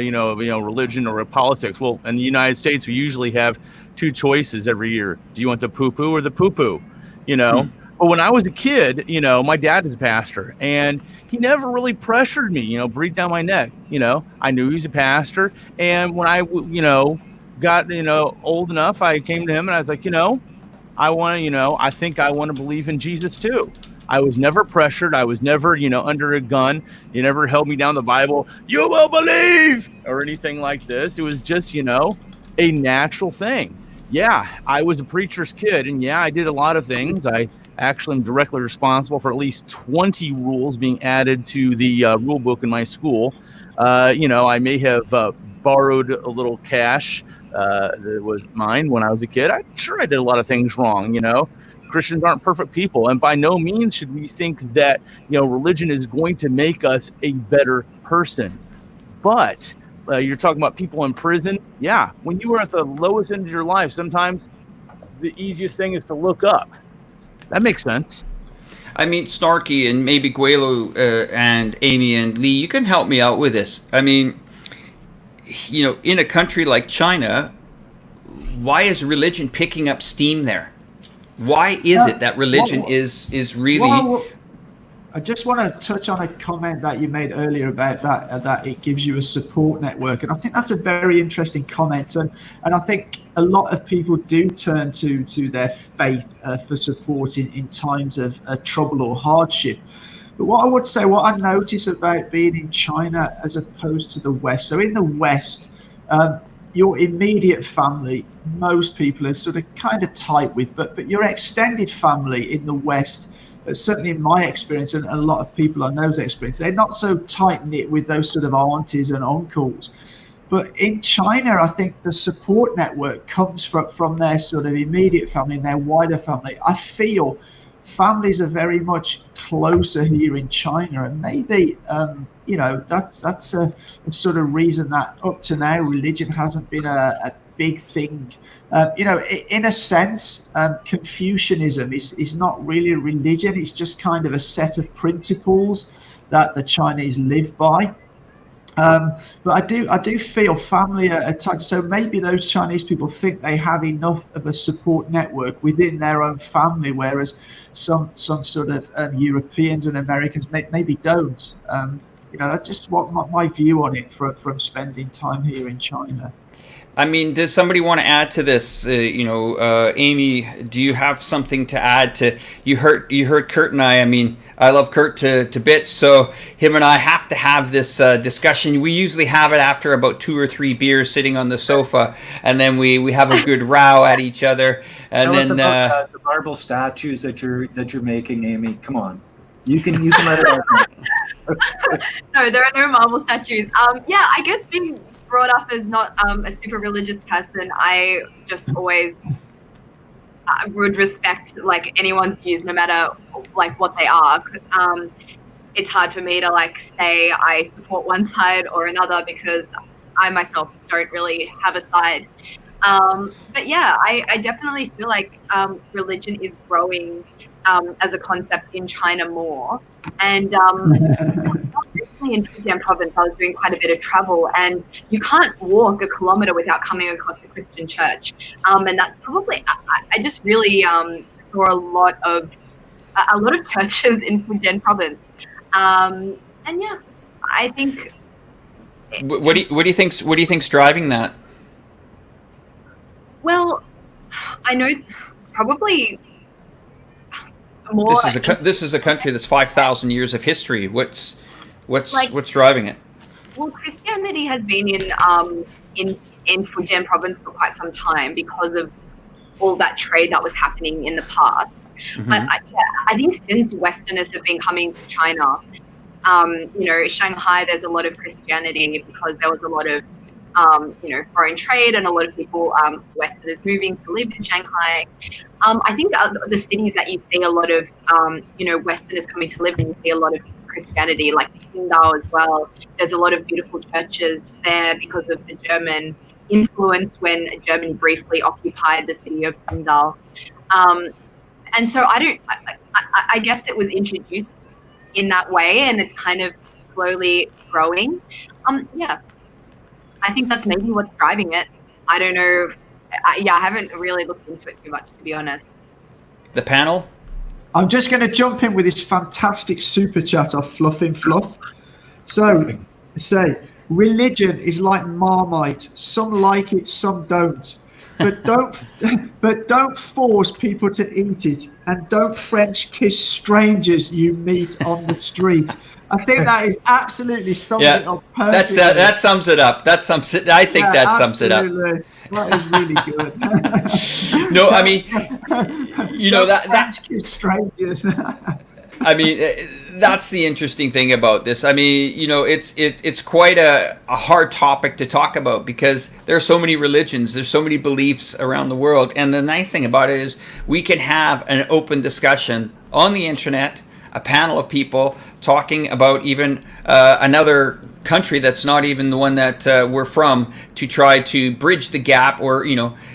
religion or politics. Well, in the United States, we usually have 2 choices every year. Do you want the poo-poo or the poo-poo? You know? But when I was a kid, you know, my dad is a pastor, and he never really pressured me, you know, breathe down my neck. You know, I knew he's a pastor. And when I, you know, got, you know, old enough, I came to him and I was like, you know, I think I want to believe in Jesus too. I was never pressured. I was never, you know, under a gun. You never held me down the Bible. You will believe, or anything like this. It was just, you know, a natural thing. Yeah, I was a preacher's kid, and yeah, I did a lot of things. I actually am directly responsible for at least 20 rules being added to the rule book in my school. You know, I may have borrowed a little cash that was mine when I was a kid. I'm sure I did a lot of things wrong, you know. Christians aren't perfect people, and by no means should we think that, you know, religion is going to make us a better person. But you're talking about people in prison. Yeah, when you are at the lowest end of your life, sometimes the easiest thing is to look up. That makes sense. I mean, Snarky and maybe Gweilo and Amy and Lee, you can help me out with this. I mean, you know, in a country like China, why is religion picking up steam there? Why is it that religion is really... Well, I just want to touch on a comment that you made earlier about that it gives you a support network. And I think that's a very interesting comment. And I think a lot of people do turn to their faith for support in times of trouble or hardship. But what I would say, what I notice about being in China as opposed to the West, so in the West, your immediate family, most people are sort of kind of tight with, but your extended family in the West, certainly in my experience, and a lot of people I know's experience, they're not so tight knit with those sort of aunties and uncles. But in China, I think the support network comes from their sort of immediate family and their wider family. I feel families are very much closer here in China, and maybe that's a sort of reason that up to now religion hasn't been a big thing. In a sense, Confucianism is not really a religion. It's just kind of a set of principles that the Chinese live by. But I do feel family are tight. So maybe those Chinese people think they have enough of a support network within their own family, whereas some sort of Europeans and Americans maybe don't. That's just what my view on it from spending time here in China. I mean, does somebody want to add to this? Amy, do you have something to add to? You heard Kurt and I mean, I love Kurt to bits, so him and I have to have this discussion. We usually have it after about 2 or 3 beers sitting on the sofa, and then we have a good row at each other. And Tell us then about the marble statues that you're making, Amy. Come on, you can let it out. No, there are no marble statues. I guess being brought up as not a super religious person, I just always would respect like anyone's views, no matter like what they are. It's hard for me to like say I support one side or another because I myself don't really have a side. But yeah, I definitely feel like religion is growing as a concept in China more. And recently in Fujian province, I was doing quite a bit of travel, and you can't walk a kilometer without coming across a Christian church. And that's probably I just really saw a lot of churches in Fujian province. And yeah, I think. what do you think's driving that? Well, I know probably. More This is a country that's 5,000 years of history. What's driving it? Well, Christianity has been in Fujian province for quite some time because of all that trade that was happening in the past. Mm-hmm. But I think since Westerners have been coming to China, Shanghai, there's a lot of Christianity because there was a lot of foreign trade and a lot of people, Westerners moving to live in Shanghai. I think the cities that you see a lot of, Westerners coming to live in, you see a lot of Christianity, like Qingdao as well. There's a lot of beautiful churches there because of the German influence when Germany briefly occupied the city of Qingdao. And so I guess it was introduced in that way, and it's kind of slowly growing. I think that's maybe what's driving it. I don't know. I haven't really looked into it too much, to be honest. The panel? I'm just going to jump in with this fantastic super chat off Fluffing Fluff. So, say, religion is like Marmite. Some like it, some don't. But don't force people to eat it, and don't French kiss strangers you meet on the street. I think that is absolutely sums it up perfectly. That sums it up. That sums it. I think that sums it up. That is really good. No, I mean, French kiss strangers. I mean, that's the interesting thing about this. I mean, it's quite a hard topic to talk about because there are so many religions, there's so many beliefs around the world. And the nice thing about it is we can have an open discussion on the internet, a panel of people talking about even another country that's not even the one that we're from, to try to bridge the gap or,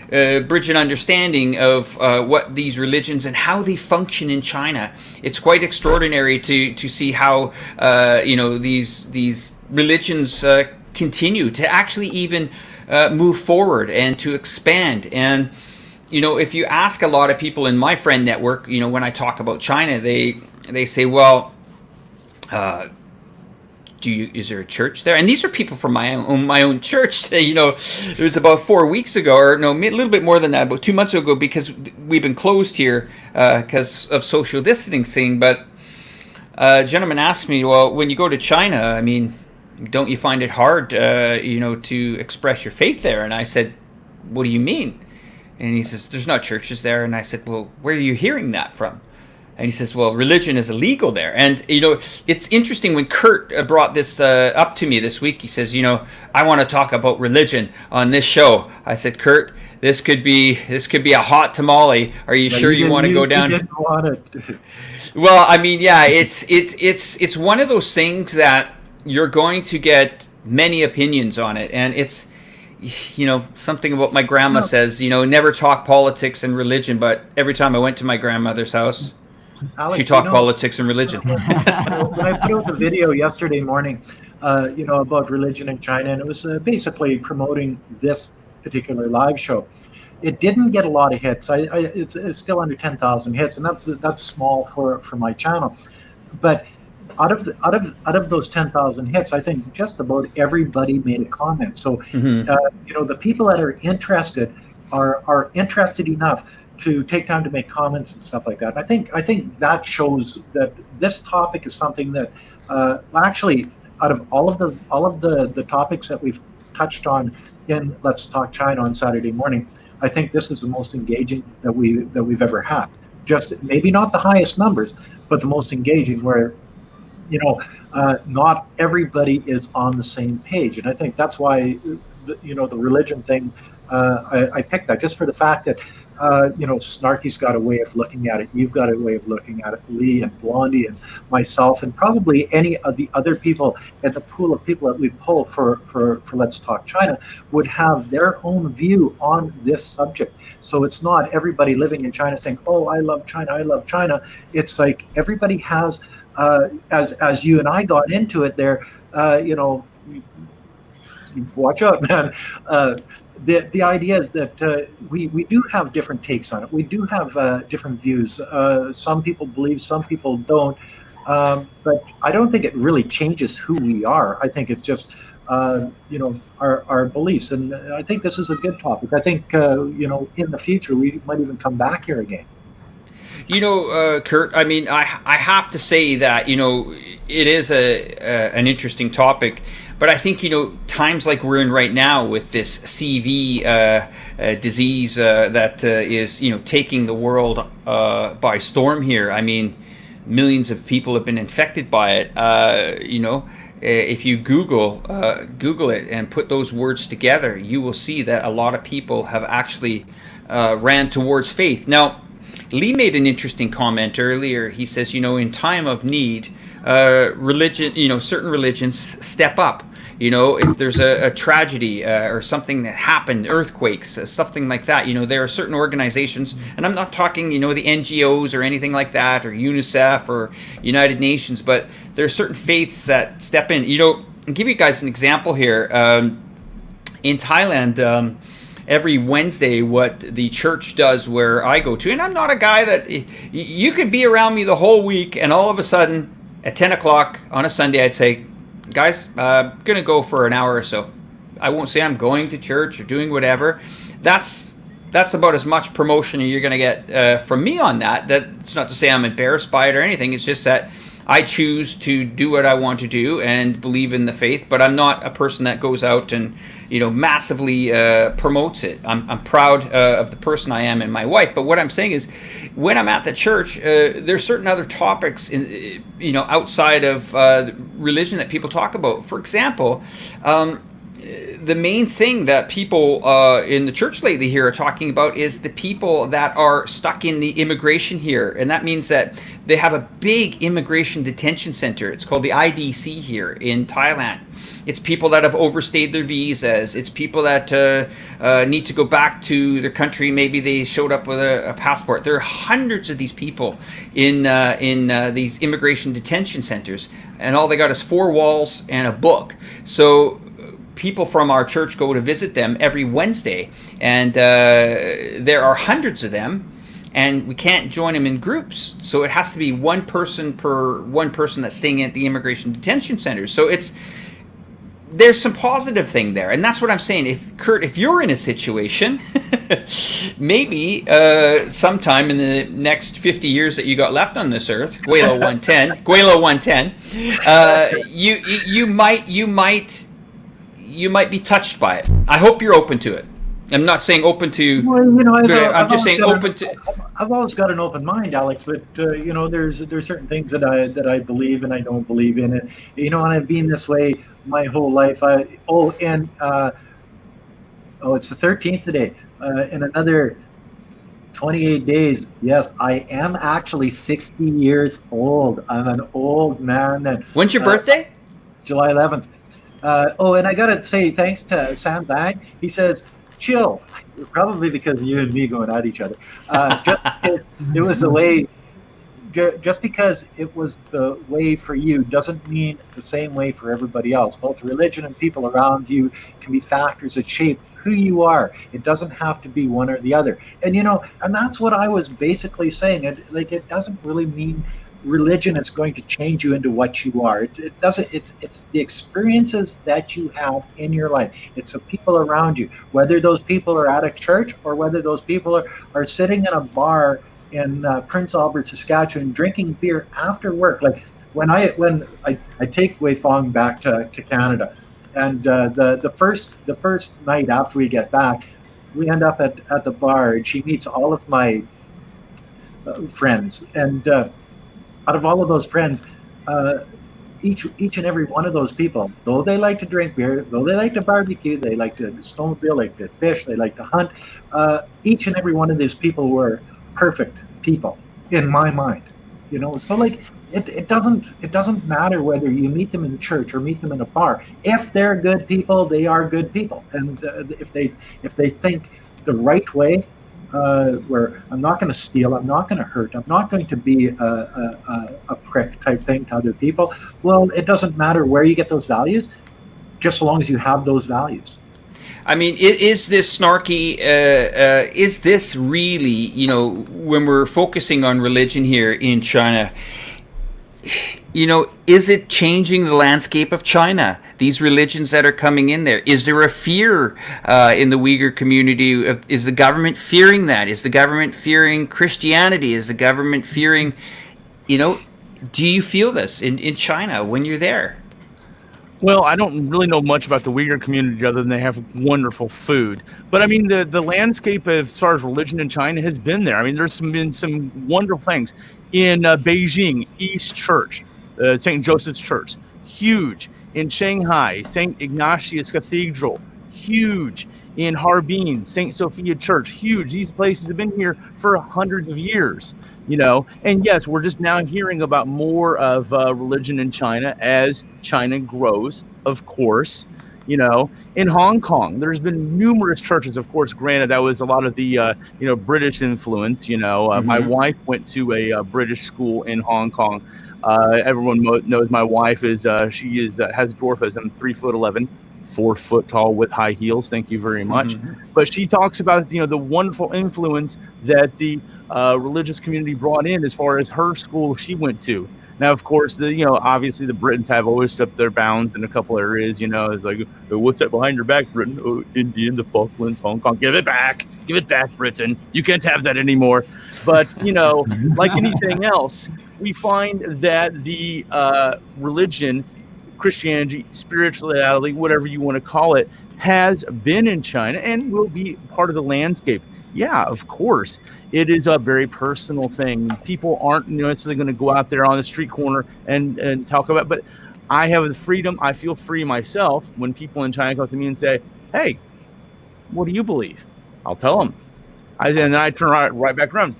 bridge an understanding of what these religions and how they function in China. It's quite extraordinary to see how, these religions continue to actually even move forward and to expand. And, if you ask a lot of people in my friend network, when I talk about China, they say, well, is there a church there? And these are people from my own church. It was about 4 weeks ago, or no, a little bit more than that, about 2 months ago, because we've been closed here because of social distancing. But a gentleman asked me, well, when you go to China, I mean, don't you find it hard, to express your faith there? And I said, what do you mean? And he says, there's not churches there. And I said, well, where are you hearing that from? And he says, well, religion is illegal there. And, it's interesting when Kurt brought this up to me this week. He says, I want to talk about religion on this show. I said, Kurt, this could be a hot tamale. Are you sure you want to go down? You didn't want it. Well, I mean, yeah, it's one of those things that you're going to get many opinions on it. And it's, something about my grandma says, never talk politics and religion. But every time I went to my grandmother's house, Alex, she talked politics and religion. When I put out the video yesterday morning, about religion in China, and it was basically promoting this particular live show. It didn't get a lot of hits. It's still under 10,000 hits, and that's small for my channel. But out of those 10,000 hits, I think just about everybody made a comment. So the people that are interested are interested enough to take time to make comments and stuff like that. And I think that shows that this topic is something that actually, out of all of the topics that we've touched on in Let's Talk China on Saturday morning, I think this is the most engaging that we've ever had. Just maybe not the highest numbers, but the most engaging, where not everybody is on the same page. And I think that's why the religion thing, I picked that just for the fact that Snarky's got a way of looking at it. You've got a way of looking at it. Lee and Blondie and myself, and probably any of the other people at the pool of people that we pull for Let's Talk China would have their own view on this subject. So it's not everybody living in China saying, "Oh, I love China, I love China." It's like everybody has, as you and I got into it there, watch out, man. The idea is that we do have different takes on it. We do have different views. Some people believe, some people don't. But I don't think it really changes who we are. I think it's just, our beliefs. And I think this is a good topic. I think, in the future, we might even come back here again. Kurt, I mean, I have to say that, it is an interesting topic. But I think, times like we're in right now with this CV disease that is, taking the world by storm here. I mean, millions of people have been infected by it. If you Google it and put those words together, you will see that a lot of people have actually ran towards faith. Now, Lee made an interesting comment earlier. He says, in time of need, religion, certain religions step up. If there's a tragedy or something that happened, earthquakes, something like that, there are certain organizations, and I'm not talking, the NGOs or anything like that, or UNICEF or United Nations, but there are certain faiths that step in. I'll give you guys an example here. In Thailand, every Wednesday, what the church does where I go to, and I'm not a guy that, you could be around me the whole week, and all of a sudden, at 10 o'clock on a Sunday, I'd say, guys, I'm going to go for an hour or so. I won't say I'm going to church or doing whatever. That's about as much promotion you're going to get from me on that. That's not to say I'm embarrassed by it or anything. It's just that I choose to do what I want to do and believe in the faith, but I'm not a person that goes out and massively promotes it. I'm proud of the person I am and my wife. But what I'm saying is, when I'm at the church, there's certain other topics outside of religion that people talk about. For example, the main thing that people in the church lately here are talking about is the people that are stuck in the immigration here. And that means that they have a big immigration detention center. It's called the IDC here in Thailand. It's people that have overstayed their visas. It's people that need to go back to their country. Maybe they showed up with a passport. There are hundreds of these people in these immigration detention centers, and all they got is 4 walls and a book. So people from our church go to visit them every Wednesday, and there are hundreds of them, and we can't join them in groups. So it has to be one person per one person that's staying at the immigration detention centers. So there's some positive thing there, and that's what I'm saying. If you're in a situation, maybe sometime in the next 50 years that you got left on this earth, Gweilo 110, you might be touched by it. I hope you're open to it. I'm not saying open to. Well, you know, I'm just saying open to. I've always got an open mind, Alex. But you know, there's certain things that I believe and I don't believe in, and you know, and I've been this way my whole life. It's the 13th today. In another 28 days, yes, I am actually 60 years old. I'm an old man. Then. When's your birthday? July 11th. And I gotta say thanks to Sam Bang. He says, chill, probably because of you and me going at each other. Just because it was the way, just because it was the way for you doesn't mean the same way for everybody else. Both religion and people around you can be factors that shape who you are. It doesn't have to be one or the other. And you know, and that's what I was basically saying. It doesn't really mean religion is going to change you into what you are. It doesn't. It's the experiences that you have in your life. It's the people around you, whether those people are at a church or whether those people are sitting in a bar in Prince Albert, Saskatchewan, drinking beer after work. Like when I take Wei Fong back to Canada, and the first night after we get back, we end up at the bar, and she meets all of my friends, and out of all of those friends, each and every one of those people, though they like to drink beer, though they like to barbecue, they like to snowmobile, like to fish, they like to hunt, each and every one of these people were perfect people in my mind. You know, so like it doesn't matter whether you meet them in church or meet them in a bar. If they're good people, they are good people, and if they think the right way. Where I'm not going to steal, I'm not going to hurt, I'm not going to be a prick type thing to other people. Well, it doesn't matter where you get those values, just so long as you have those values. I mean, is this snarky? Is this really, you know, when we're focusing on religion here in China, you know, is it changing the landscape of China? These religions that are coming in there, is there a fear in the Uyghur community? Is the government fearing that? Is the government fearing Christianity? Is the government fearing, you know, do you feel this in China when you're there? Well, I don't really know much about the Uyghur community other than they have wonderful food. But I mean, the landscape as far as religion in China has been there. I mean, there's been some wonderful things. In Beijing, East Church, St. Joseph's Church, huge. In Shanghai, St. Ignatius Cathedral, huge. In Harbin, St. Sophia Church, huge. These places have been here for hundreds of years, you know. And yes, we're just now hearing about more of religion in China as China grows, of course. You know, in Hong Kong, there's been numerous churches. Of course, granted, that was a lot of the British influence. You know, my wife went to a British school in Hong Kong. Everyone knows my wife has dwarfism, 3'11". 4 foot tall with high heels. Thank you very much. But she talks about, you know, the wonderful influence that the religious community brought in as far as her school she went to. Now, of course, obviously the Britons have always stepped their bounds in a couple areas. You know, it's like, what's that behind your back, Britain? Oh, Indian, the Falklands, Hong Kong. Give it back, Britain. You can't have that anymore. But, you know, like anything else, we find that the religion, Christianity, spirituality, whatever you want to call it, has been in China and will be part of the landscape. Yeah, of course. It is a very personal thing. People aren't necessarily going to go out there on the street corner and talk about it. But I have the freedom. I feel free myself when people in China come to me and say, hey, what do you believe? I'll tell them. And then I turn right back around.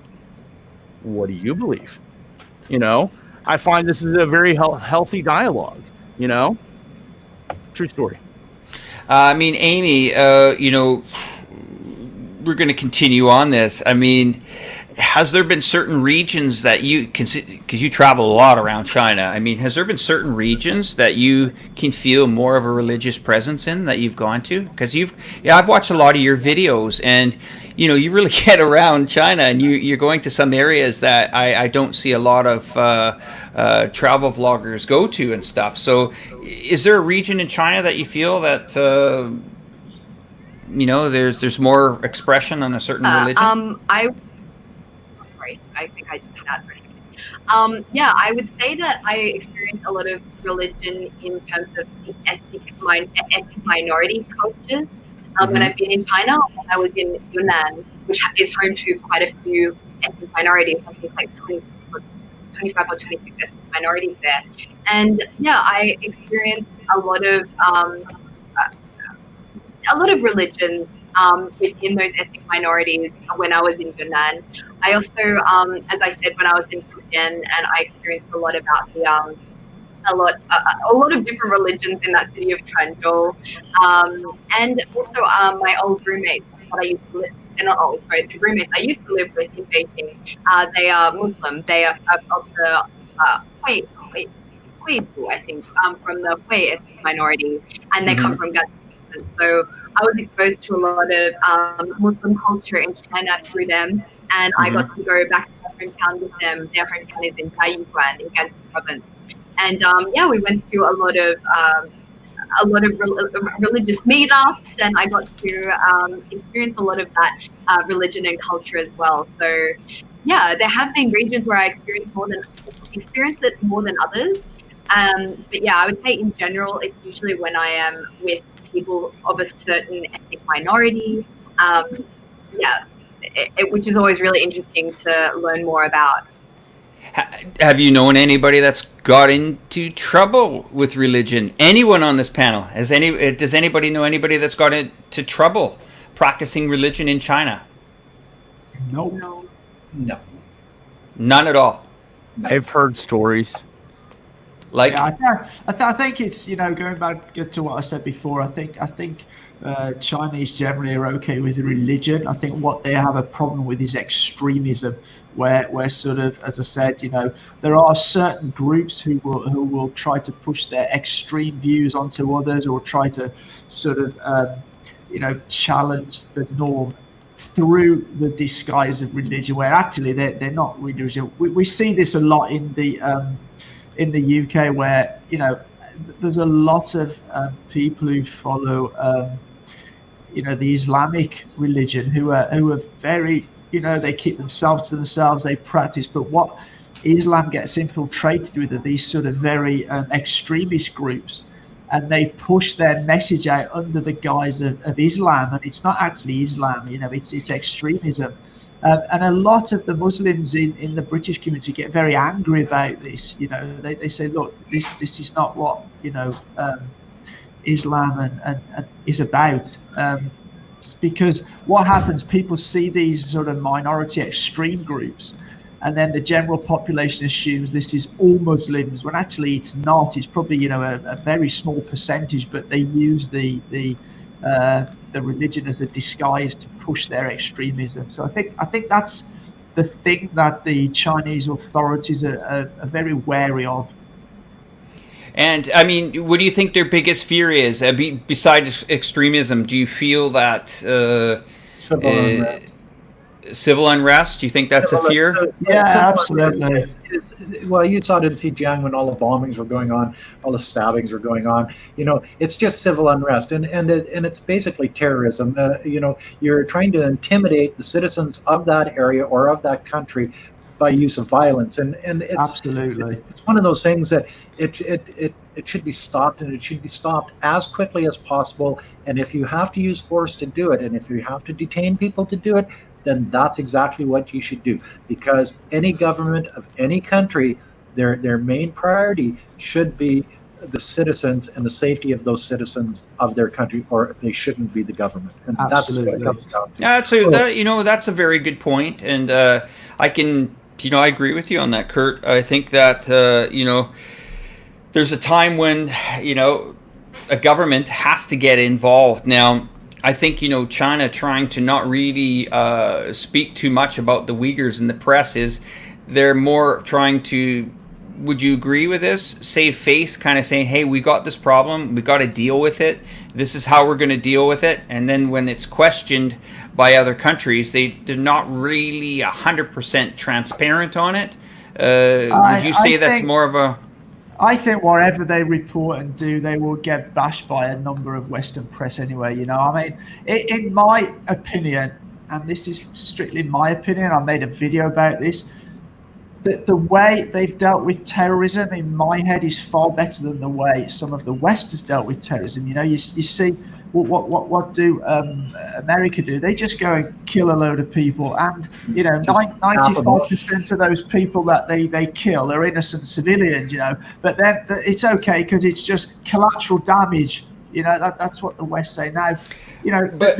What do you believe? You know, I find this is a very healthy dialogue. You know, true story. I mean, Amy, you know, we're going to continue on this. I mean, has there been certain regions that you can, because you travel a lot around China, I mean, has there been certain regions that you can feel more of a religious presence in that you've gone to? Because I've watched a lot of your videos, and you know, you really get around China, and you're going to some areas that I don't see a lot of travel vloggers go to and stuff. So is there a region in China that you feel that you know, there's more expression on a certain religion? I think I just did that for a second. Yeah, I would say that I experienced a lot of religion in terms of the ethnic minority cultures. when I've been in China, when I was in Yunnan, which is home to quite a few ethnic minorities, I think like 25 or 26 ethnic minorities there. And yeah, I experienced a lot of religions within those ethnic minorities when I was in Yunnan. I also, as I said, when I was in Fujian, and I experienced a lot about a lot of different religions in that city of Quanzhou, and also my old roommates that I used to live. They're not old, sorry. The roommates I used to live with in Beijing, they are Muslim. They are of the Hui, I think, from the Hui ethnic minority, and they come from Gaza. So I was exposed to a lot of Muslim culture in China through them, and I got to go back to their hometown with them. Their hometown is in Taiyuan in Gansu province. And yeah, we went to a lot of religious meetups, and I got to experience a lot of that religion and culture as well. So yeah, there have been regions where I experienced it more than others. But yeah, I would say in general, it's usually when I am with people of a certain ethnic minority. Which is always really interesting to learn more about. Have you known anybody that's got into trouble with religion? Anyone on this panel? Does anybody know anybody that's got into trouble practicing religion in China? No. None at all. I've heard stories. Like, yeah, I think it's, going back to what I said before. I think Chinese generally are okay with religion. I think what they have a problem with is extremism, where sort of, as I said, there are certain groups who will try to push their extreme views onto others, or try to sort of challenge the norm through the disguise of religion, where actually they're not religious. We see this a lot in the UK, where there's a lot of people who follow the Islamic religion who are very, they keep themselves to themselves, they practice. But what Islam gets infiltrated with are these sort of very extremist groups, and they push their message out under the guise of Islam, and it's not actually Islam. It's extremism. And a lot of the Muslims in the British community get very angry about this. They say, look, this is not what Islam and is about. It's because what happens, people see these sort of minority extreme groups, and then the general population assumes this is all Muslims, when actually it's not. It's probably a very small percentage, but they use the religion as a disguise to push their extremism. So I think that's the thing that the Chinese authorities are very wary of. And I mean, what do you think their biggest fear is? Besides extremism, do you feel that civil unrest? Do you think that's a fear? Yeah, absolutely. Well, you saw it in Xinjiang when all the bombings were going on, all the stabbings were going on. It's just civil unrest, and it's basically terrorism. You're trying to intimidate the citizens of that area or of that country by use of violence, and it's absolutely, it's one of those things that it should be stopped, and it should be stopped as quickly as possible. And if you have to use force to do it, and if you have to detain people to do it, then that's exactly what you should do. Because any government of any country, their main priority should be the citizens and the safety of those citizens of their country, or they shouldn't be the government. And absolutely. That's what it comes down to. Yeah, that's a very good point, and I agree with you on that, Kurt. I think that there's a time when a government has to get involved. Now, I think China trying to not really speak too much about the Uyghurs in the press they're more trying to, would you agree with this, save face, kind of saying, hey, we got this problem, we got to deal with it, this is how we're going to deal with it. And then when it's questioned by other countries, they're not really 100% transparent on it. Would you say that's more of a... I think whatever they report and do, they will get bashed by a number of Western press anyway. In my opinion, and this is strictly my opinion, I made a video about this, that the way they've dealt with terrorism in my head is far better than the way some of the West has dealt with terrorism. You see what do America do? They just go and kill a load of people, and 95% of those people that they kill are innocent civilians, But then it's okay because it's just collateral damage. That's what the West say now. But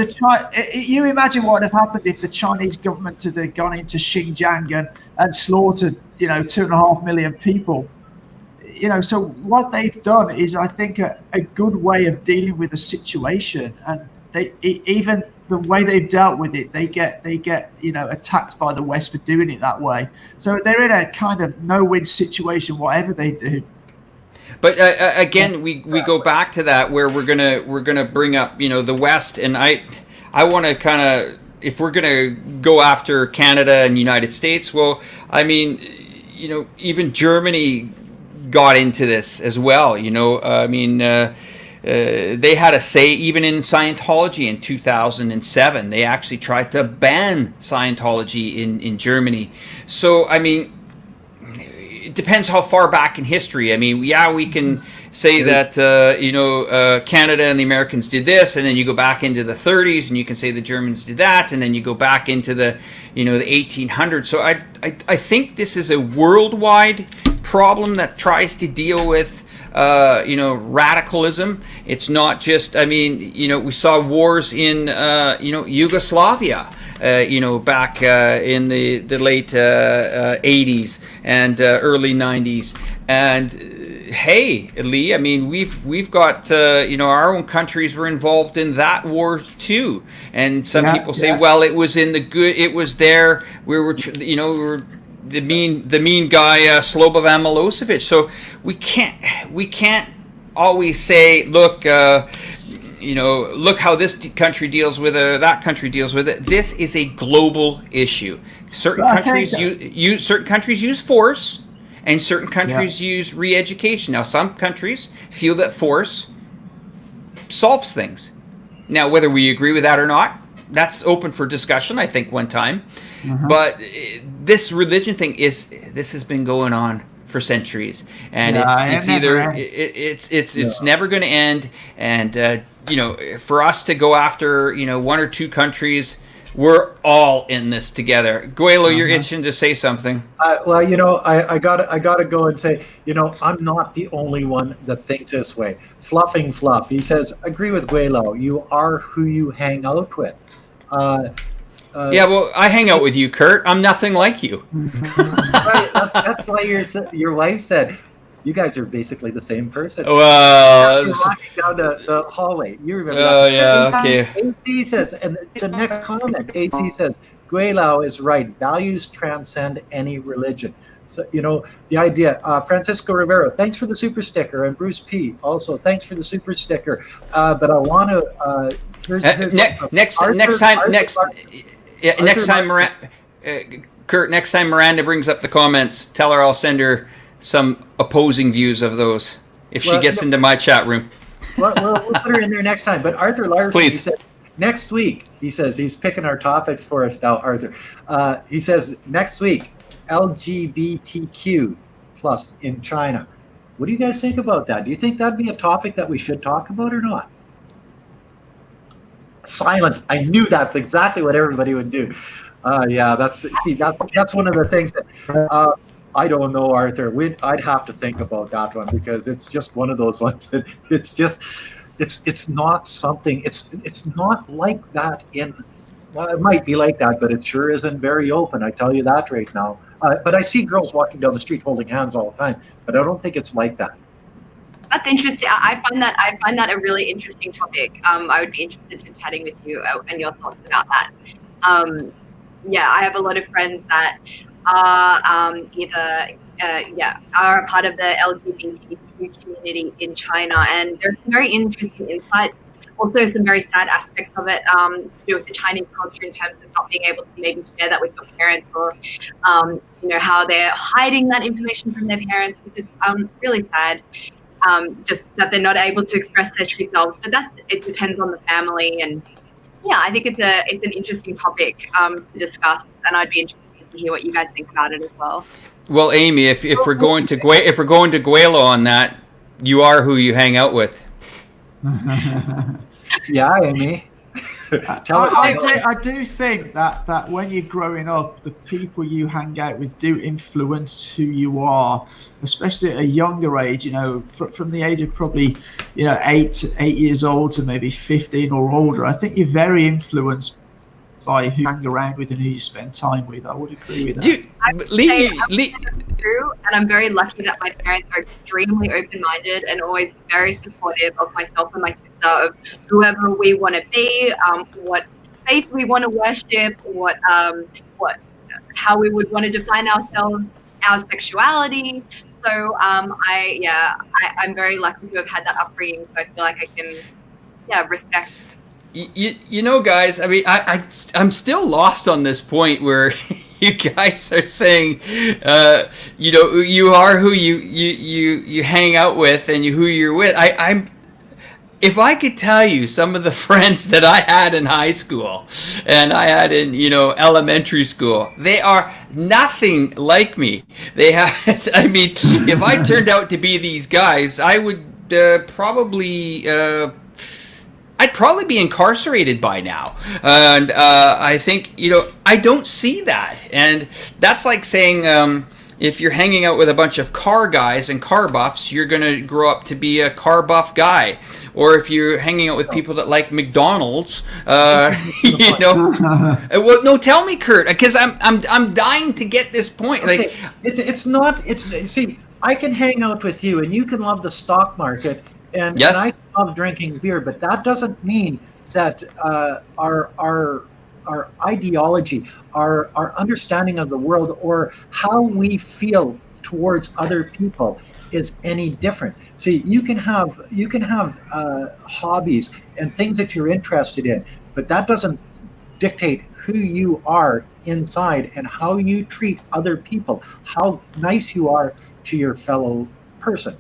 you imagine what would have happened if the Chinese government had gone into Xinjiang and slaughtered 2.5 million people. So what they've done is, I think, a good way of dealing with the situation, and even the way they've dealt with it, they get attacked by the West for doing it that way. So they're in a kind of no-win situation, whatever they do. But again, we go back to that where we're gonna bring up the West, and I want to kind of, if we're gonna go after Canada and United States, well, I mean, even Germany got into this as well. They had a say even in Scientology in 2007. They actually tried to ban Scientology in Germany. So, I mean, it depends how far back in history. I mean, yeah, we can say that, Canada and the Americans did this, and then you go back into the 30s and you can say the Germans did that, and then you go back into the 1800s. So I think this is a worldwide problem that tries to deal with radicalism. It's not just, we saw wars in Yugoslavia back in the late 80s and early 90s, and hey, Lee, I mean, we've got our own countries were involved in that war too, and some people say, well, it was in the good, it was there, we were the mean guy Slobodan Milosevic. So we can't always say, look how this country deals with it, or that country deals with it. This is a global issue. Certain countries use force, and certain countries use re-education. Now, some countries feel that force solves things. Now, whether we agree with that or not, that's open for discussion, I think, one time. But this religion thing this has been going on for centuries, and it's never going to end. And for us to go after one or two countries, we're all in this together. Gweilo, you're itching to say something. I gotta go and say, I'm not the only one that thinks this way. Fluffing Fluff, he says, agree with Gweilo. You are who you hang out with. Yeah, well, I hang out with you, Kurt. I'm nothing like you. Right, that's why your wife said, you guys are basically the same person. Well, you're walking down the hallway. You remember that? Oh, yeah, okay. AC says, and the next comment, AC says, Gweilo is right. Values transcend any religion. So, the idea. Francisco Rivero, thanks for the super sticker. And Bruce P, also, thanks for the super sticker. But I want to... Kurt, next time Miranda brings up the comments, tell her I'll send her some opposing views of those if she gets into my chat room. We'll put her in there next time. But Arthur Larson, please. He said, next week, he says, he's picking our topics for us now, Arthur. He says, next week, LGBTQ plus in China. What do you guys think about that? Do you think that'd be a topic that we should talk about or not? Silence. I knew that's exactly what everybody would do. That's one of the things that I don't know, Arthur. I'd have to think about that one, because it's just one of those ones that it's not something. It's not like that in. Well, it might be like that, but it sure isn't very open. I tell you that right now. But I see girls walking down the street holding hands all the time, but I don't think it's like that. That's interesting. I find that a really interesting topic. I would be interested in chatting with you and your thoughts about that. I have a lot of friends that are are a part of the LGBTQ community in China, and there's some very interesting insights. Also, some very sad aspects of it to do with the Chinese culture in terms of not being able to maybe share that with your parents, or how they're hiding that information from their parents, which is really sad. Just that they're not able to express their true selves, but it depends on the family. And I think it's an interesting topic to discuss, and I'd be interested to hear what you guys think about it as well. Well, Amy, if we're going to Gweilo on that, you are who you hang out with. Yeah, Amy. Tell us I do think that when you're growing up, the people you hang out with do influence who you are, especially at a younger age. You know, from the age of probably, 8 years old to maybe 15 or older. I think you're very influenced by who you hang around with and who you spend time with. I would agree with that. True, and I'm very lucky that my parents are extremely open-minded and always very supportive of myself and my sister, of whoever we want to be, what faith we want to worship, how we would want to define ourselves, our sexuality. So I'm very lucky to have had that upbringing. So I feel like I can respect. You know, guys, I mean, I'm still lost on this point where you guys are saying, you are who you hang out with and who you're with. If I could tell you some of the friends that I had in high school and I had in, elementary school, they are nothing like me. They have, I mean, if I turned out to be these guys, I would I'd probably be incarcerated by now. And I think, I don't see that. And that's like saying if you're hanging out with a bunch of car guys and car buffs, you're going to grow up to be a car buff guy. Or if you're hanging out with people that like McDonald's, well, no, tell me, Kurt, because I'm dying to get this point. Okay. See, I can hang out with you and you can love the stock market. And, yes. and I love drinking beer, but that doesn't mean that our ideology, our understanding of the world, or how we feel towards other people is any different. See, you can have hobbies and things that you're interested in, but that doesn't dictate who you are inside and how you treat other people, how nice you are to your fellow person.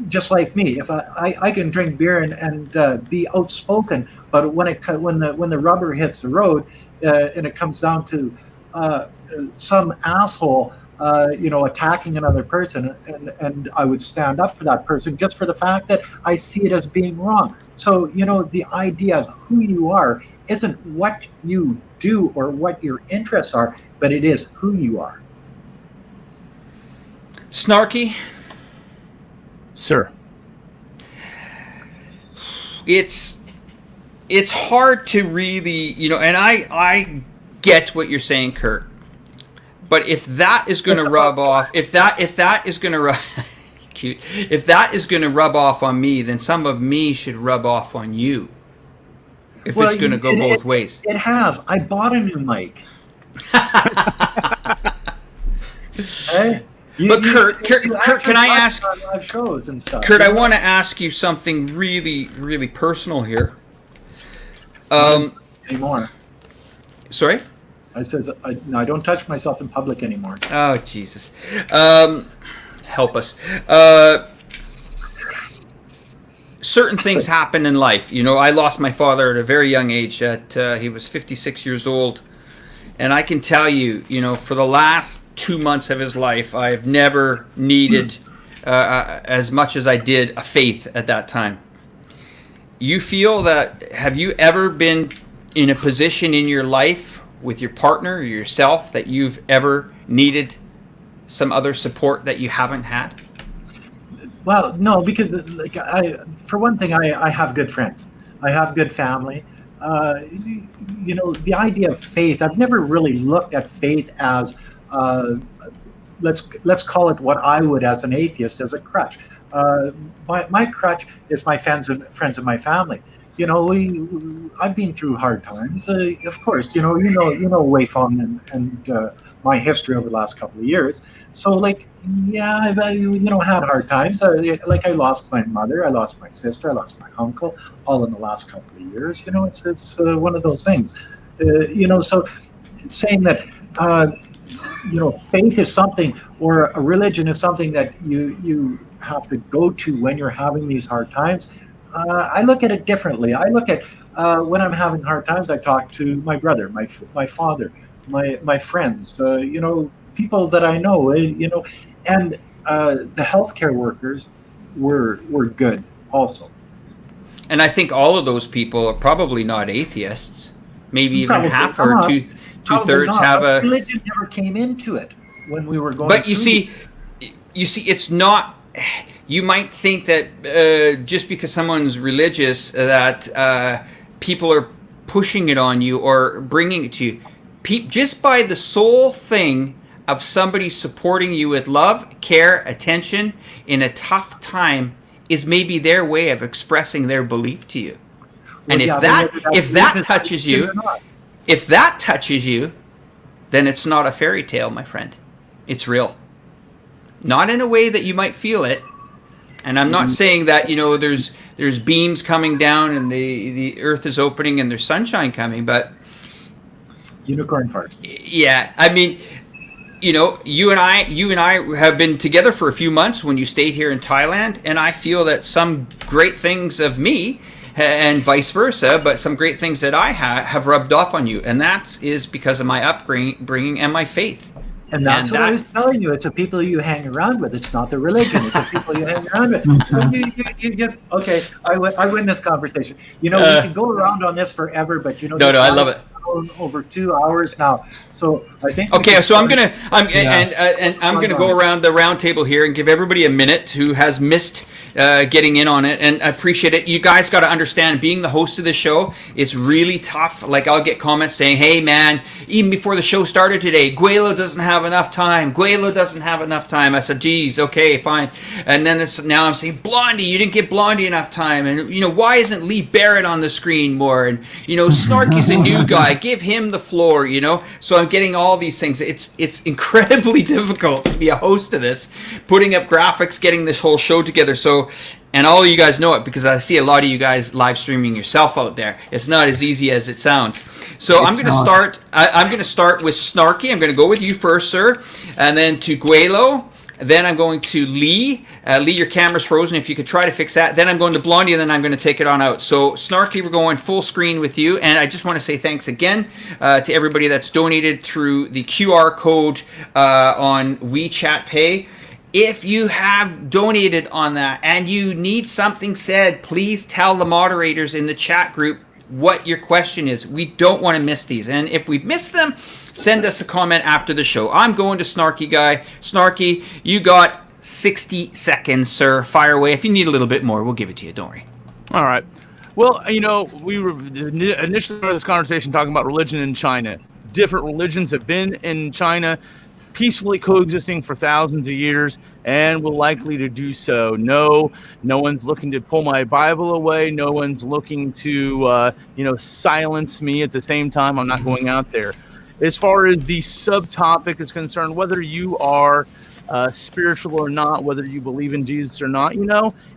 Just like me, if I can drink beer and be outspoken, but when the rubber hits the road and it comes down to some asshole attacking another person, and I would stand up for that person just for the fact that I see it as being wrong. So the idea of who you are isn't what you do or what your interests are, but it is who you are. Snarky? Sir. It's hard to really, and I get what you're saying, Kurt. But if that is going to rub off, if that is going to cute, if that is going to rub off on me, then some of me should rub off on you. If it's going to go both ways. It has. I bought a new mic. Hey? But Kurt, can I ask? Shows and stuff. Kurt, I want to ask you something really, really personal here. Anymore. Sorry? I says I don't touch myself in public anymore. Oh Jesus! Help us. Certain things happen in life. I lost my father at a very young age. He was 56 years old. And I can tell you, for the last 2 months of his life, I've never needed as much as I did a faith at that time. You feel that, have you ever been in a position in your life with your partner or yourself that you've ever needed some other support that you haven't had? Well, no, because for one thing, I have good friends. I have good family. The idea of faith, I've never really looked at faith as, let's call it what I would as an atheist, as a crutch. My crutch is my friends and my family. I've been through hard times. Of course, Wei Feng and my history over the last couple of years. So I've had hard times. I lost my mother, I lost my sister, I lost my uncle, all in the last couple of years. It's one of those things. So saying that faith is something, or a religion is something that you have to go to when you're having these hard times. I look at it differently. I look at when I'm having hard times, I talk to my brother, my father, my friends, people that I know, and the healthcare workers were good also. And I think all of those people are probably not atheists. Maybe even Probably half not. or two-thirds Probably not. have But a. religion never came into it when we were going. But you through see, it's not. You might think that just because someone's religious, that people are pushing it on you or bringing it to you. Just by the sole thing of somebody supporting you with love, care, attention in a tough time is maybe their way of expressing their belief to you. And yeah, if that touches you, then it's not a fairy tale, my friend. It's real. Not in a way that you might feel it. And I'm not saying that, there's beams coming down and the earth is opening and there's sunshine coming, but unicorn farts. Yeah, I mean, you and I have been together for a few months when you stayed here in Thailand, and I feel that some great things of me and vice versa, but some great things that I have rubbed off on you, and that is because of my upbringing and my faith. And that's what I was telling you. It's the people you hang around with. It's not the religion. It's the people you hang around with. You just okay. I win this conversation. We can go around on this forever, but no, I love it. Over 2 hours now, so I think. Okay, so I'm gonna go around the round table here and give everybody a minute who has missed getting in on it, and I appreciate it. You guys got to understand, being the host of the show, it's really tough. Like, I'll get comments saying, "Hey, man, even before the show started today, Gweilo doesn't have enough time. Gweilo doesn't have enough time." I said, "Geez, okay, fine." And then now I'm saying, "Blondie, you didn't give Blondie enough time." And why isn't Lee Barrett on the screen more? And Snarky's a new guy. Give him the floor. So I'm getting all these things. It's incredibly difficult to be a host of this, putting up graphics, getting this whole show together. So, and all of you guys know it because I see a lot of you guys live streaming yourself out there. It's not as easy as it sounds. So I'm going to start. I'm going to start with Snarky. I'm going to go with you first, sir, and then to Gweilo. Then I'm going to Lee. Lee, your camera's frozen. If you could try to fix that. Then I'm going to Blondie, and then I'm going to take it on out. So, Snarky, we're going full screen with you. And I just want to say thanks again to everybody that's donated through the QR code on WeChat Pay. If you have donated on that and you need something said, please tell the moderators in the chat group what your question is. We don't want to miss these. And if we've missed them, send us a comment after the show. I'm going to Snarky Guy. Snarky, you got 60 seconds, sir. Fire away. If you need a little bit more, we'll give it to you. Don't worry. All right. Well, we were initially started this conversation talking about religion in China. Different religions have been in China, peacefully coexisting for thousands of years, and will likely to do so. No one's looking to pull my Bible away. No one's looking to, silence me. At the same time, I'm not going out there. As far as the subtopic is concerned, whether you are spiritual or not, whether you believe in Jesus or not,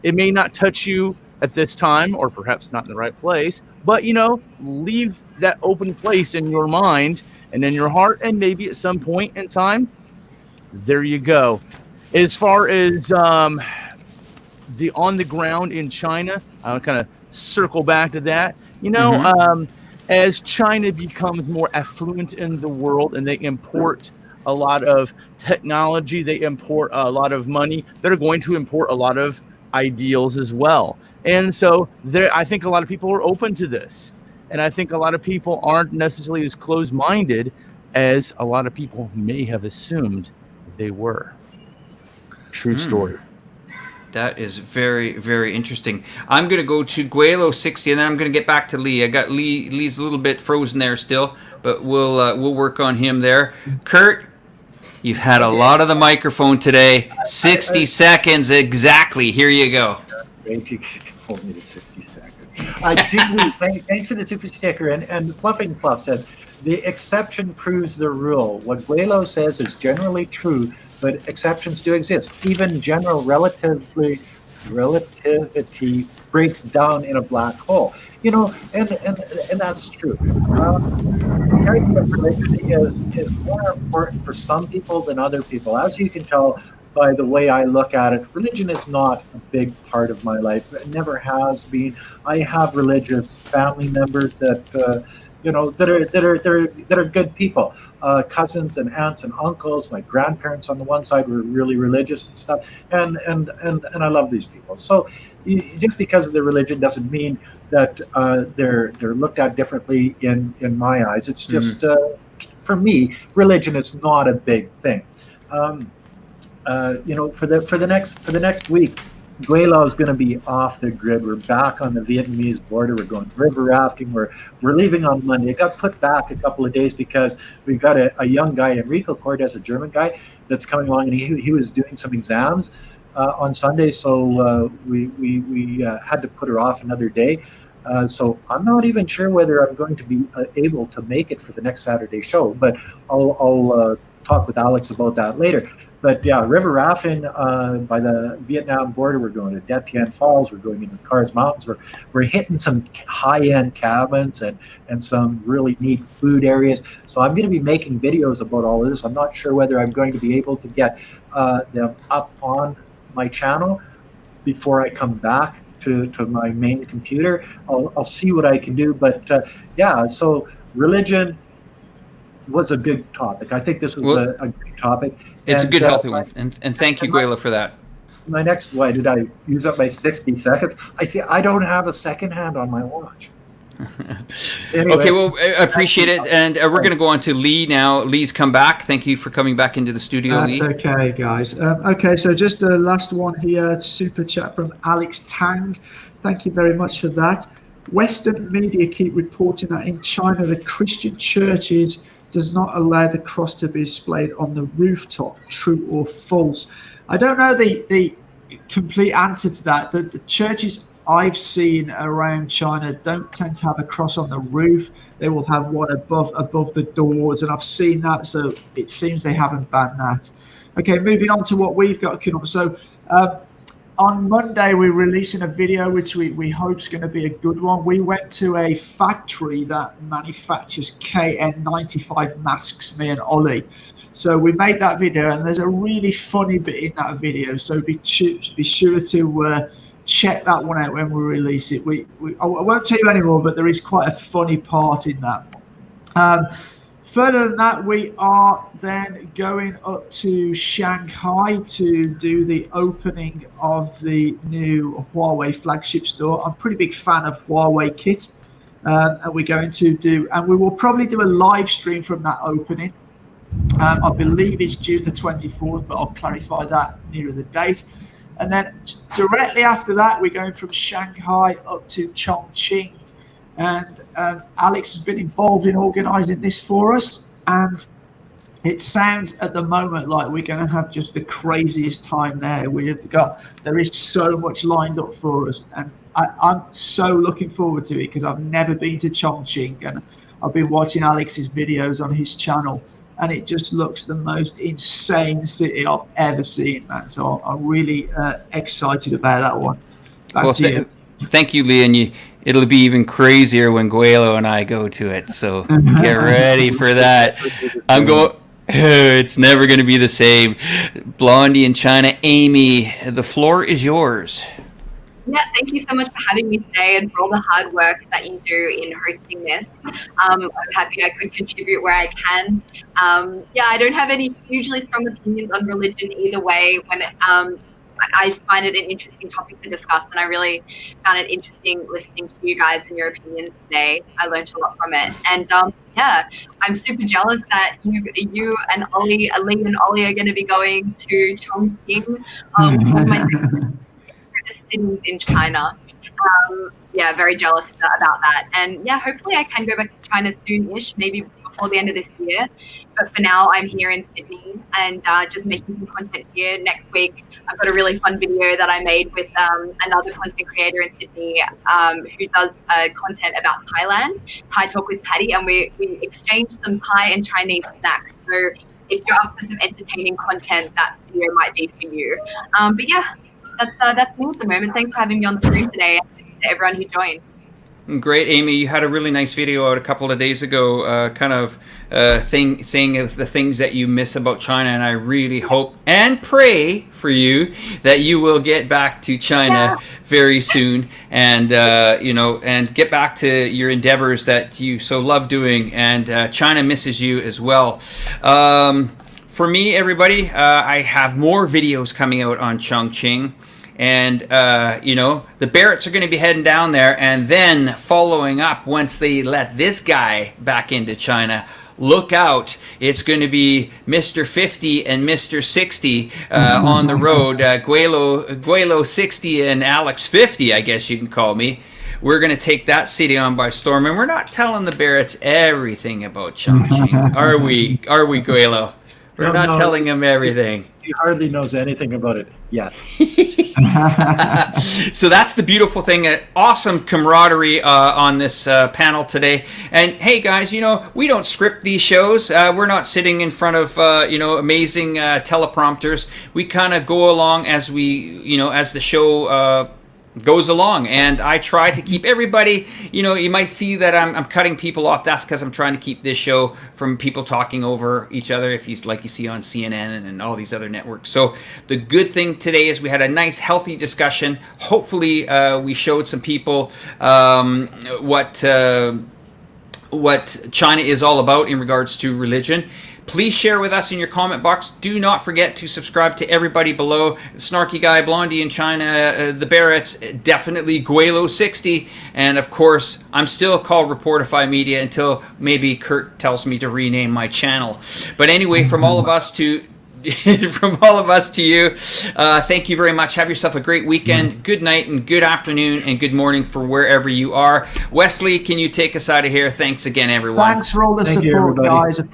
it may not touch you at this time, or perhaps not in the right place, but, leave that open place in your mind and in your heart, and maybe at some point in time, there you go. As far as the on the ground in China, I'll kind of circle back to that. As China becomes more affluent in the world and they import a lot of technology, they import a lot of money, they're going to import a lot of ideals as well. And so I think a lot of people are open to this. And I think a lot of people aren't necessarily as closed-minded as a lot of people may have assumed they were. True story. That is very, very interesting. I'm going to go to Gweilo 60, and then I'm going to get back to Lee. I got Lee. Lee's a little bit frozen there still, but we'll work on him there. Kurt, you've had a lot of the microphone today. 60 seconds exactly. Here you go. Great, you hold me to 60 seconds. Thanks for the super sticker. And Fluffing Fluff says, the exception proves the rule. What Gweilo says is generally true, but exceptions do exist. Even general relativity breaks down in a black hole. And that's true. The idea of religion is more important for some people than other people. As you can tell by the way I look at it, religion is not a big part of my life. It never has been. I have religious family members that that are good people, cousins and aunts and uncles. My grandparents on the one side were really religious and stuff, and I love these people. So just because of their religion doesn't mean that they're looked at differently in my eyes. It's just for me, religion is not a big thing. For the next week, Gweilo is going to be off the grid. We're back on the Vietnamese border. We're going river rafting. We're leaving on Monday. It got put back a couple of days because we've got a young guy, Enrico Cordes, a German guy, that's coming along, and he was doing some exams on Sunday, so we had to put her off another day. So I'm not even sure whether I'm going to be able to make it for the next Saturday show, but I'll talk with Alex about that later. But yeah, river rafting by the Vietnam border. We're going toDet Bien Falls. We're going into Cars Mountains. We're hitting some high-end cabins and some really neat food areas. So I'm going to be making videos about all of this. I'm not sure whether I'm going to be able to get them up on my channel before I come back to my main computer. I'll see what I can do. But yeah, so religion was a good topic. I think this was a good topic. It's a good, healthy one. And thank you, Gweilo, for that. My next, why did I use up my 60 seconds? I see I don't have a second hand on my watch. Anyway, okay, well, I appreciate it. And we're going to go on to Lee now. Lee's come back. Thank you for coming back into the studio, Lee. That's okay, guys. Okay, so just the last one here, super chat from Alex Tang. Thank you very much for that. Western media keep reporting that in China, the Christian churches does not allow the cross to be displayed on the rooftop. True or false? I don't know the complete answer to that. The churches I've seen around China don't tend to have a cross on the roof. They will have one above the doors, and I've seen that, so it seems they haven't banned that. Okay, moving on to what we've got coming up. So on Monday, we're releasing a video which we hope is going to be a good one. We went to a factory that manufactures KN95 masks, me and Ollie. So we made that video, and there's a really funny bit in that video. So be sure to check that one out when we release it. I won't tell you anymore, but there is quite a funny part in that. Further than that, we are then going up to Shanghai to do the opening of the new Huawei flagship store. I'm a pretty big fan of Huawei kit, and we're going to do, and we will probably do a live stream from that opening. I believe it's June the 24th, but I'll clarify that nearer the date. And then directly after that, we're going from Shanghai up to Chongqing. And Alex has been involved in organising this for us, and it sounds at the moment like we're going to have just the craziest time there. There is so much lined up for us, and I'm so looking forward to it because I've never been to Chongqing, and I've been watching Alex's videos on his channel, and it just looks the most insane city I've ever seen, man. So I'm really excited about that one. Back to you. Thank you, Lee, and it'll be even crazier when Gweilo and I go to it. So get ready for that. I'm going. It's never going to be the same. Blondie in China, Amy, the floor is yours. Yeah, thank you so much for having me today and for all the hard work that you do in hosting this. I'm happy I could contribute where I can. Yeah, I don't have any hugely strong opinions on religion either way. When I find it an interesting topic to discuss, and I really found it interesting listening to you guys and your opinions today. I learned a lot from it, and yeah, I'm super jealous that you and Ollie, Lee and Ollie, are going to be going to Chongqing, one of my favorite cities in China. Yeah, very jealous about that, and yeah, hopefully I can go back to China soon-ish, maybe before the end of this year. But for now, I'm here in Sydney and just making some content here. Next week, I've got a really fun video that I made with another content creator in Sydney who does content about Thailand, Thai Talk with Patty, and we exchanged some Thai and Chinese snacks. So if you're up for some entertaining content, that video might be for you. But yeah, that's me at the moment. Thanks for having me on the stream today, and to everyone who joined. Great, Amy. You had a really nice video out a couple of days ago, saying of the things that you miss about China, and I really hope and pray for you that you will get back to China very soon, and and get back to your endeavors that you so love doing, and China misses you as well. For me, everybody, I have more videos coming out on Chongqing. And, the Barretts are going to be heading down there, and then following up once they let this guy back into China. Look out. It's going to be Mr. 50 and Mr. 60 on the road. Gweilo 60 and Alex 50, I guess you can call me. We're going to take that city on by storm, and we're not telling the Barretts everything about Chongqing. Are we, Gweilo? We're not telling them everything. He hardly knows anything about it yet. So that's the beautiful thing. Awesome camaraderie on this panel today. And hey, guys, we don't script these shows. We're not sitting in front of amazing teleprompters. We kind of go along as as the show goes along, and I try to keep everybody, you might see that I'm cutting people off. That's because I'm trying to keep this show from people talking over each other, if you see on CNN and all these other networks. So the good thing today is we had a nice healthy discussion. Hopefully we showed some people what China is all about in regards to religion. Please share with us in your comment box. Do not forget to subscribe to everybody below. Snarky Guy, Blondie in China, the Barretts, definitely Gweilo 60. And of course, I'm still called Reporterfy Media until maybe Kurt tells me to rename my channel. But anyway, from all of us to you, thank you very much. Have yourself a great weekend. Good night and good afternoon and good morning for wherever you are. Wesley, can you take us out of here? Thanks again, everyone. Thanks for all the Thank you, support, everybody. guys.